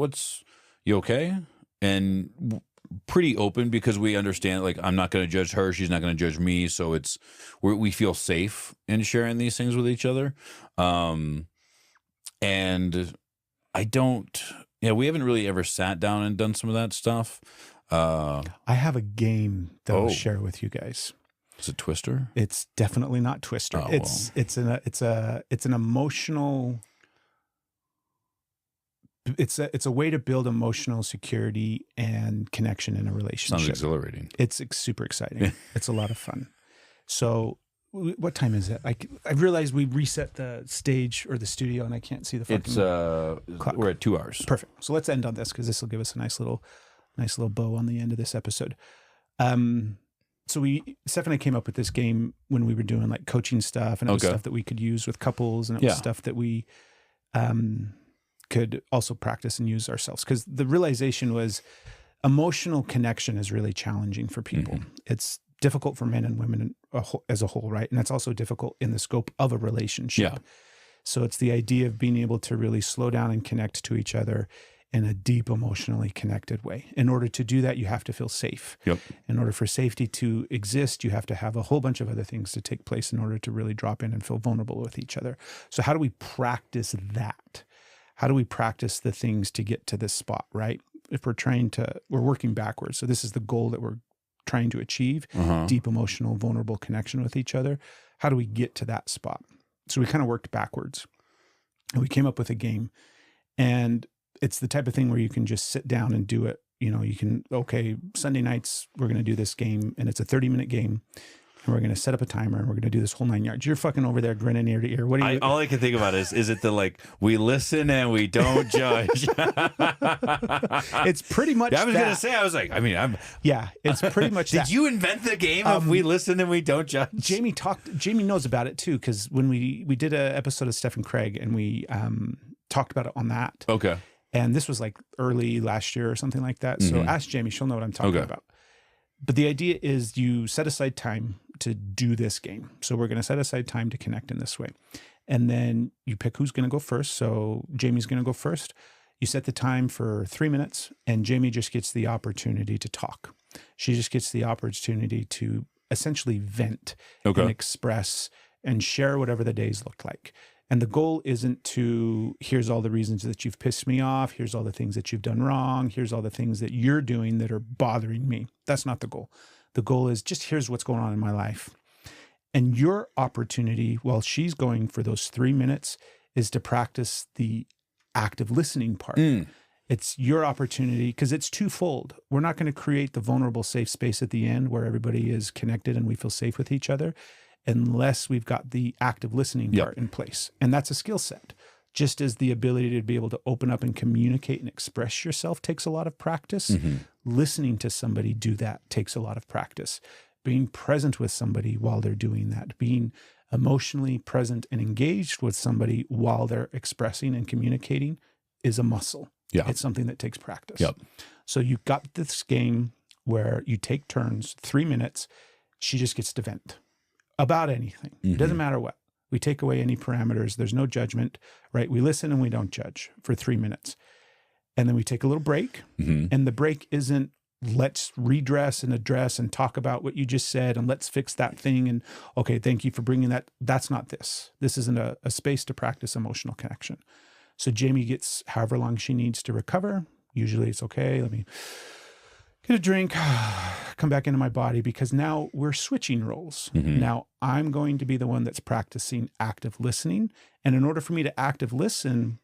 S1: You okay? And pretty open because we understand, like, I'm not going to judge her. She's not going to judge me. So we feel safe in sharing these things with each other. And we haven't really ever sat down and done some of that stuff.
S2: I have a game that I'll share with you guys.
S1: Is it Twister?
S2: It's definitely not Twister.
S1: Oh,
S2: it's an emotional. It's a way to build emotional security and connection in a relationship.
S1: Sounds exhilarating.
S2: It's super exciting. It's a lot of fun. So, what time is it? I realized we reset the stage or the studio, and I can't see the fucking clock.
S1: We're at 2 hours.
S2: Perfect. So let's end on this because this will give us a nice little bow on the end of this episode. So Steph and I came up with this game when we were doing like coaching stuff, and it was stuff that we could use with couples, and it was stuff that we could also practice and use ourselves. Because the realization was emotional connection is really challenging for people. It's difficult for men and women as a whole, right? And it's also difficult in the scope of a relationship.
S1: Yeah.
S2: So it's the idea of being able to really slow down and connect to each other in a deep, emotionally connected way. In order to do that, you have to feel safe.
S1: Yep.
S2: In order for safety to exist, you have to have a whole bunch of other things to take place in order to really drop in and feel vulnerable with each other. So how do we practice that? How do we practice the things to get to this spot, right? If we're working backwards. So this is the goal that we're trying to achieve, deep, emotional, vulnerable connection with each other. How do we get to that spot? So we kind of worked backwards. And we came up with a game. And it's the type of thing where you can just sit down and do it. You know, you can, Sunday nights, we're going to do this game, and it's a 30-minute game. And we're going to set up a timer, and we're going to do this whole 9 yards. You're fucking over there grinning ear to ear. What are you?
S1: All I can think about is it the like, we listen and we don't judge?
S2: It's pretty much
S1: I was
S2: that.
S1: going to say, I'm.
S2: Yeah, it's pretty much that.
S1: Did you invent the game of we listen and we don't judge?
S2: Jamie knows about it too, because when we did an episode of Steph and Craig, and we talked about it on that.
S1: Okay.
S2: And this was like early last year or something like that. So ask Jamie, she'll know what I'm talking about. But the idea is you set aside time to do this game. So we're going to set aside time to connect in this way. And then you pick who's going to go first. So Jamie's going to go first. You set the time for 3 minutes, and Jamie just gets the opportunity to talk. She just gets the opportunity to essentially vent and express and share whatever the days look like. And the goal isn't to, here's all the reasons that you've pissed me off. Here's all the things that you've done wrong. Here's all the things that you're doing that are bothering me. That's not the goal. The goal is just, here's what's going on in my life. And your opportunity, while she's going for those 3 minutes, is to practice the active listening part. It's your opportunity, because it's twofold. We're not going to create the vulnerable, safe space at the end where everybody is connected and we feel safe with each other, unless we've got the active listening part in place. And that's a skill set. Just as the ability to be able to open up and communicate and express yourself takes a lot of practice, listening to somebody do that takes a lot of practice. Being present with somebody while they're doing that, being emotionally present and engaged with somebody while they're expressing and communicating is a muscle.
S1: Yeah.
S2: It's something that takes practice. So you've got this game where you take turns, 3 minutes, she just gets to vent about anything. It doesn't matter what. We take away any parameters. There's no judgment, right? We listen and we don't judge for 3 minutes. And then we take a little break. And the break isn't, let's redress and address and talk about what you just said and let's fix that thing. And okay, thank you for bringing that. That's not this. This isn't a space to practice emotional connection. So Jamie gets however long she needs to recover. Usually it's okay. Let me get a drink, come back into my body, because now we're switching roles. Now I'm going to be the one that's practicing active listening. And in order for me to active listen,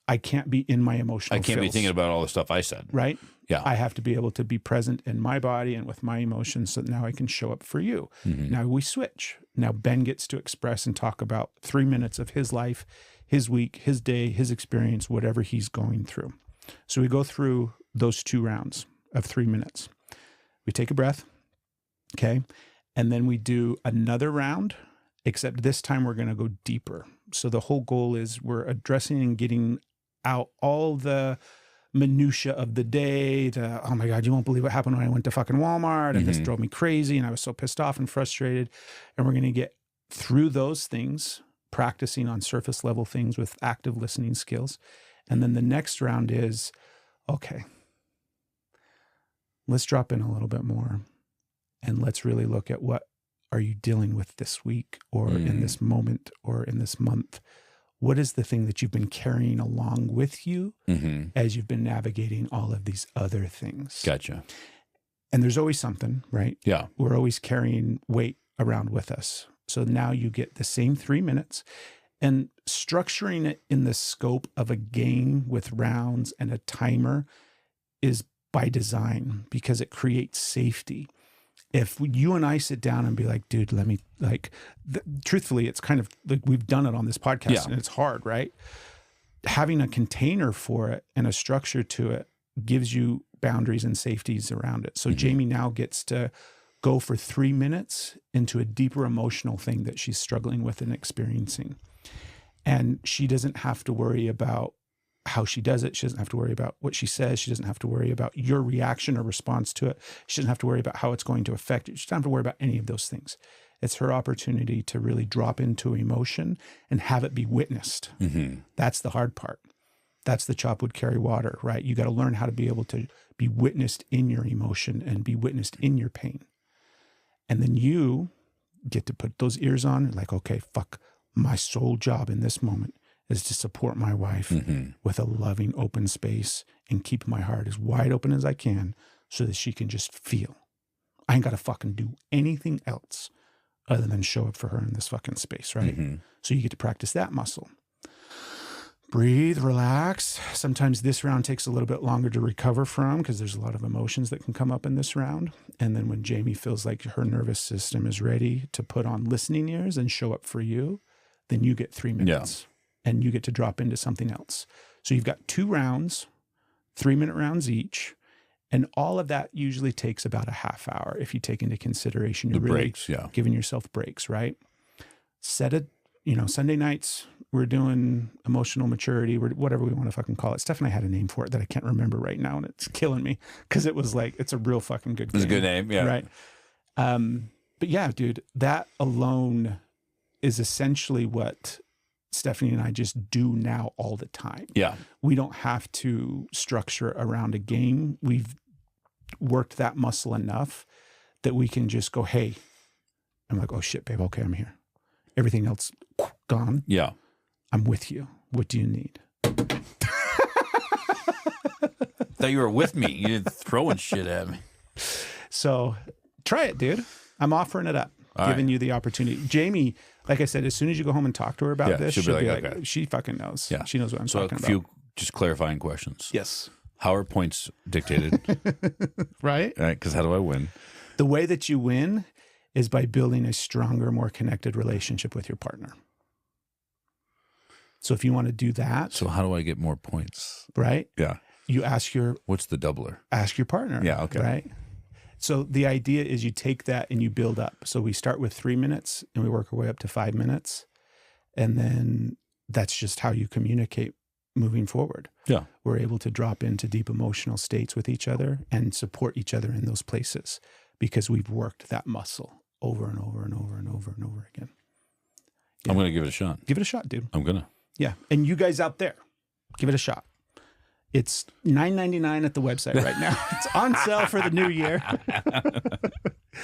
S2: I can't be in my emotional
S1: I can't be
S2: fills,
S1: thinking about all the stuff I said.
S2: right?
S1: Yeah.
S2: I have to be able to be present in my body and with my emotions so that now I can show up for you. Now we switch. Now Ben gets to express and talk about 3 minutes of his life, his week, his day, his experience, whatever he's going through. So we go through those 2 rounds of 3 minutes. We take a breath, okay? And then we do another round, except this time we're going to go deeper. So the whole goal is we're addressing and getting out all the minutia of the day, oh my God, you won't believe what happened when I went to fucking Walmart and this drove me crazy and I was so pissed off and frustrated. And we're going to get through those things, practicing on surface level things with active listening skills. And then the next round is, okay, let's drop in a little bit more and let's really look at what are you dealing with this week or in this moment or in this month. What is the thing that you've been carrying along with you as you've been navigating all of these other things?
S1: Gotcha.
S2: And there's always something, right?
S1: Yeah.
S2: We're always carrying weight around with us. So now you get the same 3 minutes and structuring it in the scope of a game with rounds and a timer is by design because it creates safety. If you and I sit down and be like, dude, let me truthfully, it's kind of like we've done it on this podcast and it's hard, right? Having a container for it and a structure to it gives you boundaries and safeties around it. So Jamie now gets to go for 3 minutes into a deeper emotional thing that she's struggling with and experiencing. And she doesn't have to worry about how she does it. She doesn't have to worry about what she says. She doesn't have to worry about your reaction or response to it. She doesn't have to worry about how it's going to affect you. She doesn't have to worry about any of those things. It's her opportunity to really drop into emotion and have it be witnessed. That's the hard part. That's the chop wood carry water, right? You got to learn how to be able to be witnessed in your emotion and be witnessed in your pain. And then you get to put those ears on and like, okay, fuck, my sole job in this moment is to support my wife with a loving, open space and keep my heart as wide open as I can so that she can just feel. I ain't got to fucking do anything else other than show up for her in this fucking space, right? So you get to practice that muscle. Breathe, relax. Sometimes this round takes a little bit longer to recover from because there's a lot of emotions that can come up in this round. And then when Jamie feels like her nervous system is ready to put on listening ears and show up for you, then you get 3 minutes. And you get to drop into something else. So you've got 2 rounds, 3-minute rounds each. And all of that usually takes about a half hour if you take into consideration you're really
S1: breaks,
S2: giving yourself breaks, right? Set it, Sunday nights, we're doing emotional maturity, whatever we want to fucking call it. Steph and I had a name for it that I can't remember right now, and it's killing me because it was like, it's a real fucking good name.
S1: It's a good name, yeah.
S2: Right? But yeah, dude, that alone is essentially what Stephanie and I just do now all the time.
S1: Yeah.
S2: We don't have to structure around a game. We've worked that muscle enough that we can just go, hey, I'm like, oh shit, babe. Okay, I'm here. Everything else gone.
S1: Yeah.
S2: I'm with you. What do you need?
S1: Thought you were with me. You're throwing shit at me.
S2: So try it, dude. I'm offering it up. Giving you the opportunity. Jamie, like I said, as soon as you go home and talk to her about this, she'll be like, okay. She fucking knows.
S1: Yeah.
S2: She knows what I'm talking about.
S1: So a few just clarifying questions.
S2: Yes.
S1: How are points dictated?
S2: Right?
S1: Because how do I win?
S2: The way that you win is by building a stronger, more connected relationship with your partner. So if you want to do that.
S1: So how do I get more points?
S2: Right?
S1: Yeah.
S2: You ask your.
S1: What's the doubler?
S2: Ask your partner.
S1: Yeah. Okay.
S2: Right? So the idea is you take that and you build up. So we start with 3 minutes and we work our way up to 5 minutes. And then that's just how you communicate moving forward.
S1: Yeah.
S2: We're able to drop into deep emotional states with each other and support each other in those places because we've worked that muscle over and over and over and over and over again. Yeah.
S1: I'm going to give it a shot.
S2: Give it a shot, dude.
S1: I'm going to.
S2: Yeah. And you guys out there, give it a shot. It's $9.99 at the website right now. It's on sale for the new year.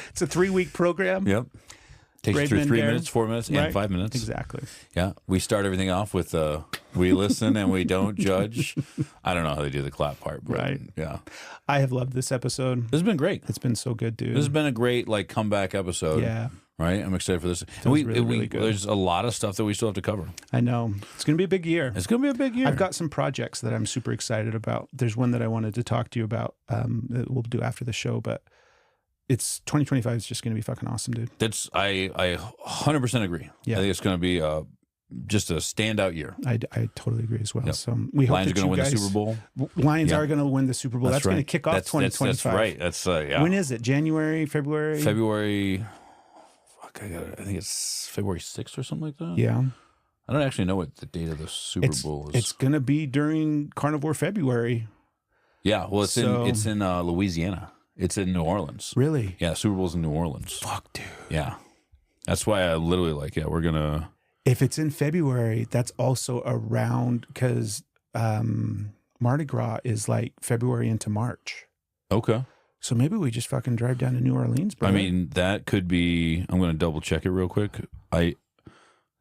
S2: It's a 3-week program.
S1: Yep. Takes you through 3 minutes, 4 minutes, and
S2: Right.
S1: 5 minutes.
S2: Exactly.
S1: Yeah. We start everything off with we listen and we don't judge. I don't know how they do the clap part. But
S2: Right.
S1: Yeah.
S2: I have loved this episode.
S1: This has been great.
S2: It's been so good, dude.
S1: This has been a great comeback episode.
S2: Yeah.
S1: right? I'm excited for this. And
S2: Feels really good.
S1: There's a lot of stuff that we still have to cover.
S2: I know. It's going to be a big year.
S1: It's going to be a big year.
S2: I've got some projects that I'm super excited about. There's one that I wanted to talk to you about that we'll do after the show, but it's 2025 is just going to be fucking awesome, dude.
S1: I 100% agree.
S2: Yeah.
S1: I think it's going to be just a standout year.
S2: I totally agree as well.
S1: Yep.
S2: So we hope
S1: Lions
S2: that
S1: are going to win
S2: guys,
S1: the Super Bowl.
S2: Lions are going to win the Super Bowl. That's
S1: right.
S2: going to kick off 2025.
S1: That's right. That's yeah.
S2: When is it? January, February?
S1: February. Fuck, I think it's February 6th or something like that.
S2: Yeah.
S1: I don't actually know what the date of the Super Bowl is.
S2: It's going to be during Carnivore February.
S1: Yeah. Well, it's in Louisiana. It's in New Orleans.
S2: Really?
S1: Yeah. Super Bowl's in New Orleans.
S2: Fuck, dude.
S1: Yeah. That's why I literally we're gonna.
S2: If it's in February, that's also around because Mardi Gras is like February into March.
S1: Okay.
S2: So maybe we just fucking drive down to New Orleans, bro.
S1: I mean, that could be. I'm going to double check it real quick.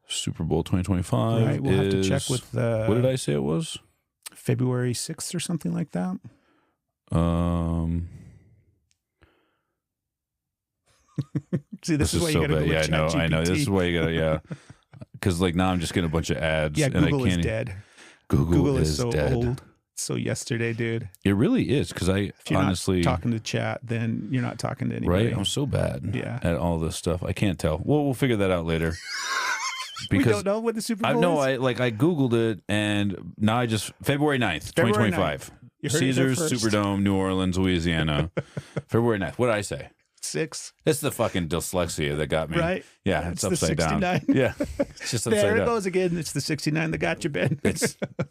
S1: Super Bowl 2025.
S2: Right, we'll have to check with the.
S1: What did I say it was?
S2: February 6th or something like that. See, this is why you got to go.
S1: Yeah, I know. This is why you got to. Yeah. Because now I'm just getting a bunch of ads.
S2: Yeah, Google
S1: and I can't,
S2: is dead.
S1: Google
S2: is so
S1: dead.
S2: old. So yesterday, dude.
S1: It really is because
S2: If you're
S1: honestly
S2: not talking to chat, then you're not talking to anybody.
S1: right. I'm so bad
S2: Yeah.
S1: at all this stuff. I can't tell. Well, we'll figure that out later.
S2: We don't know what the Super Bowl is?
S1: I Googled it and now February 9th, 2025.
S2: You heard it here
S1: Caesars
S2: first.
S1: Superdome, New Orleans, Louisiana. February 9th. What did I say?
S2: 6.
S1: It's the fucking dyslexia that got me.
S2: Right?
S1: Yeah, it's
S2: the
S1: upside down.
S2: 69.
S1: Yeah. It's just upside
S2: There it
S1: down.
S2: goes again. It's the 69 that got you, Ben.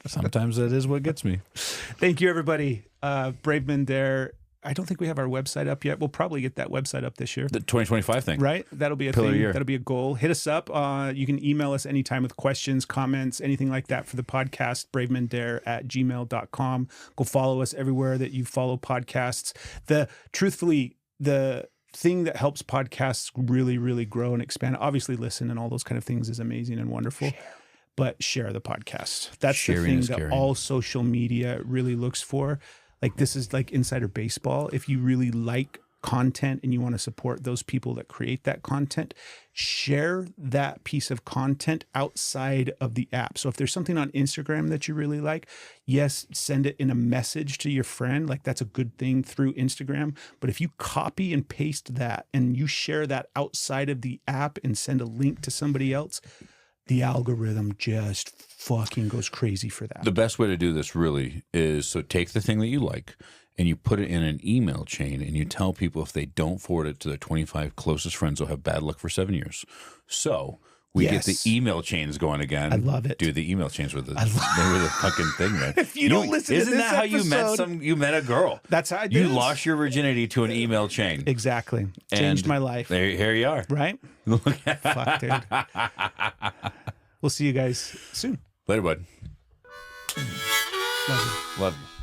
S1: Sometimes that is what gets me.
S2: Thank you, everybody. bravemendare. I don't think we have our website up yet. We'll probably get that website up this year.
S1: The 2025 thing.
S2: Right? That'll be a
S1: Pillar
S2: thing.
S1: year.
S2: That'll be a goal. Hit us up. You can email us anytime with questions, comments, anything like that for the podcast, bravemendare@gmail.com. Go follow us everywhere that you follow podcasts. Truthfully, the thing that helps podcasts really, really grow and expand, obviously listen and all those kind of things is amazing and wonderful. But share the podcast. That's
S1: Sharing
S2: the thing
S1: is
S2: that
S1: caring.
S2: all social media really looks for. Like this is like insider baseball. If you really like content and you want to support those people that create that content, share that piece of content outside of the app. So if there's something on Instagram that you really like, yes, send it in a message to your friend. Like that's a good thing through Instagram. But if you copy and paste that and you share that outside of the app and send a link to somebody else, the algorithm just fucking goes crazy for that.
S1: The best way to do this really is take the thing that you like and you put it in an email chain and you tell people if they don't forward it to their 25 closest friends, they'll have bad luck for 7 years. So we get the email chains going again.
S2: I love it.
S1: Dude, the email chains were the fucking thing, man.
S2: If you don't listen to
S1: isn't
S2: this
S1: that how
S2: episode,
S1: you met a girl?
S2: That's how I did.
S1: You lost your virginity to an email chain.
S2: Exactly. Changed
S1: And
S2: my life.
S1: Here you are.
S2: Right? Fuck, dude. We'll see you guys soon.
S1: Later, bud.
S2: Love you.
S1: Love you.